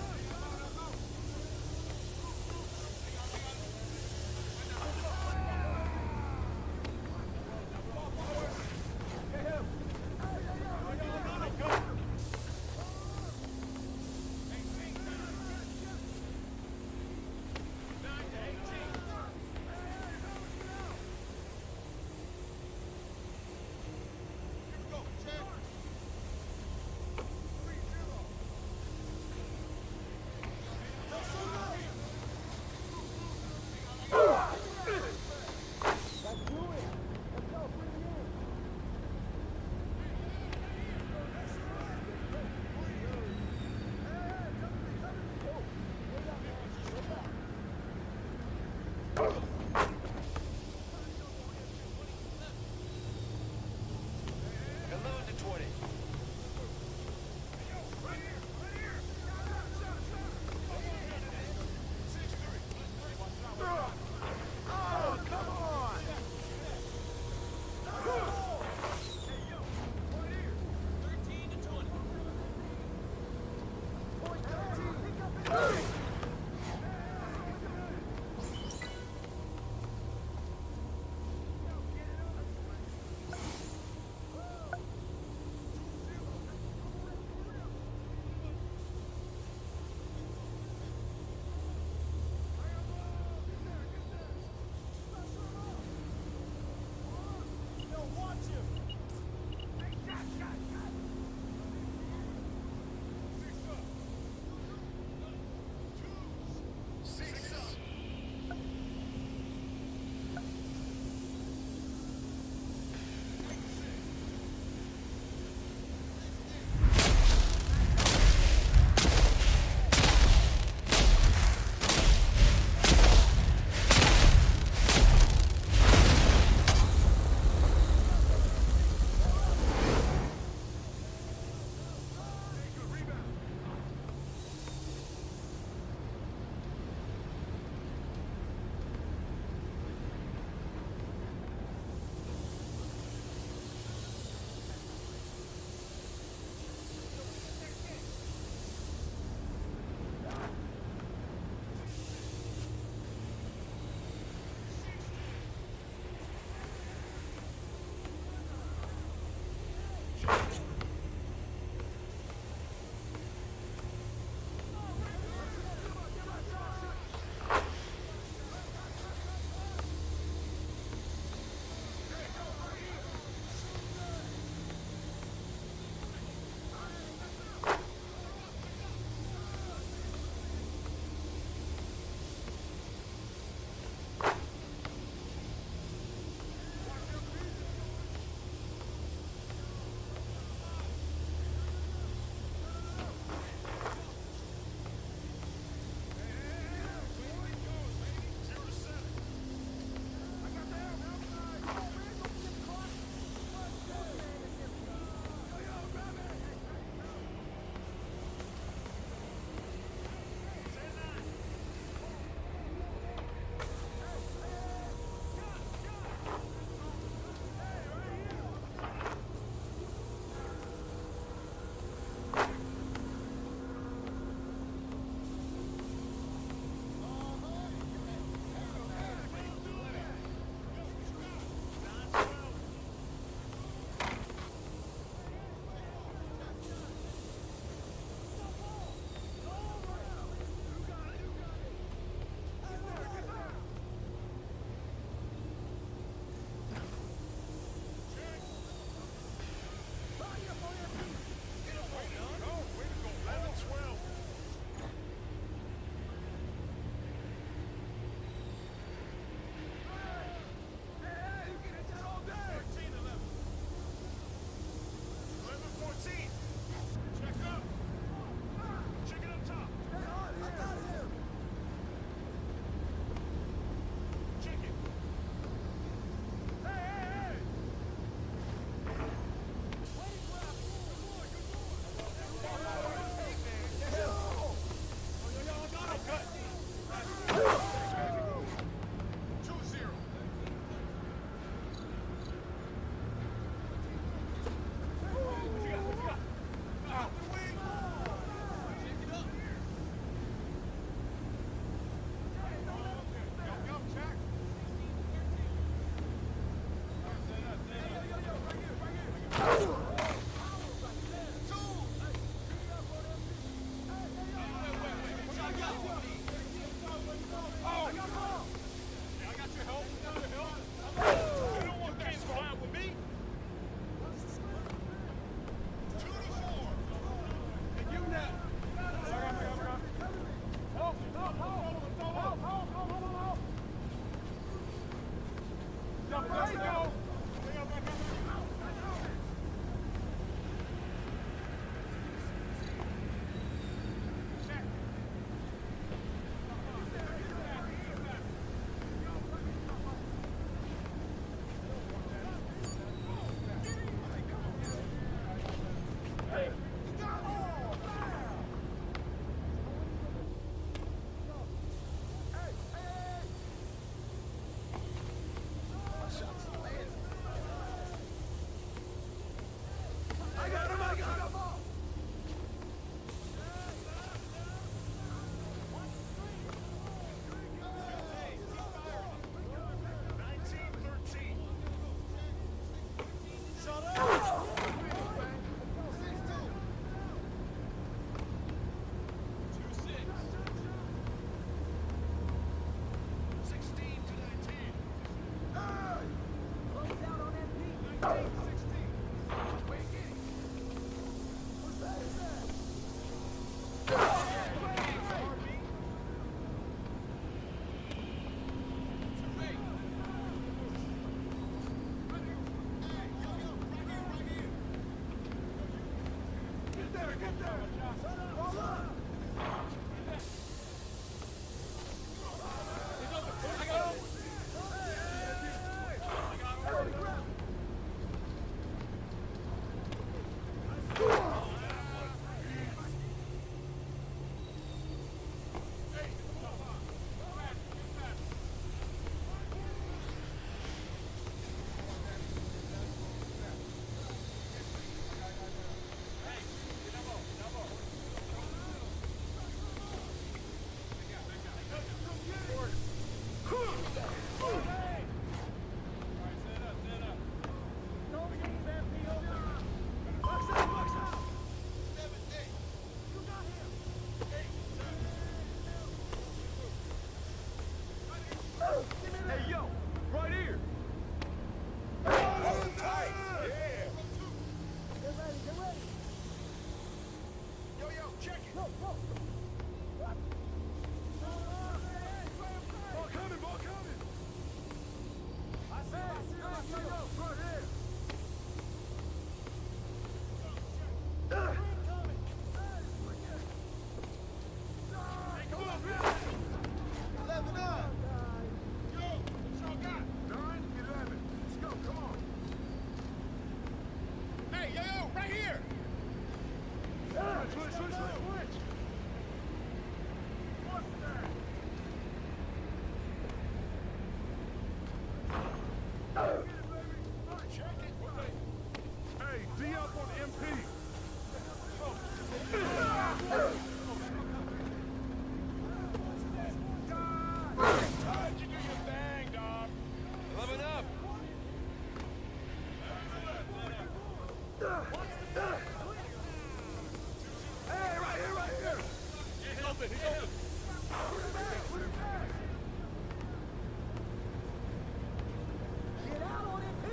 There you go. Hey, yo, right here. Oh, tight. Yeah. Get ready, get ready. Yo, check it. Go. Ball coming. I see it. Right here. Come on, man. 11-9. Yo, what's y'all got? 9, 11. Let's go, come on. Hey, yo, right here. Switch. What's that? Check it. Hey, D up on MP. How'd you do your thing, dog? 11 up. Hey, right here. He's open. Get out on MP.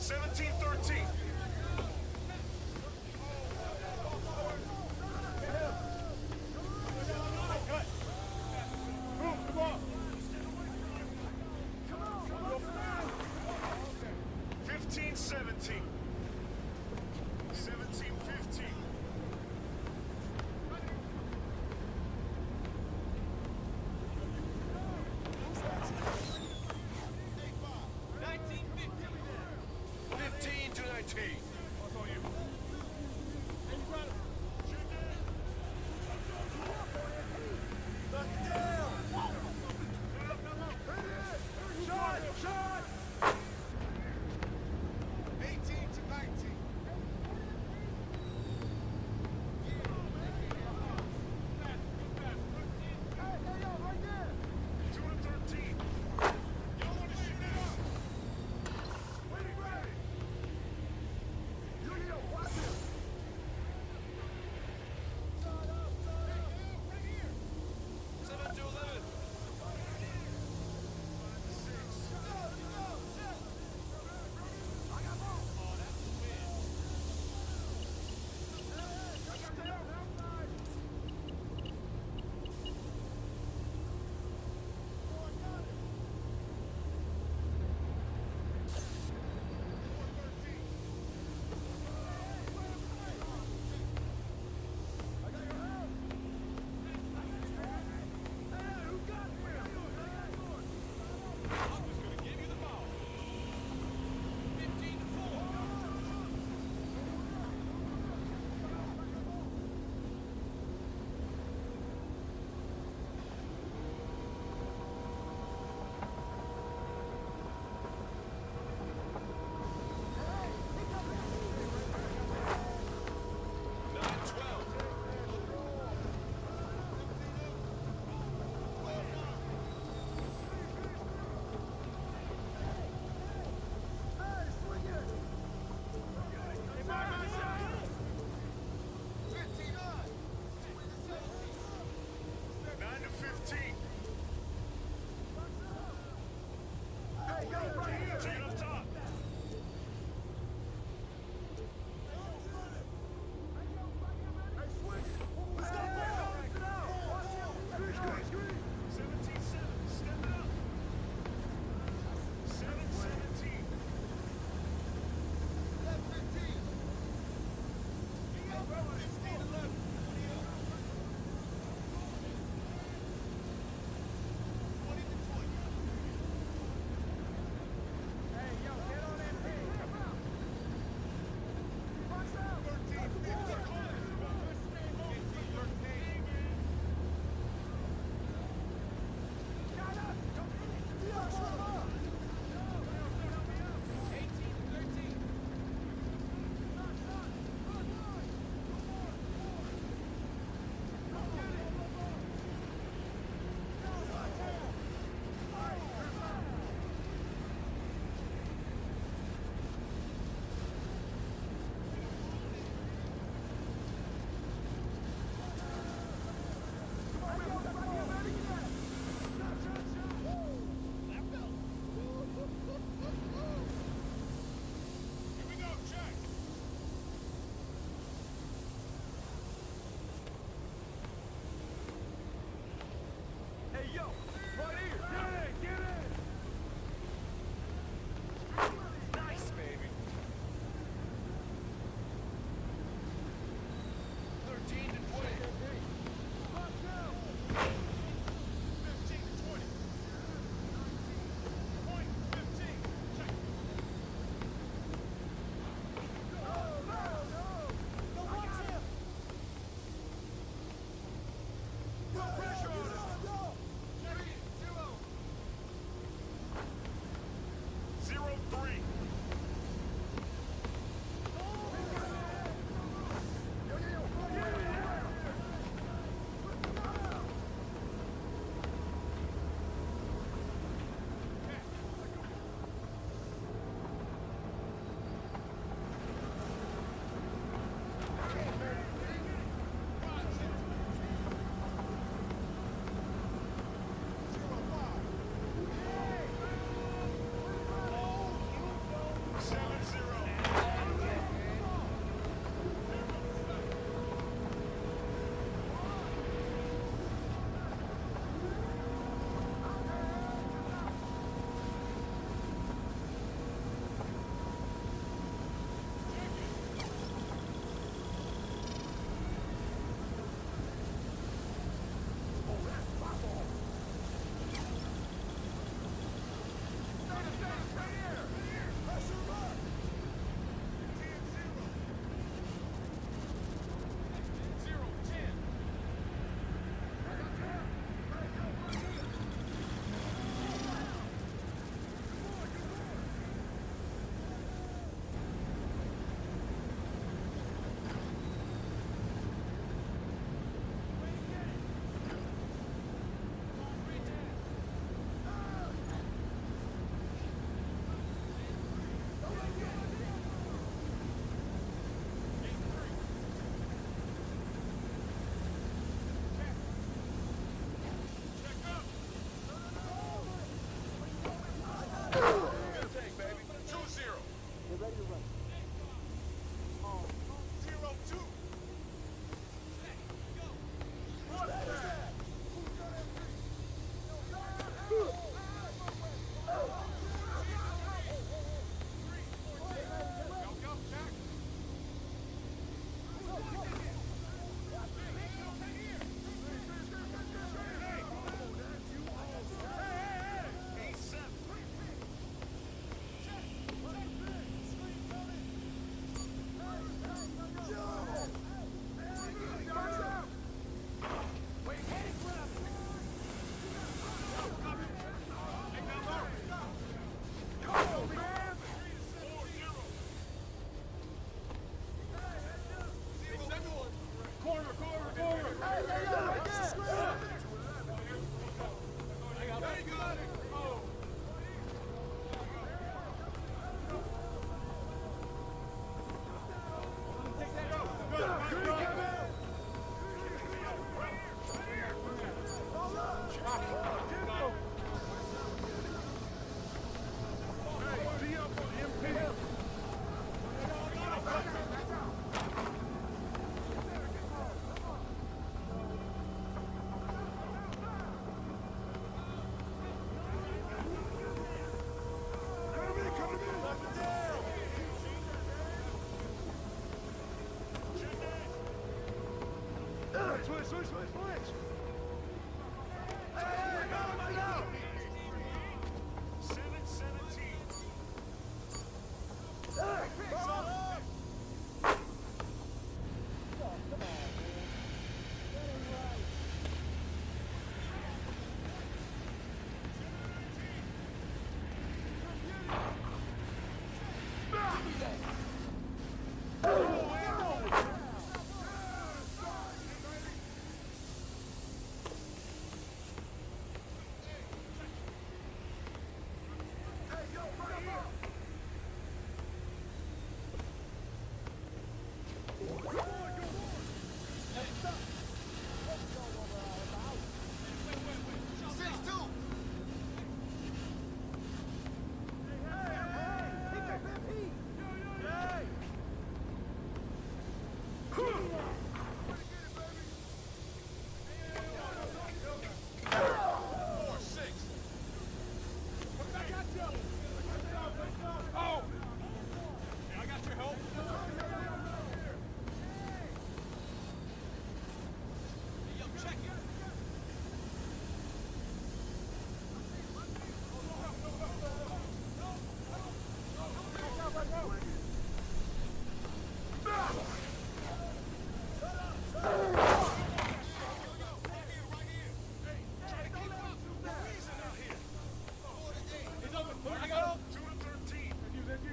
17-13. Come on. 15-17. 17-15. IT. What's on you? Shot! Shot! 18 to 19. Switch. Hey, go! 7-17.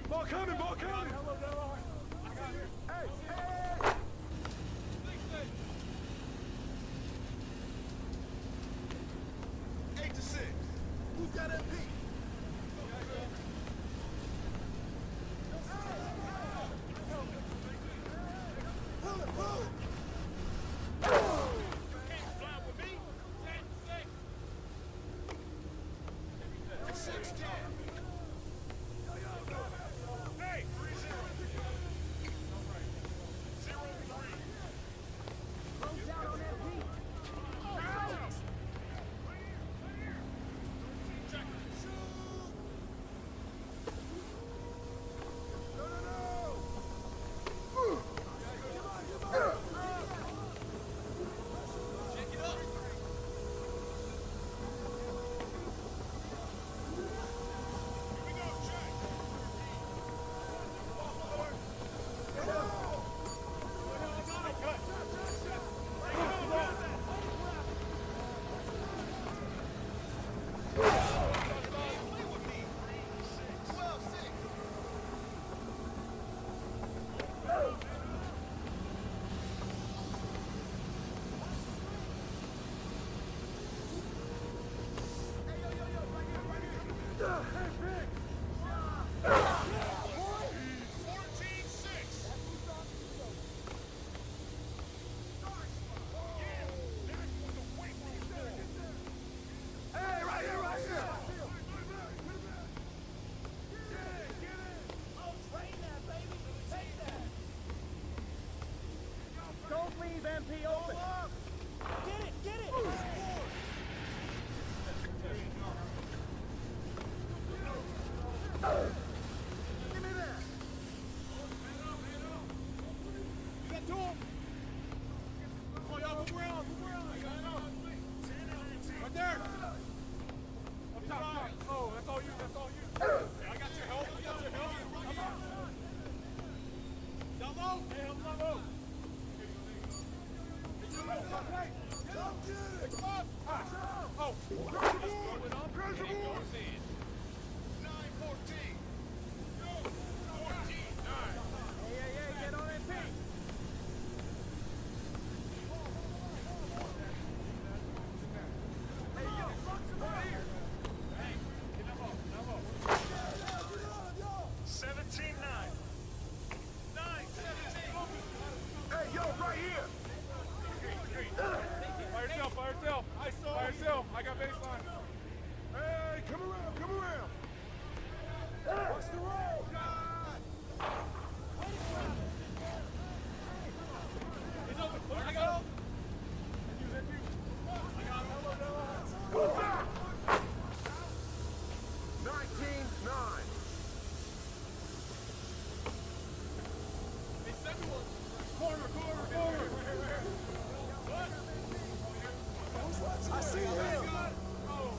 Ball coming! Hey! 8-6. Who's got MP? I got baseline. Hey, come around, come around. Watch the road. He's open. I got him. Go back. 19-9. Hey, second one. Corner. I see him. Go.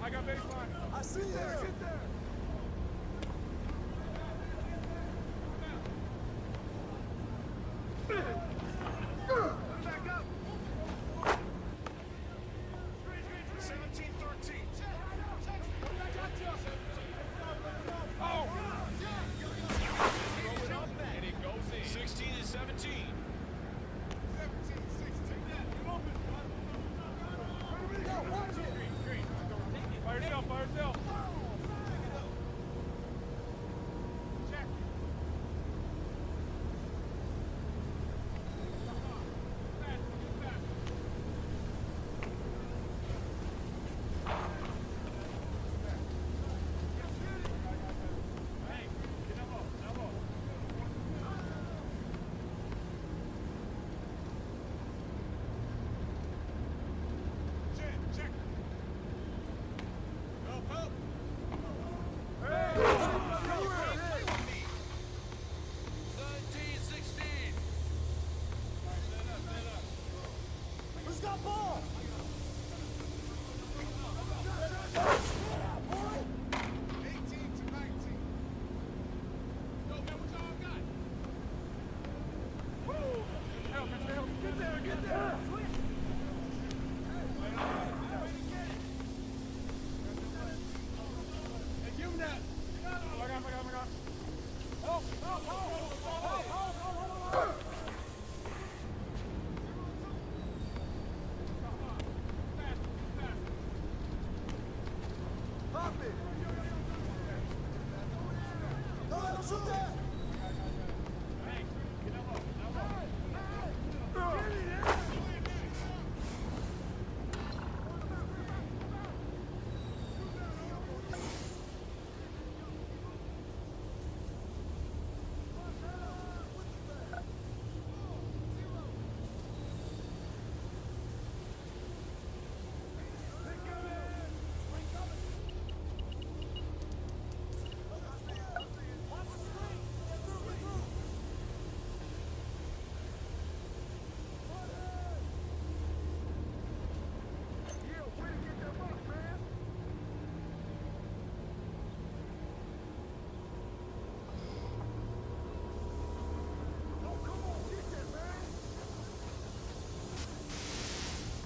I got baseline. I see you. Get there. Back up. 17-13. Oh! And it goes in. 16-17. Fire yourself, fire yourself. Who's got ball?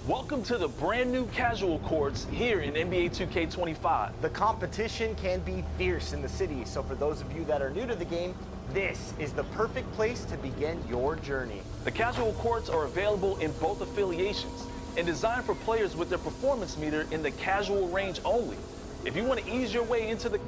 Welcome to the brand new casual courts here in NBA 2K25. The competition can be fierce in the city, so for those of you that are new to the game, this is the perfect place to begin your journey. The casual courts are available in both affiliations and designed for players with their performance meter in the casual range only. If you want to ease your way into the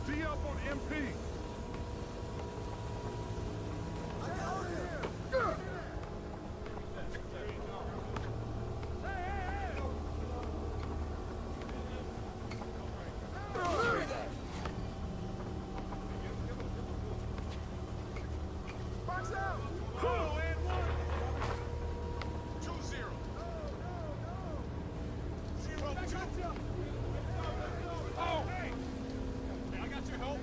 D up on MP. Box out! Oh, and 1. 2-0. 0-2. Oh, hey! I got your help.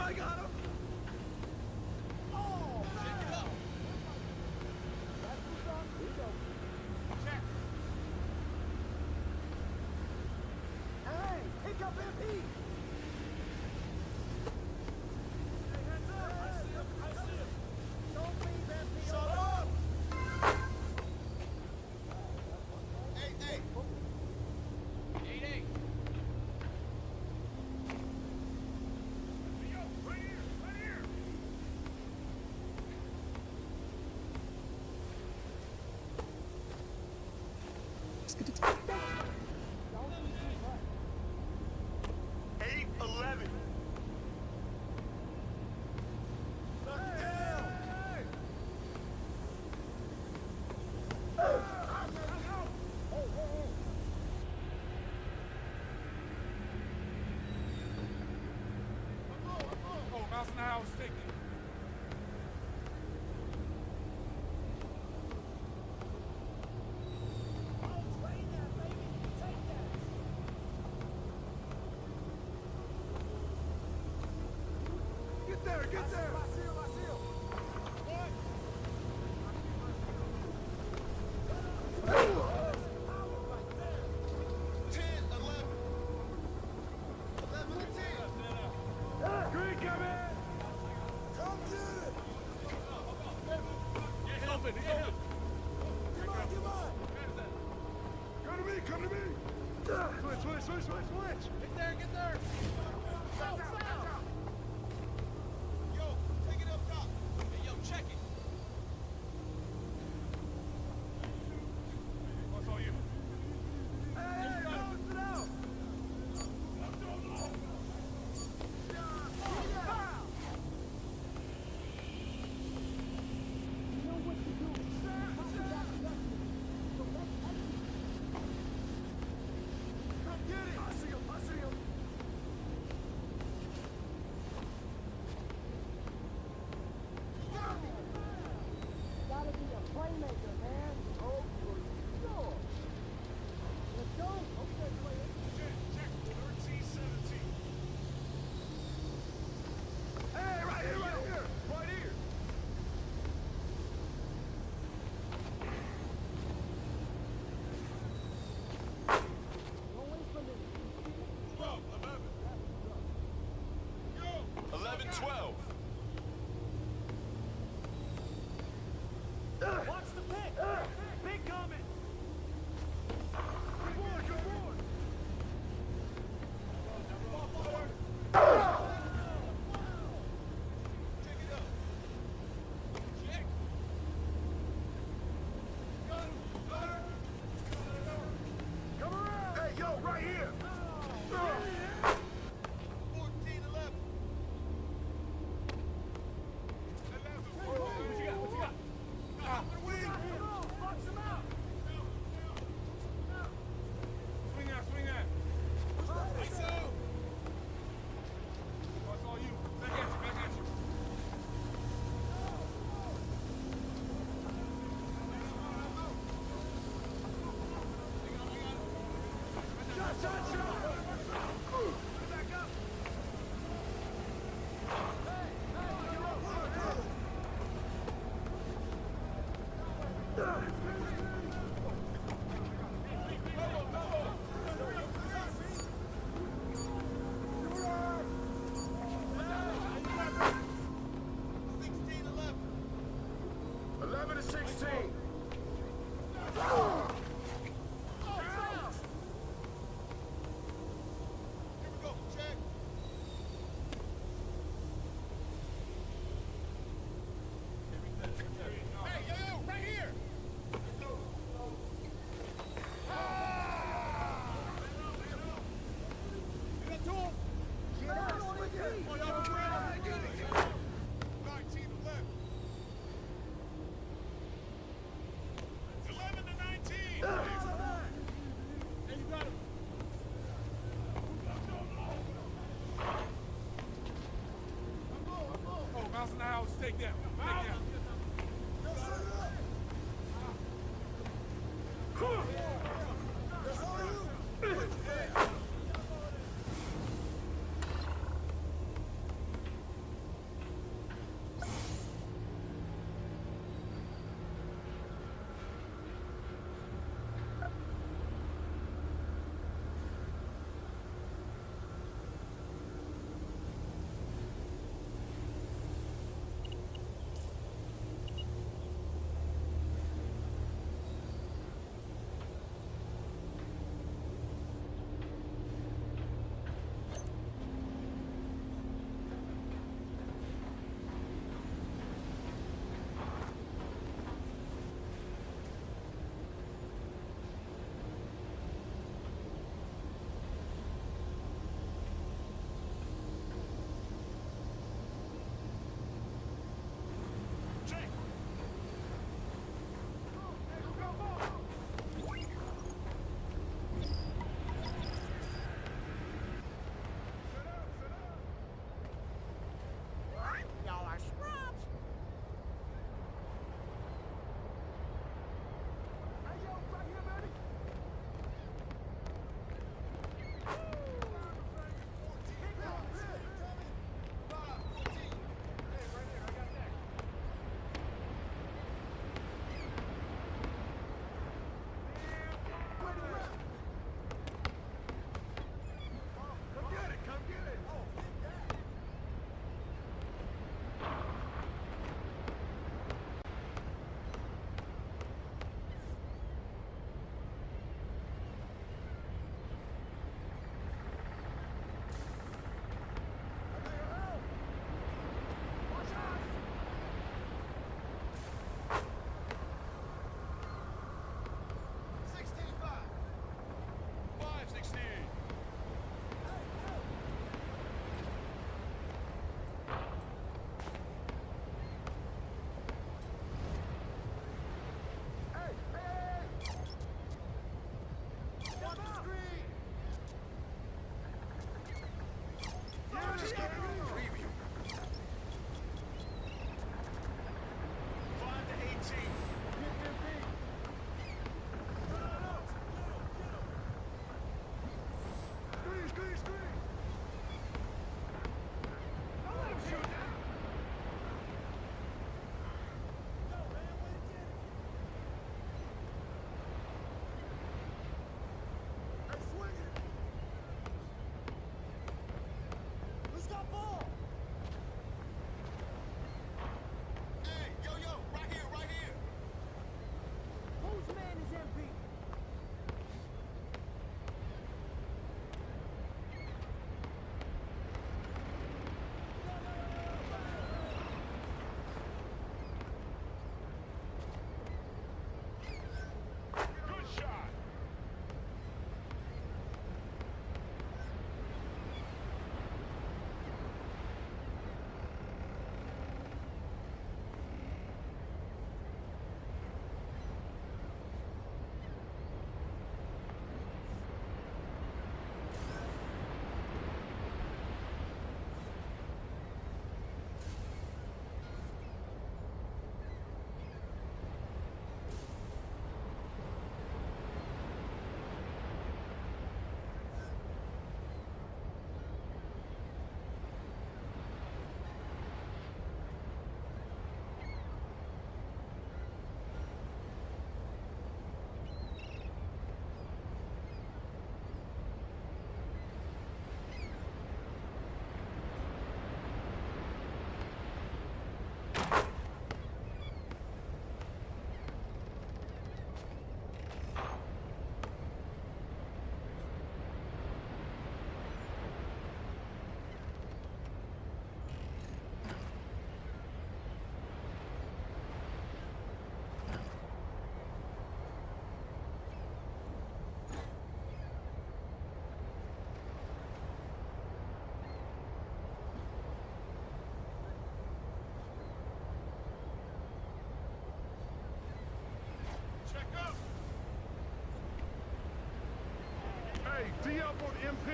I got him! Oh! Check it out! That's what's up. Here you go. Check. Hey! Pick up MP! Hey, hands up! I see him! I see him! Don't leave MP! Shut up! Hey, hey! 8-8! Miles an hour sticky. Get there, get there! I see him, I see him! What? 10, 11. 11 to 10. Green, come in! Come get it! He's open, he's open! Come on! Come to me, come to me! Switch! Get there, get there! South! Yo, take it up top! Hey, yo, check it! What's all you? Hey, close it out! Watch the pick! Big coming! Good board! Check it up. Check. Come around! Hey, yo, right here! 14, 11. What you got? Swing out. That's all you. Back at you. Shot. Back up. Takedown. Y'all are scrubs. Hey, yo, right here, baby. Come get it, come get it. Oh, get that. Just give me a preview. 5 to 18. Screen, screen, screen. Don't let him shoot now. Hey, swing it. Who's got ball? Hey, yo, right here, right here. Whose man is MP? Good shot. Hey, D up on MP.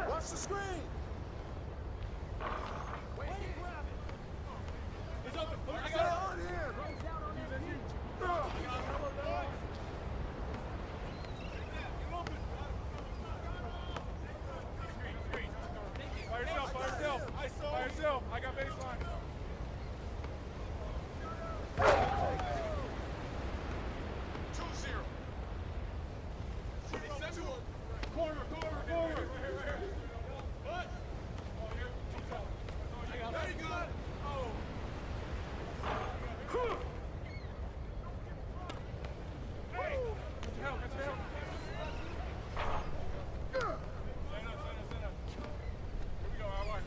Watch the screen. Wait and grab it. By yourself. I got baseline. Corner. What? There you go. Oh. Hey! Get your help. Stand up. Here we go, all right.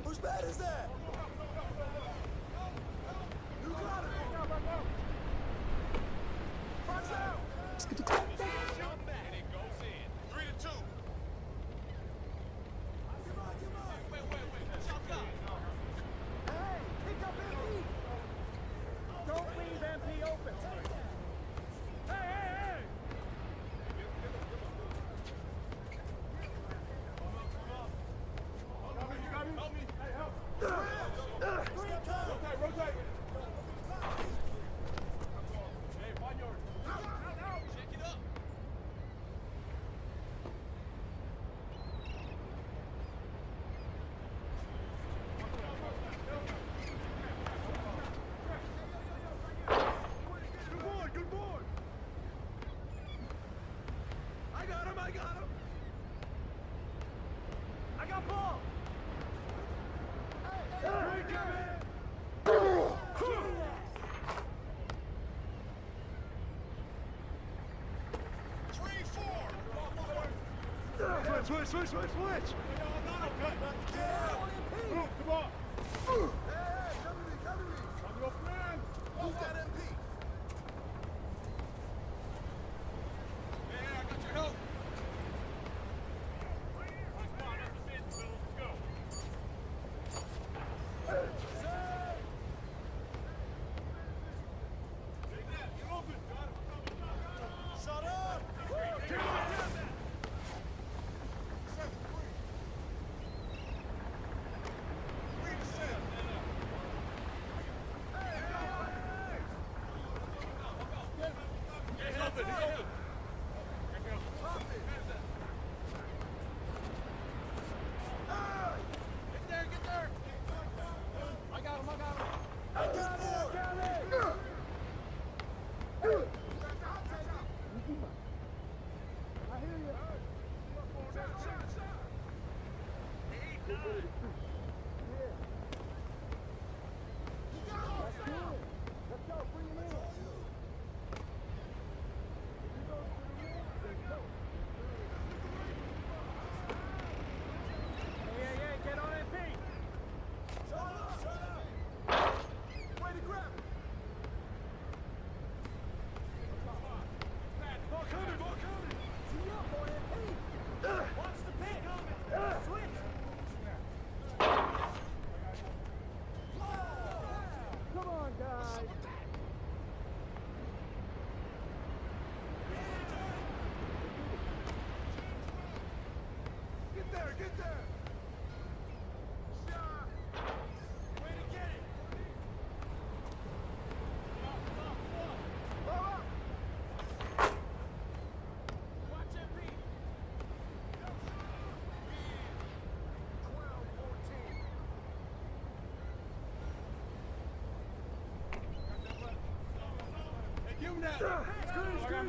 Whose bat is that? You got it. Punch out. And it goes in. 3-2. Wait. Chop up. Hey, pick up MP. Don't leave MP open. Hey. Help me. Hey, help. Rotate. Hey, find yours. Out. Check it up. Good board. I got him. I got ball. Switch. Move, come on. Hey, cover me. On your plan. Who's that MP? Hey, I got your help. Come on, that's the business, Bill. Let's go. Take that. Get open. Shut up. He's open. Get there. I got him. I got it. I hear you. Shot. Let's go. Bring him in. Hey, get on MP. Shut up. Way to grab it. Ball coming. Tee up on MP. Watch the pick. Switch. Come on, guys. Get there. Shot. Way to get it. Blow up. Watch MP. 12-14. Hey, give him that.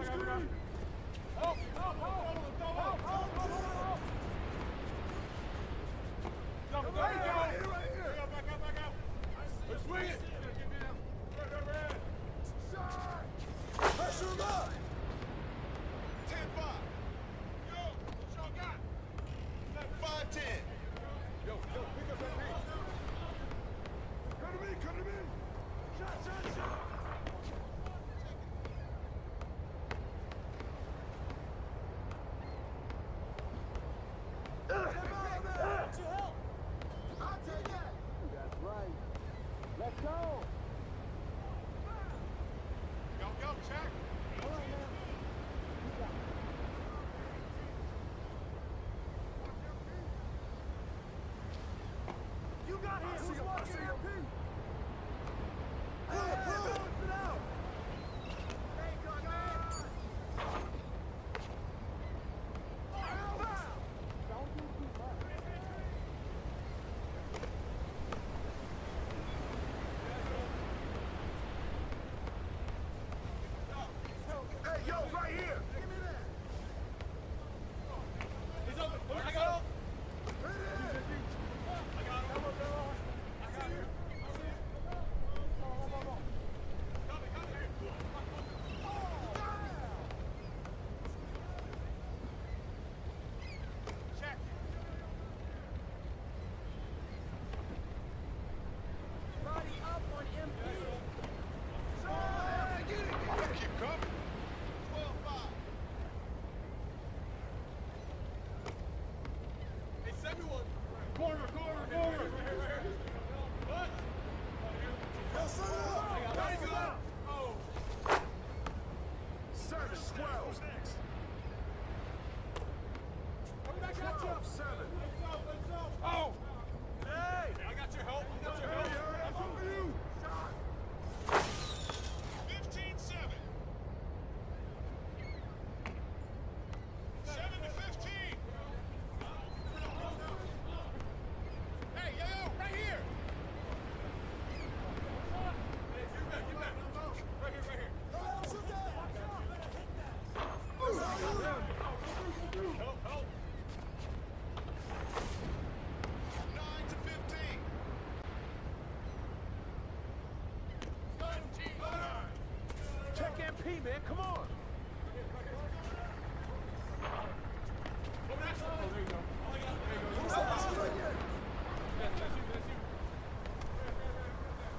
Screen. Help. Right here. Back out. Let's swing it. Right. Shot. Pressure him up. 10-5. Yo, what y'all got? 5-10. Yo, pick up that pace. Come to me. Shot. I'll take that. That's right. Let's go. Go, check. 7, 12. Oh! Hey! I got your help. I got your help. I'm over you. 15-7. 7-15. Hey, yo, right here. Get back. Right here. Help. 9-15. Check MP, man. Come on.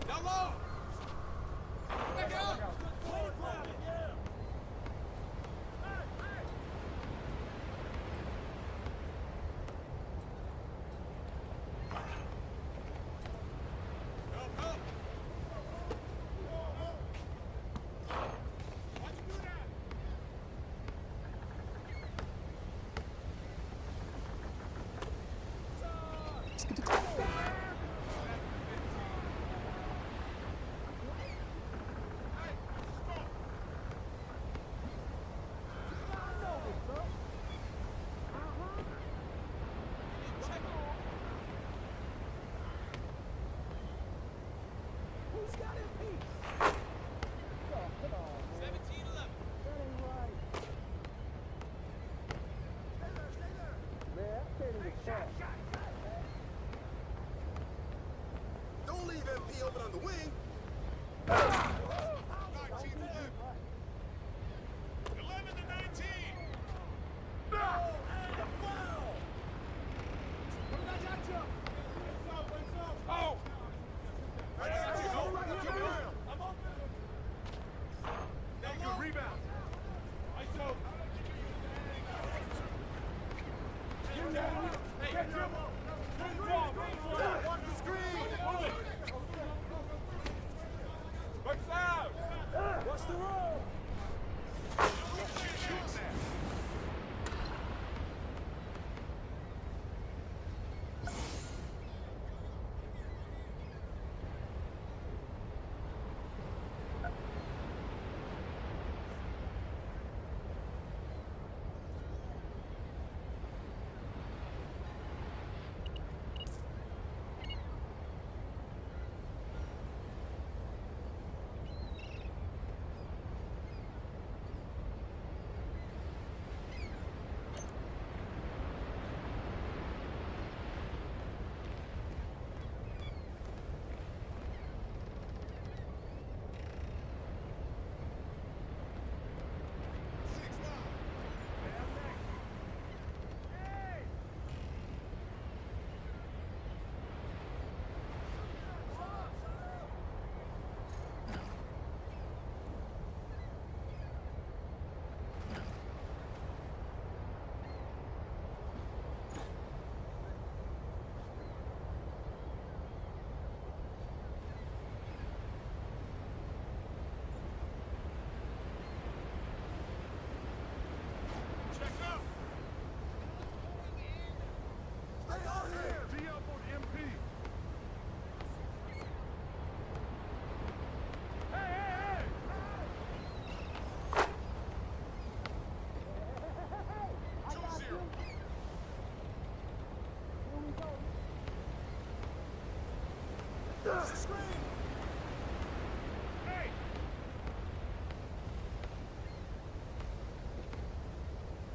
Down low. Back up. Help. Why'd you do that? Who's got MP? 17-11. Don't leave MP open on the wing. 19-11. 11-19. Oh! I got you. I'm open. Hey, good rebound. ISO. Hey, get your ball. Watch the screen. Works out. What's the roll? Shoot that.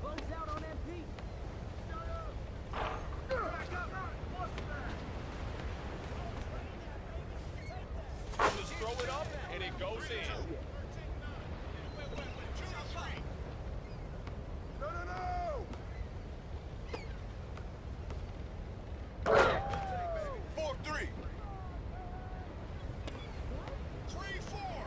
Close out on MP. Just throw it up and it goes in. No. 4-3. 3-4.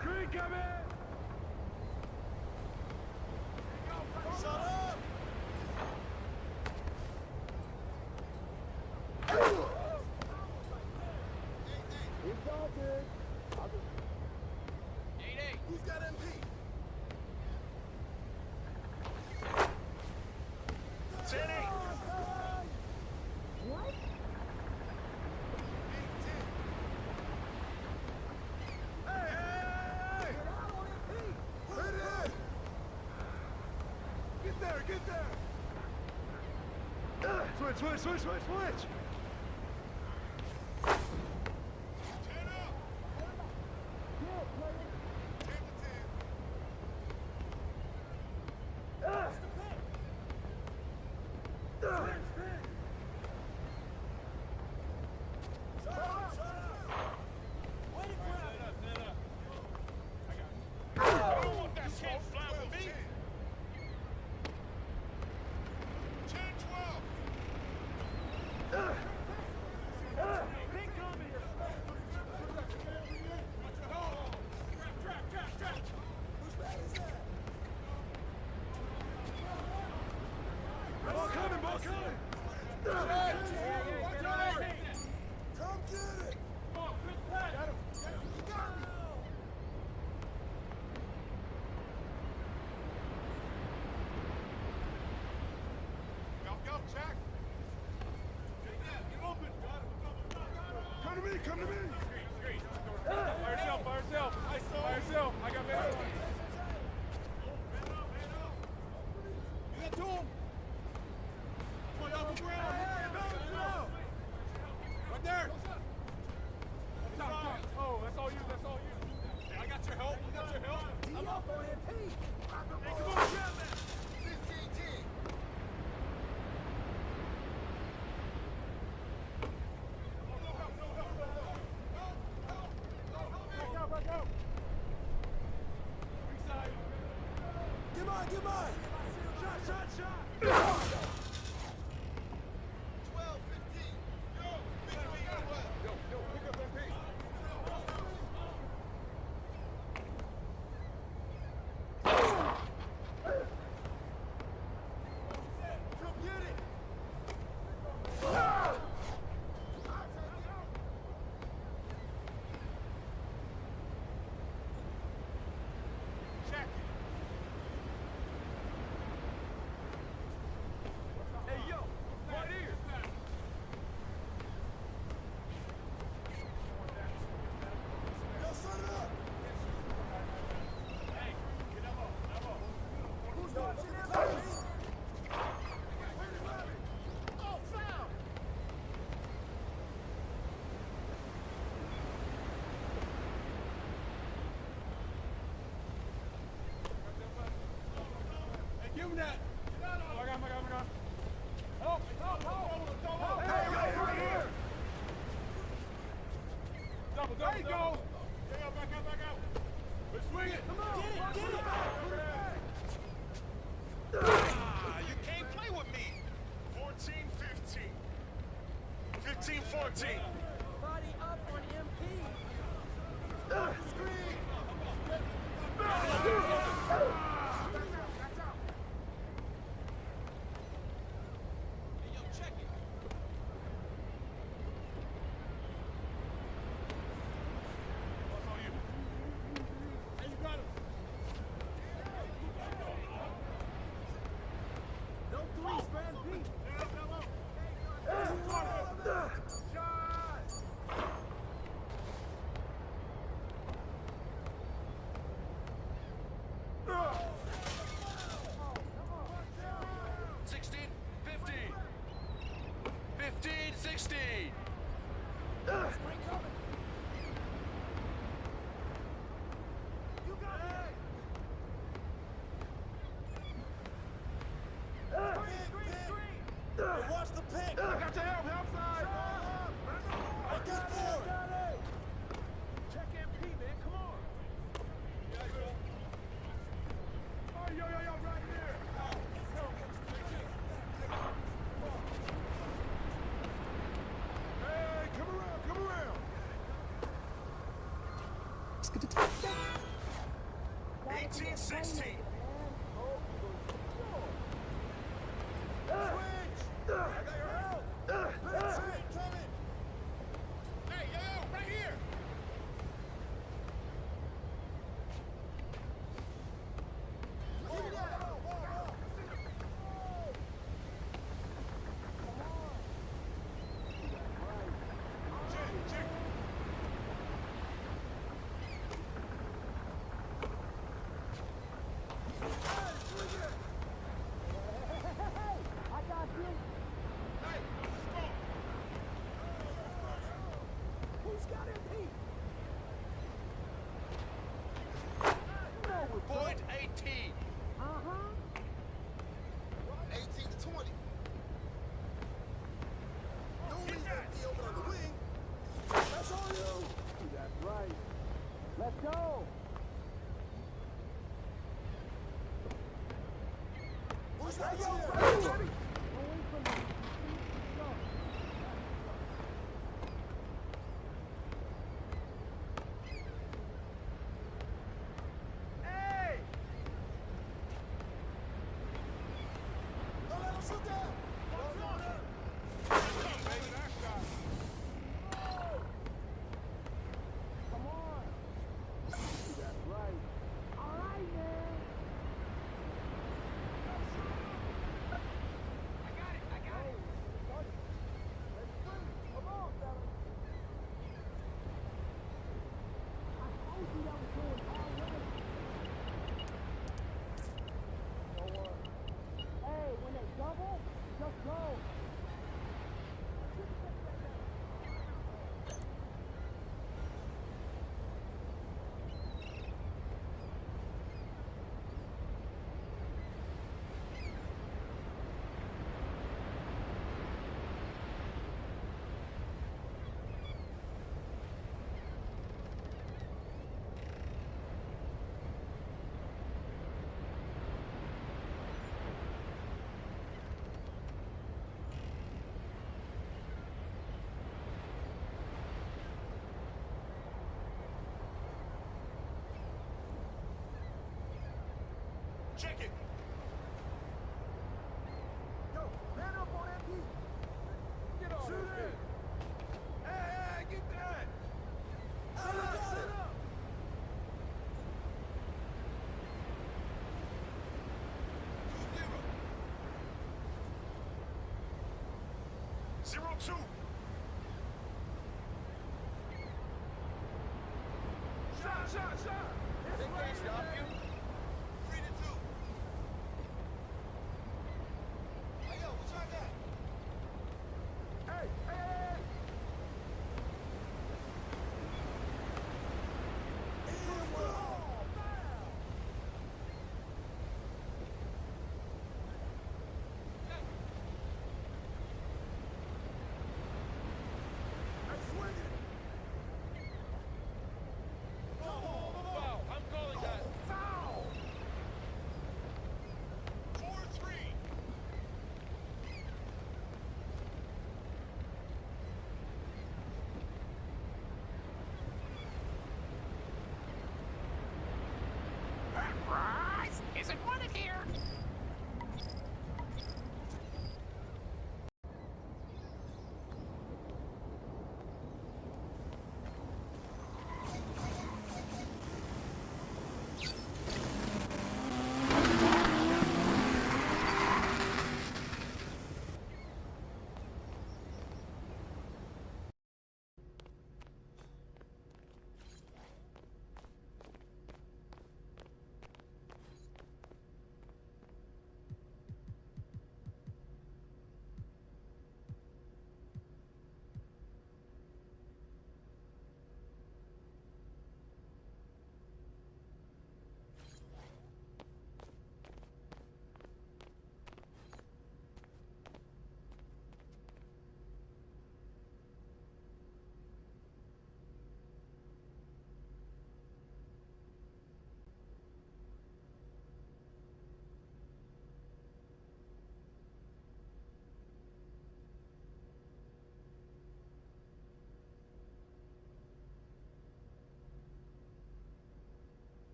Screen coming! Shut up! Who's got MP? 10-8. What? Hey! Put it in! Get there, get there! Switch! Come to me! By yourself. I got man. You got to him! Point off the ground! Right there! Oh, that's all you. I got your help. I'm up on MP! Hey, come on, grab that! 15-10! Get mine! Shot! 12-15! Yo, pick up MP! Come get it! Check it! Hey, yo! Right here! Yo, set it up! Hey, get that ball. Who's watching that? Oh, foul! Hey, give him that! I got him. Help! Hey, right here! Double. There you go! Back out! Let's swing it! Come on! Get it! You can't play with me! 14-15. 15-14. Body up on MP. Screen! No threes for MP. Shot! 15-16. You got it! Hey, watch the pick! I got your help side! I got more! Check MP, man, come on! Oh, yo, right here! Hey, come around! 14-16. Hey, yo, right here. Point 18. 18 to 20. No lead empty over on the wing. That's all you. That's right. Let's go. Who's ready? Hey! Don't let him shoot down. Come on. That's right. All right, man. I got it. Come on, fella. I told you that was going already. Hey, when they double, just go. Check it. Yo, man up on MP. Get on. Shoot it. Hey, get that. Set up. 2-0. 0-2. Shot. They can't stop you. 3-2. Hey, yo, what's on that? Hey!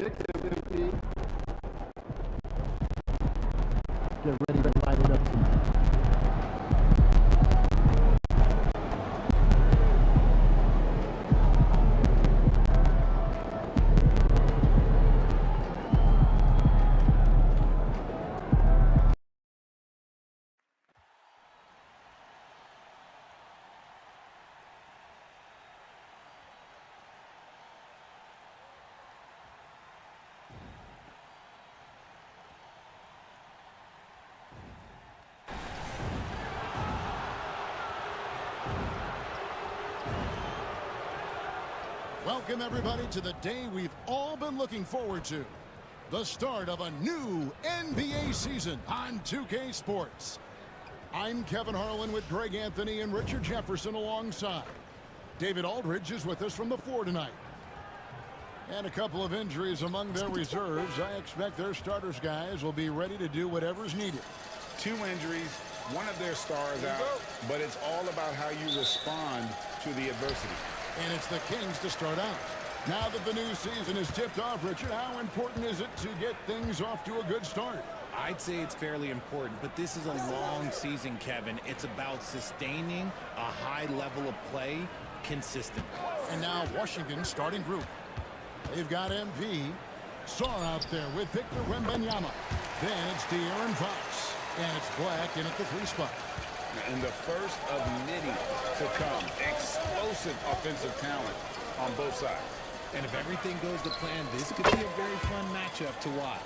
objective, MP. Get ready to light it up tonight. Welcome, everybody, to the day we've all been looking forward to. The start of a new NBA season on 2K Sports. I'm Kevin Harlan with Greg Anthony and Richard Jefferson alongside. David Aldridge is with us from the floor tonight. And a couple of injuries among their reserves. I expect their starters guys will be ready to do whatever's needed. 2 injuries, one of their stars out, but it's all about how you respond to the adversity. And it's the Kings to start out. Now that the new season is tipped off, Richard, how important is it to get things off to a good start? I'd say it's fairly important, but this is a long season, Kevin. It's about sustaining a high level of play consistently. And now Washington's starting group. They've got MP, Saar out there with Victor Wembanyama. Then it's De'Aaron Fox, and it's Black in at the 3 spot. And the first of many to come. Explosive offensive talent on both sides. And if everything goes to plan, this could be a very fun matchup to watch.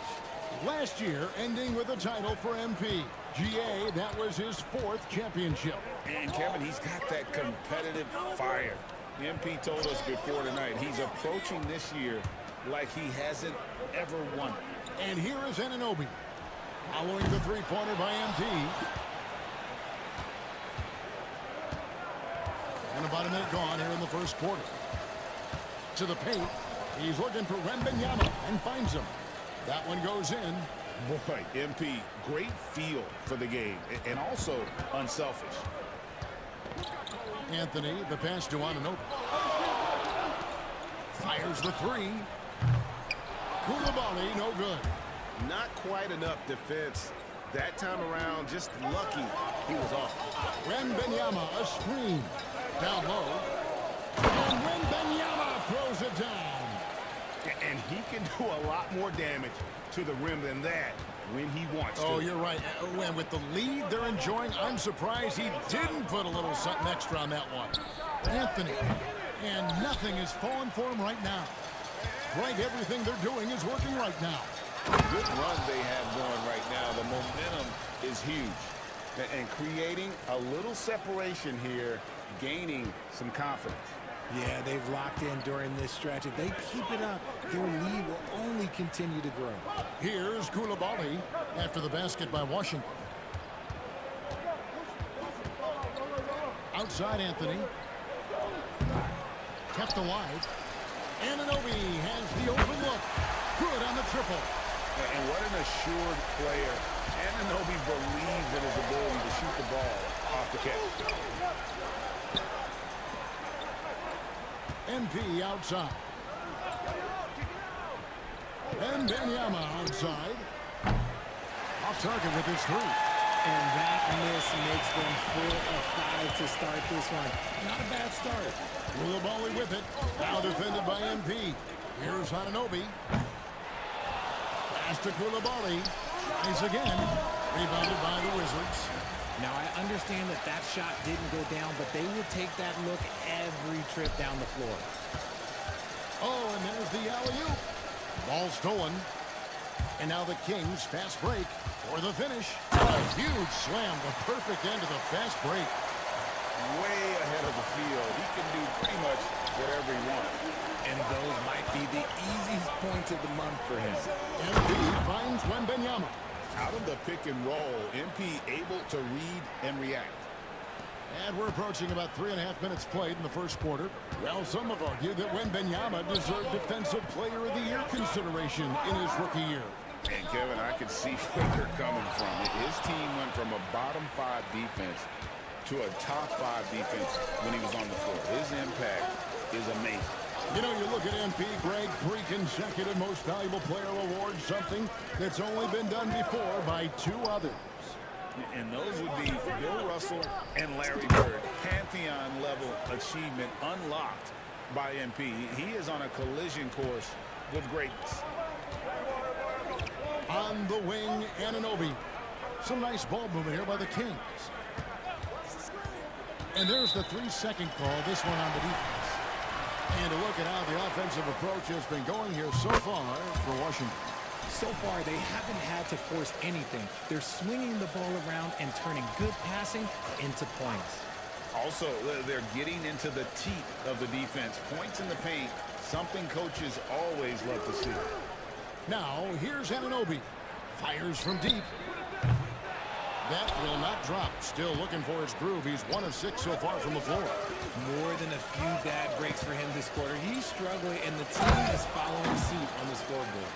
Last year, ending with a title for MP. GA, that was his 4th championship. And Kevin, he's got that competitive fire. MP told us before tonight, he's approaching this year like he hasn't ever won. And here is Anunoby. Following the 3-pointer by MP. And about a minute gone here in the first quarter. To the paint. He's looking for Wembanyama and finds him. That one goes in. Boy, MP, great feel for the game and also unselfish. Anthony, the pass to Anunoby. Fires the 3. Koulibaly, no good. Not quite enough defense. That time around, just lucky he was off. Wembanyama, a screen. Down low. And Wembanyama throws it down. And he can do a lot more damage to the rim than that when he wants to. Oh, you're right. And with the lead they're enjoying, I'm surprised he didn't put a little something extra on that one. Anthony. And nothing is falling for him right now. Greg, everything they're doing is working right now. Good run they have going right now. The momentum is huge. And creating a little separation here, gaining some confidence. Yeah, they've locked in during this stretch. If they keep it up, their lead will only continue to grow. Here's Koulibaly after the basket by Washington. Outside Anthony. Kept alive. Anunoby has the open look. Good on the triple. And what an assured player. Anunoby believes in his ability to shoot the ball off the catch. MP outside. Wembanyama outside. Off target with his 3. And that miss makes them 4 of 5 to start this one. Not a bad start. Koulibaly with it. Now defended by MP. Here's Anunoby. Pass to Koulibaly. Tries again. Rebounded by the Wizards. Now, I understand that that shot didn't go down, but they will take that look every trip down the floor. Oh, and there's the alley-oop. Ball stolen. And now the Kings fast break for the finish. A huge slam, the perfect end of the fast break. Way ahead of the field. He can do pretty much whatever he wants. And those might be the easiest points of the month for him. MP finds Wembanyama. Out of the pick and roll, MP able to read and react. And we're approaching about 3.5 minutes played in the first quarter. Well, some have argued that Wembanyama deserved Defensive Player of the Year consideration in his rookie year. And Kevin, I can see where they're coming from. His team went from a bottom 5 defense to a top 5 defense when he was on the floor. His impact is amazing. You know, you look at MP, Greg, 3 consecutive Most Valuable Player awards, something that's only been done before by 2 others. And those would be Bill Russell and Larry Bird. Pantheon-level achievement unlocked by MP. He is on a collision course with greatness. On the wing, Anunoby. Some nice ball movement here by the Kings. And there's the 3-second call, this one on the defense. And to look at how the offensive approach has been going here so far for Washington. So far, they haven't had to force anything. They're swinging the ball around and turning good passing into points. Also, they're getting into the teeth of the defense. Points in the paint, something coaches always love to see. Now, here's Anunoby. Fires from deep. That will not drop. Still looking for his groove. He's 1 of 6 so far from the floor. More than a few bad breaks for him this quarter. He's struggling, and the team is following suit on the scoreboard.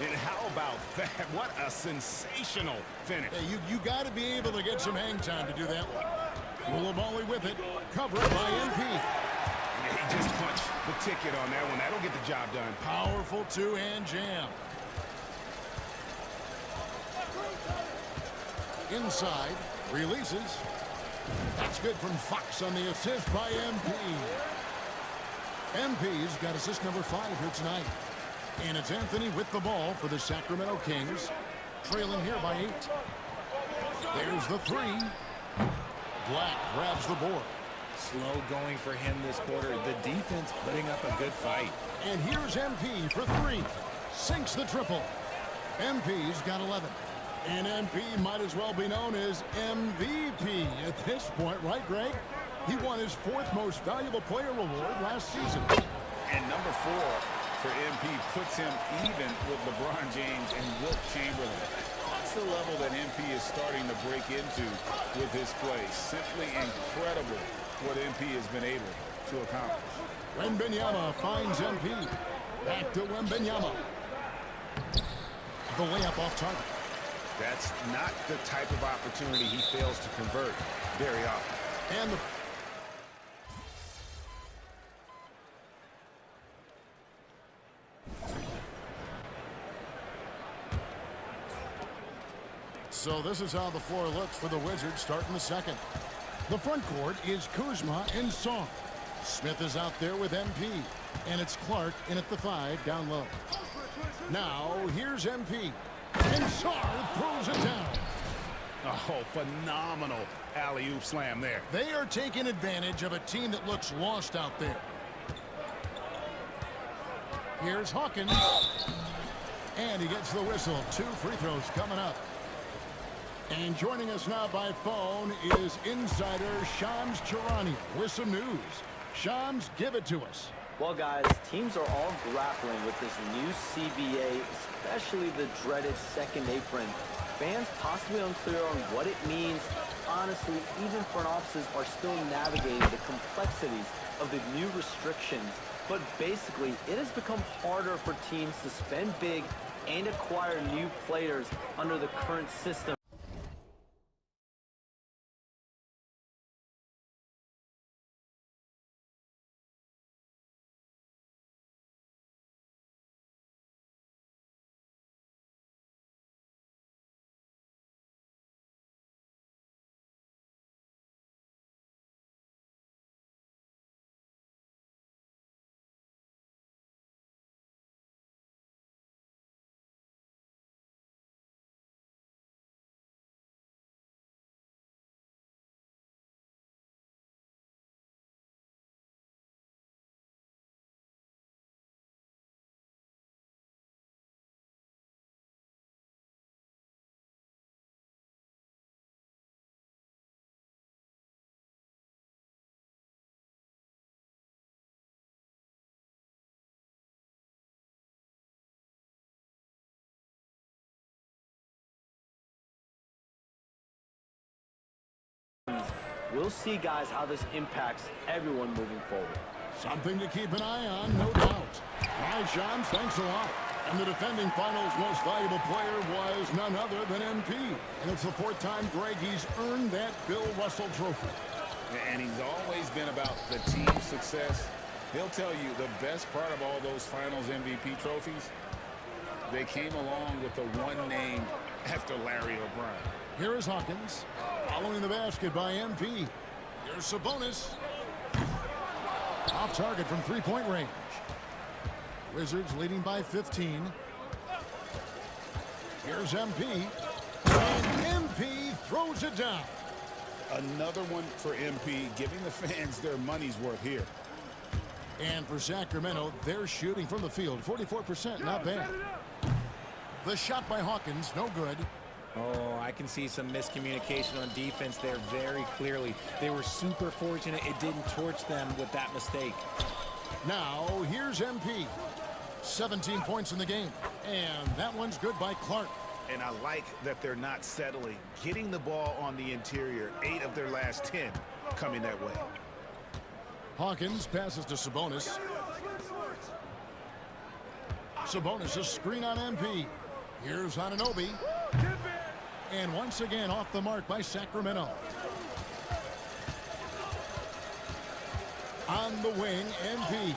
And how about that? What a sensational finish. Hey, you got to be able to get some hang time to do that one. Coulibaly with it. Covered by MP. He just punched the ticket on that one. That'll get the job done. Powerful 2-hand jam. Inside, releases. That's good from Fox on the assist by MP. MP's got assist number 5 here tonight. And it's Anthony with the ball for the Sacramento Kings, trailing here by 8. There's the 3. Black grabs the board. Slow going for him this quarter. The defense putting up a good fight. And here's MP for 3. Sinks the triple. MP's got 11. And MP might as well be known as MVP at this point, right, Greg? He won his 4th Most Valuable Player award last season. And number 4 for MP puts him even with LeBron James and Wilt Chamberlain. That's the level that MP is starting to break into with his play. Simply incredible what MP has been able to accomplish. Wembanyama finds MP. Back to Wembanyama. The layup off target. That's not the type of opportunity he fails to convert very often. And the so this is how the floor looks for the Wizards starting the second. The front court is Kuzma and Song. Smith is out there with MP. And it's Clark in at the 5 down low. Now here's MP. And Sarr throws it down. Oh, phenomenal alley-oop slam there. They are taking advantage of a team that looks lost out there. Here's Hawkins. And he gets the whistle. 2 free throws coming up. And joining us now by phone is insider Shams Charania with some news. Shams, give it to us. Well, guys, teams are all grappling with this new CBA, especially the dreaded second apron. Fans possibly unclear on what it means. Honestly, even front offices are still navigating the complexities of the new restrictions. But basically, it has become harder for teams to spend big and acquire new players under the current system. We'll see, guys, how this impacts everyone moving forward. Something to keep an eye on, no doubt. All right, Shams, thanks a lot. And the defending finals most valuable player was none other than MP. And it's the 4th time, Greg, he's earned that Bill Russell trophy. And he's always been about the team's success He'll tell you the best part of all those finals MVP trophies, they came along with the one name after Larry O'Brien. Here is Hawkins, following the basket by MP. Here's Sabonis. Off target from three-point range. Wizards leading by 15. Here's MP. And MP throws it down. Another one for MP, giving the fans their money's worth here. And for Sacramento, they're shooting from the field. 44%, not bad. The shot by Hawkins, no good. Oh, I can see some miscommunication on defense there very clearly. They were super fortunate it didn't torch them with that mistake. Now, here's MP. 17 points in the game. And that one's good by Clark. And I like that they're not settling. Getting the ball on the interior, 8 of their last 10 coming that way. Hawkins passes to Sabonis. Sabonis a screen on MP. Here's Anunoby. And once again off the mark by Sacramento. On the wing, MP.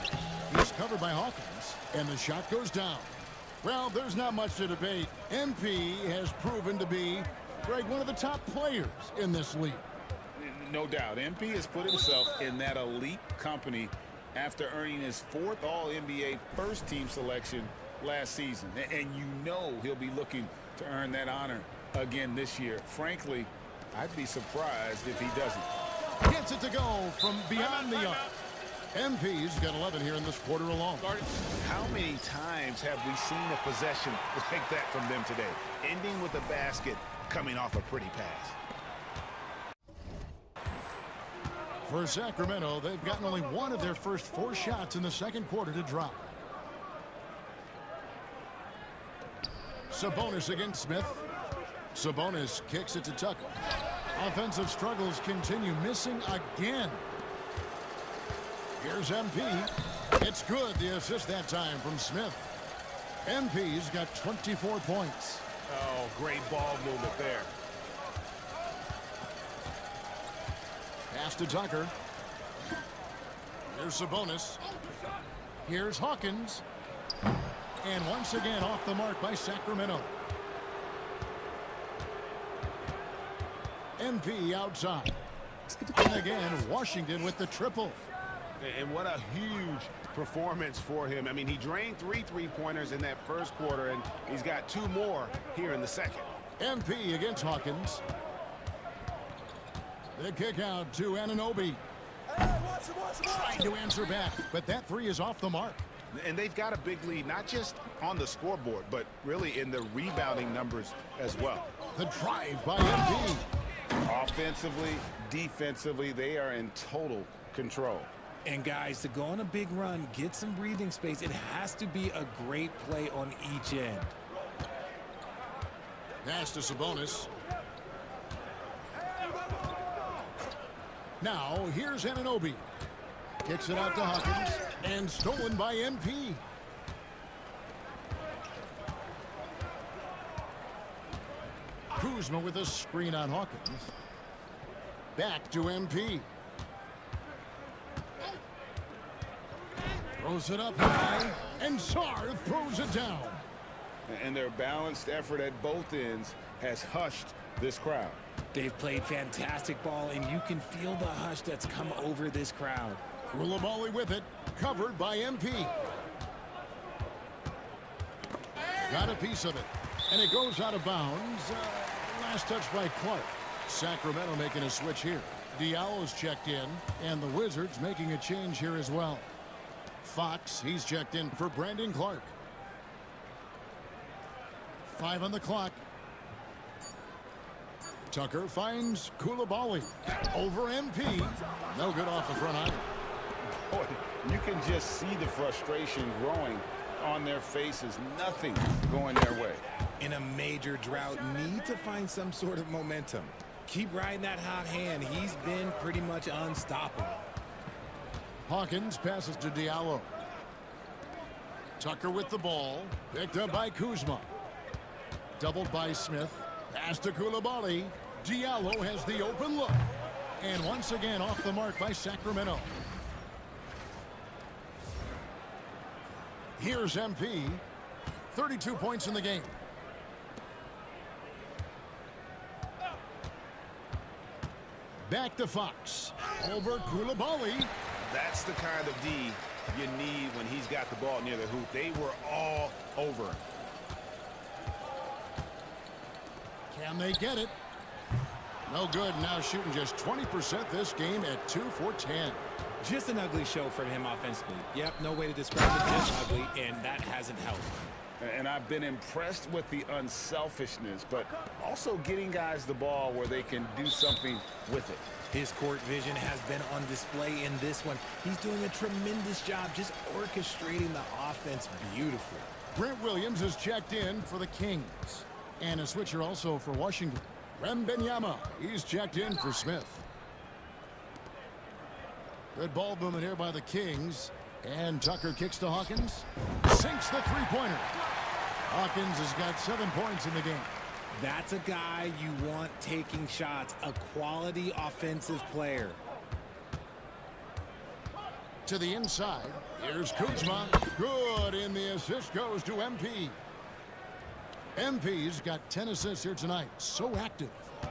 He's covered by Hawkins. And the shot goes down. Well, there's not much to debate. MP has proven to be, Greg, one of the top players in this league. No doubt. MP has put himself in that elite company after earning his 4th All-NBA first-team selection last season. And you know he'll be looking to earn that honor again this year. Frankly, I'd be surprised if he doesn't. Gets it to go from beyond the arc. MP's got 11 here in this quarter alone. How many times have we seen a possession like that from them today? Ending with a basket, coming off a pretty pass. For Sacramento, they've gotten only one of their first 4 shots in the second quarter to drop. Sabonis against Smith. Sabonis kicks it to Tucker. Offensive struggles continue, missing again. Here's MP. It's good, the assist that time from Smith. MP's got 24 points. Oh, great ball movement there. Pass to Tucker. Here's Sabonis. Here's Hawkins. And once again off the mark by Sacramento. MP outside. And again, Washington with the triple. And what a huge performance for him. I mean, he drained 3 three-pointers in that first quarter, and he's got 2 more here in the second. MP against Hawkins. The kick out to Anunoby. Trying to answer back, but that 3 is off the mark. And they've got a big lead, not just on the scoreboard, but really in the rebounding numbers as well. The drive by MP. Offensively, defensively, they are in total control. And guys, to go on a big run, get some breathing space, it has to be a great play on each end. Pass to Sabonis. Now, here's Anunoby. Kicks it out to Hawkins, and stolen by MP. Kuzma with a screen on Hawkins. Back to MP. Throws it up high, and Sarr throws it down. And their balanced effort at both ends has hushed this crowd. They've played fantastic ball, and you can feel the hush that's come over this crowd. Koulibaly with it, covered by MP. Got a piece of it, and it goes out of bounds. Last touch by Clark. Sacramento making a switch here. Diallo's checked in, and the Wizards making a change here as well. Fox, he's checked in for Brandon Clark. 5 on the clock. Tucker finds Koulibaly. Over MP. No good off the front iron. Boy, you can just see the frustration growing on their faces. Nothing going their way. In a major drought, need to find some sort of momentum. Keep riding that hot hand. He's been pretty much unstoppable. Hawkins passes to Diallo. Tucker with the ball. Picked up by Kuzma. Doubled by Smith. Pass to Koulibaly. Diallo has the open look. And once again off the mark by Sacramento. Here's MP. 32 points in the game. Back to Fox. Over Koulibaly. That's the kind of D you need when he's got the ball near the hoop. They were all over him. Can they get it? No good. Now shooting just 20% this game at 2 for 10. Just an ugly show from him offensively. Yep, no way to describe it, just ugly, and that hasn't helped. And I've been impressed with the unselfishness, but also getting guys the ball where they can do something with it. His court vision has been on display in this one. He's doing a tremendous job just orchestrating the offense beautifully. Brent Williams is checked in for the Kings. And a switcher also for Washington. Wembanyama, he's checked in for Smith. Good ball movement here by the Kings. And Tucker kicks to Hawkins. Sinks the three-pointer. Hawkins has got 7 points in the game. That's a guy you want taking shots, a quality offensive player. To the inside, here's Kuzma. Good, and the assist goes to MP. MP's got 10 assists here tonight. So active.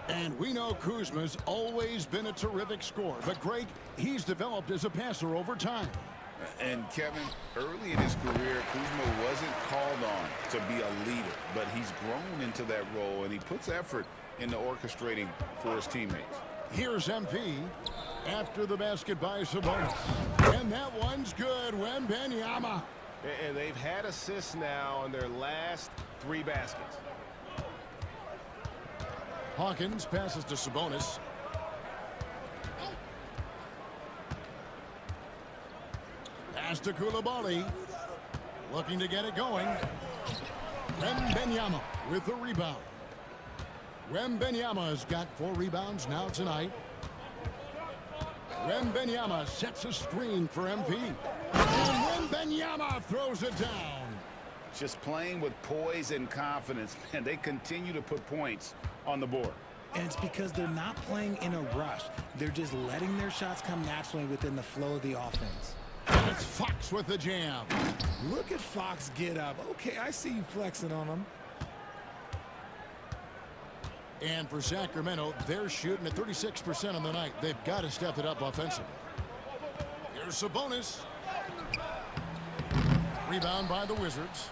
And we know Kuzma's always been a terrific scorer. But, Greg, he's developed as a passer over time. And, Kevin, early in his career, Kuzma wasn't called on to be a leader. But he's grown into that role, and he puts effort into orchestrating for his teammates. Here's MP after the basket by Sabonis. And that one's good. Wembanyama. And they've had assists now on their last 3 baskets. Hawkins passes to Sabonis. Pass to Koulibaly. Looking to get it going. Wembanyama with the rebound. Wembanyama's got 4 rebounds now tonight. Wembanyama sets a screen for MP. And Wembanyama throws it down. Just playing with poise and confidence, and they continue to put points on the board. And it's because they're not playing in a rush. They're just letting their shots come naturally within the flow of the offense. And it's Fox with the jam. Look at Fox get up. Okay, I see you flexing on him. And for Sacramento, they're shooting at 36% on the night. They've got to step it up offensively. Here's Sabonis. Rebound by the Wizards.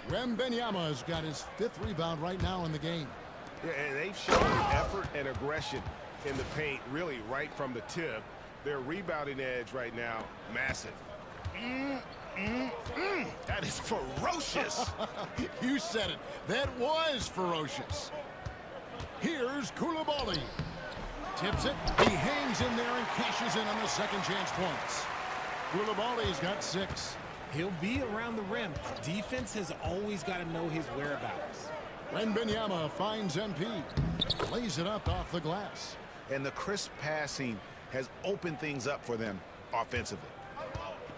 Wembanyama has got his 5th rebound right now in the game. Yeah, and they've shown effort and aggression in the paint, really right from the tip. Their rebounding edge right now, massive. That is ferocious. You said it. That was ferocious. Here's Koulibaly. Tips it. He hangs in there and cashes in on the second chance points. Koulibaly's got 6. He'll be around the rim. Defense has always got to know his whereabouts. Wembanyama finds MP. Lays it up off the glass. And the crisp passing has opened things up for them offensively.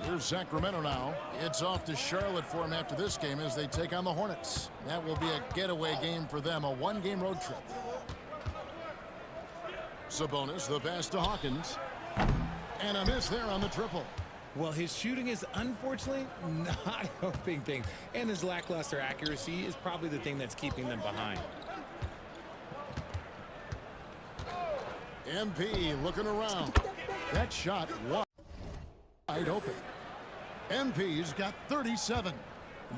Here's Sacramento now. It's off to Charlotte for them after this game as they take on the Hornets. That will be a getaway game for them, a 1-game road trip. Sabonis, the pass to Hawkins. And a miss there on the triple. Well, his shooting is unfortunately not helping things. And his lackluster accuracy is probably the thing that's keeping them behind. MP looking around. That shot wide open. MP's got 37.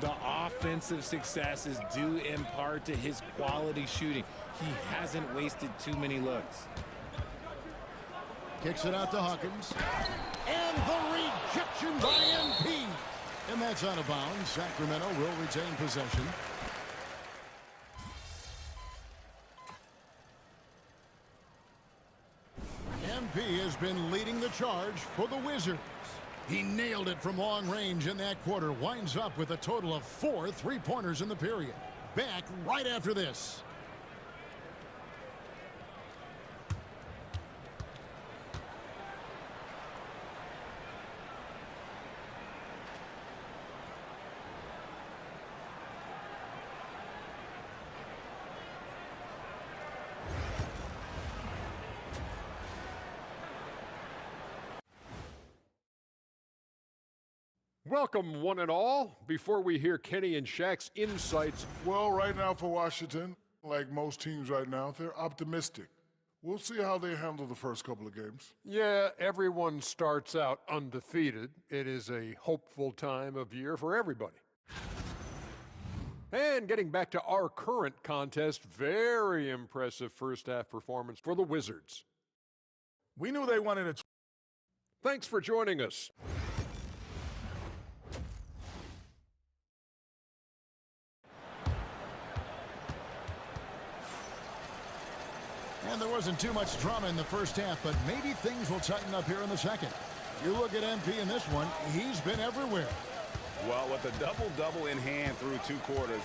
The offensive success is due in part to his quality shooting. He hasn't wasted too many looks. Kicks it out to Hawkins. And the rejection by MP. And that's out of bounds. Sacramento will retain possession. MP has been leading the charge for the Wizards. He nailed it from long range in that quarter. Winds up with a total of 4 3-pointers in the period. Back right after this. Welcome, one and all. Before we hear Kenny and Shaq's insights. Well, right now for Washington, like most teams right now, they're optimistic. We'll see how they handle the first couple of games. Yeah, everyone starts out undefeated. It is a hopeful time of year for everybody. And getting back to our current contest, very impressive first half performance for the Wizards. We knew they wanted it. Thanks for joining us. And there wasn't too much drama in the first half, but maybe things will tighten up here in the second. You look at MP in this one, he's been everywhere. Well, with a double-double in hand through 2 quarters,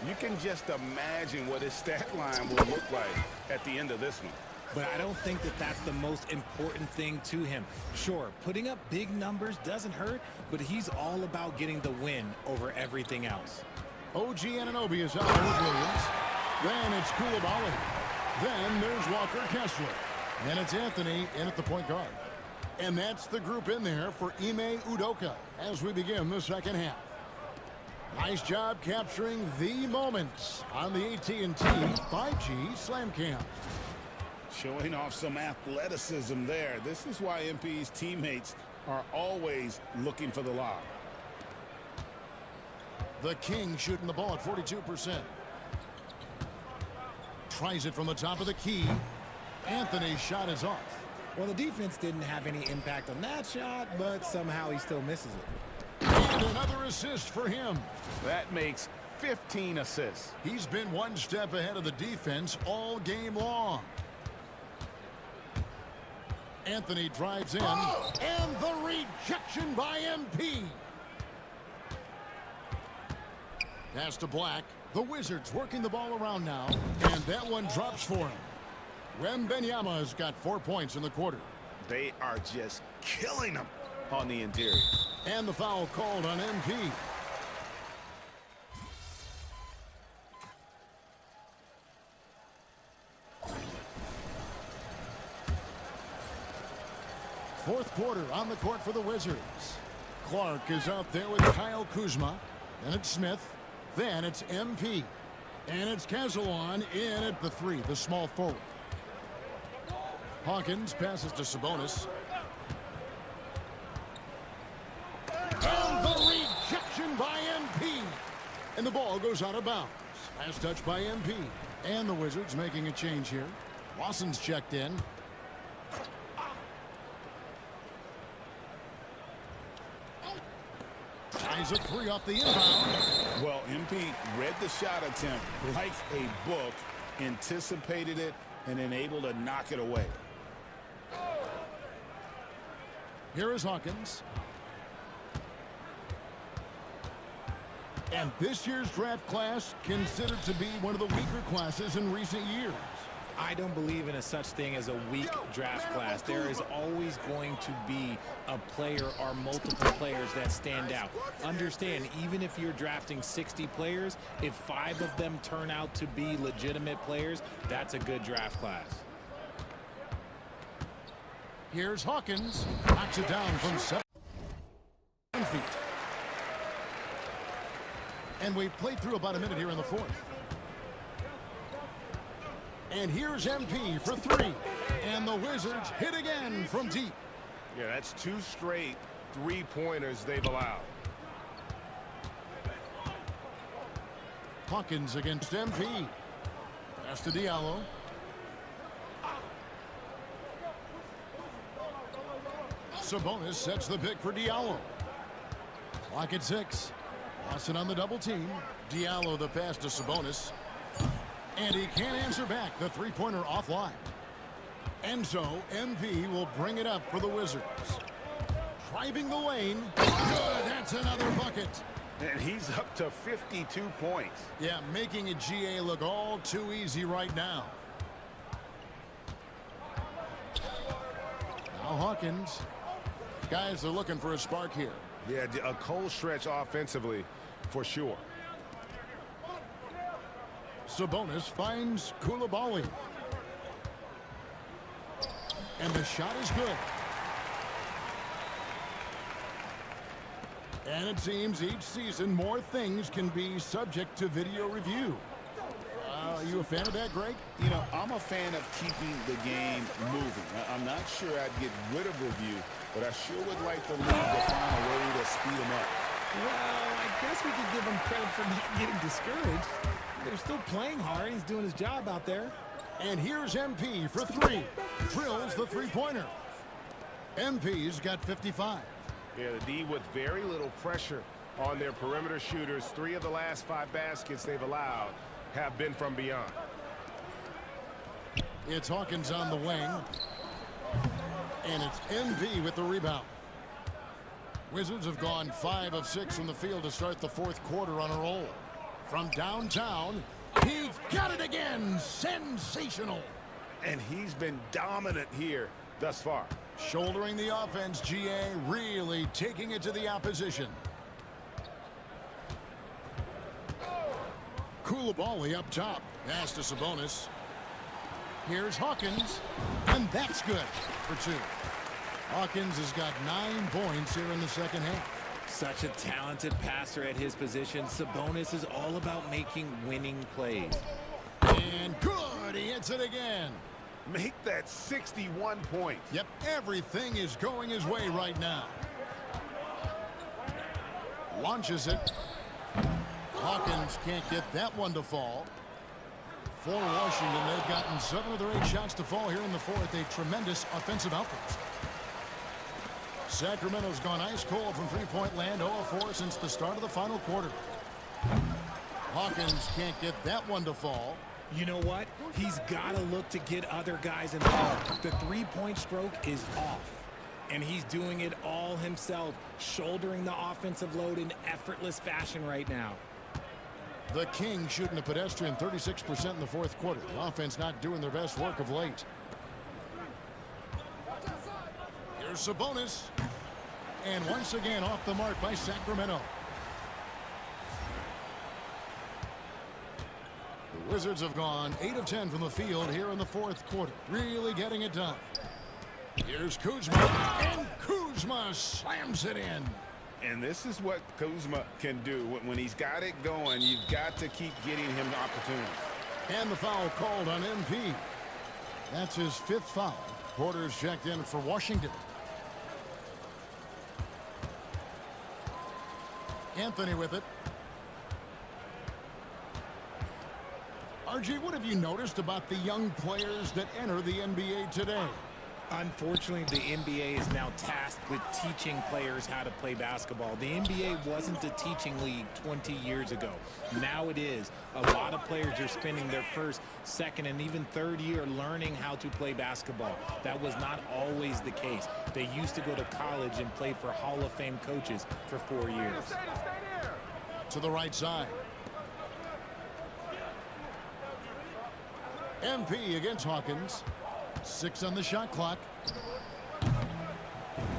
you can just imagine what his stat line will look like at the end of this one. But I don't think that that's the most important thing to him. Sure, putting up big numbers doesn't hurt, but he's all about getting the win over everything else. OG Anunoby is out there with Williams. Then it's Koulibaly. Then there's Walker Kessler. And it's Anthony in at the point guard. And that's the group in there for Ime Udoka as we begin the second half. Nice job capturing the moments on the AT&T 5G Slam Cam. Showing off some athleticism there. This is why MP's teammates are always looking for the lob. The King shooting the ball at 42%. Tries it from the top of the key. Anthony's shot is off. Well, the defense didn't have any impact on that shot, but somehow he still misses it. And another assist for him. That makes 15 assists. He's been one step ahead of the defense all game long. Anthony drives in. And the rejection by MP. Pass to Black. The Wizards working the ball around now. And that one drops for him. Wembanyama's got 4 points in the quarter. They are just killing them on the interior. And the foul called on MP. Fourth quarter on the court for the Wizards. Clark is out there with Kyle Kuzma. Then it's Smith. Then it's MP. And it's Casalon in at the 3, the small forward. Hawkins passes to Sabonis. And the rejection by MP. And the ball goes out of bounds. Last touch by MP. And the Wizards making a change here. Wasson's checked in. Ties a 3 off the inbound. Well, MP read the shot attempt like a book, anticipated it, and then able to knock it away. Here is Hawkins. And this year's draft class considered to be one of the weaker classes in recent years. I don't believe in a such thing as a weak draft class. There is always going to be a player or multiple players that stand out. Understand, even if you're drafting 60 players, if 5 of them turn out to be legitimate players, that's a good draft class. Here's Hawkins. Knocks it down from 7 feet. And we've played through about a minute here in the fourth. And here's MP for 3. And the Wizards hit again from deep. Yeah, that's 2 straight 3-pointers they've allowed. Hawkins against MP. Pass to Diallo. Sabonis sets the pick for Diallo. Clock at 6. Wasson on the double team. Diallo the pass to Sabonis. And he can't answer back. The 3-pointer offline. And so MP will bring it up for the Wizards. Driving the lane. Good. That's another bucket. And he's up to 52 points. Yeah, making a GA look all too easy right now. Now Hawkins. Guys are looking for a spark here. Yeah, a cold stretch offensively for sure. Sabonis finds Koulibaly. And the shot is good. And it seems each season more things can be subject to video review. Are you a fan of that, Greg? You know, I'm a fan of keeping the game moving. I'm not sure I'd get rid of review, but I sure would like the league to find a way to speed them up. Well, I guess we could give him credit for not getting discouraged. They're still playing hard. He's doing his job out there. And here's MP for three. Drills the three-pointer. MP's got 55. Yeah, the D with very little pressure on their perimeter shooters. 3 of the last 5 baskets they've allowed have been from beyond. It's Hawkins on the wing. And it's MP with the rebound. Wizards have gone 5 of 6 from the field to start the fourth quarter on a roll. From downtown, he got it again. Sensational. And he's been dominant here thus far. Shouldering the offense, GA really taking it to the opposition. Koulibaly up top. Pass to Sabonis. Here's Hawkins. And that's good for 2. Hawkins has got 9 points here in the second half. Such a talented passer at his position. Sabonis is all about making winning plays. And good. He hits it again. Make that 61 points. Yep, everything is going his way right now. Launches it. Hawkins can't get that one to fall. For Washington, they've gotten 7 of their 8 shots to fall here in the fourth. A tremendous offensive outburst. Sacramento's gone ice cold from three-point land, 0 of 4 since the start of the final quarter. Hawkins can't get that one to fall. You know what? He's got to look to get other guys involved. The three-point stroke is off, and he's doing it all himself, shouldering the offensive load in effortless fashion right now. The Kings shooting a pedestrian 36% in the fourth quarter. The offense not doing their best work of late. Here's Sabonis. And once again off the mark by Sacramento. The Wizards have gone 8 of 10 from the field here in the fourth quarter. Really getting it done. Here's Kuzma. And Kuzma slams it in. And this is what Kuzma can do. When he's got it going, you've got to keep getting him the opportunity. And the foul called on MP. That's his 5th foul. Porter's checked in for Washington. Anthony with it. RJ, what have you noticed about the young players that enter the NBA today? Unfortunately, the NBA is now tasked with teaching players how to play basketball. The NBA wasn't a teaching league 20 years ago. Now it is. A lot of players are spending their first, second, and even third year learning how to play basketball. That was not always the case. They used to go to college and play for Hall of Fame coaches for 4 years. To the right side. MP against Hawkins. 6 on the shot clock.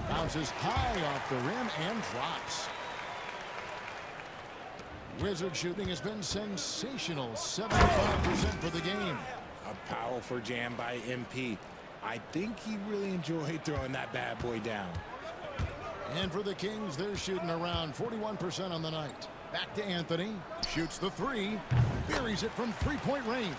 Bounces high off the rim and drops. Wizard shooting has been sensational. 75% for the game. A powerful jam by MP. I think he really enjoyed throwing that bad boy down. And for the Kings, they're shooting around 41% on the night. Back to Anthony. Shoots the 3. Buries it from three-point range.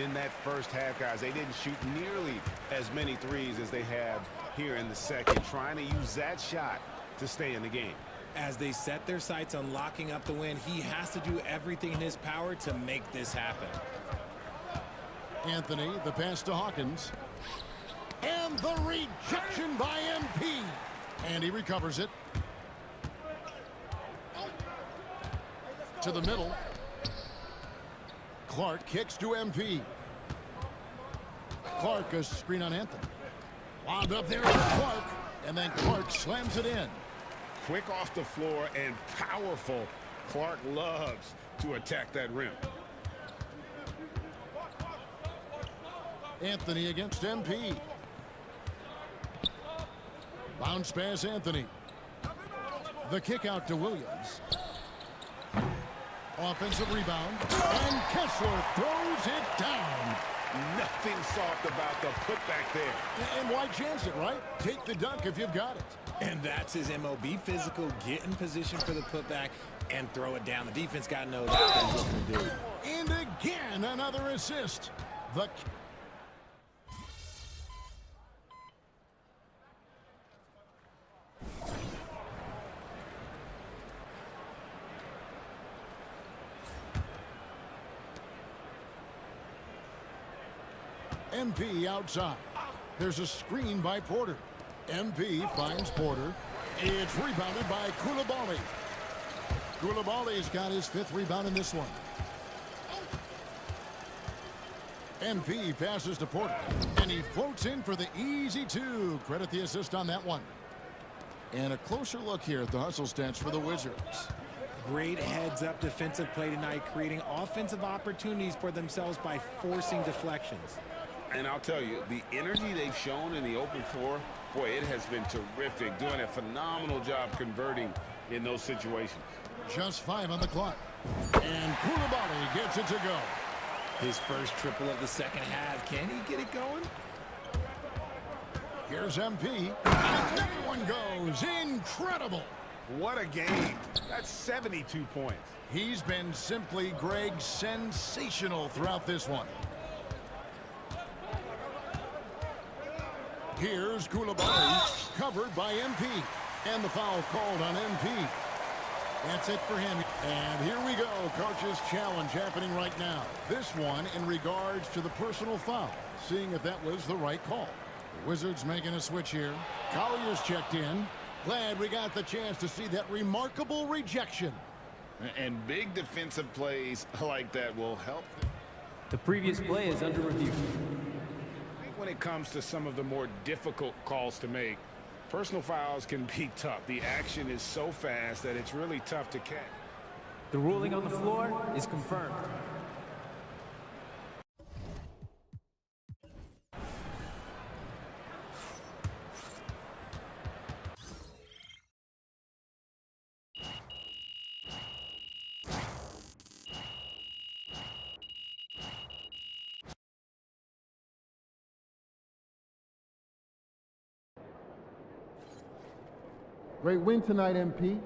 In that first half, guys, they didn't shoot nearly as many threes as they have here in the second, trying to use that shot to stay in the game. As they set their sights on locking up the win, he has to do everything in his power to make this happen. Anthony, the pass to Hawkins. And the rejection by MP. And he recovers it. To the middle. Clark kicks to MP. Clark, a screen on Anthony. Wound up there to Clark. And then Clark slams it in. Quick off the floor and powerful. Clark loves to attack that rim. Anthony against MP. Bounce pass Anthony. The kick out to Williams. Offensive rebound. And Kessler throws it down. Nothing soft about the putback there. And why chance it, right? Take the dunk if you've got it. And that's his MO. Be physical, get in position for the putback, and throw it down. The defense got to know that's what he's looking to do. And again, another assist. The MP outside. There's a screen by Porter. MP finds Porter. It's rebounded by Koulibaly. Koulibaly's got his 5th rebound in this one. MP passes to Porter. And he floats in for the easy 2. Credit the assist on that one. And a closer look here at the hustle stats for the Wizards. Great heads-up defensive play tonight, creating offensive opportunities for themselves by forcing deflections. And I'll tell you, the energy they've shown in the open floor, boy, it has been terrific. Doing a phenomenal job converting in those situations. Just 5 on the clock. And Koulibaly gets it to go. His first triple of the second half. Can he get it going? Here's MP. And another one goes. Incredible. What a game. That's 72 points. He's been simply, Greg, sensational throughout this one. Here's Koulibaly, covered by MP. And the foul called on MP. That's it for him. And here we go, coach's challenge happening right now. This one in regards to the personal foul, seeing if that was the right call. The Wizards making a switch here. Collier's checked in. Glad we got the chance to see that remarkable rejection. And big defensive plays like that will help. The previous play is under review. When it comes to some of the more difficult calls to make, personal fouls can be tough. The action is so fast that it's really tough to catch. The ruling on the floor is confirmed. Great win tonight, MP.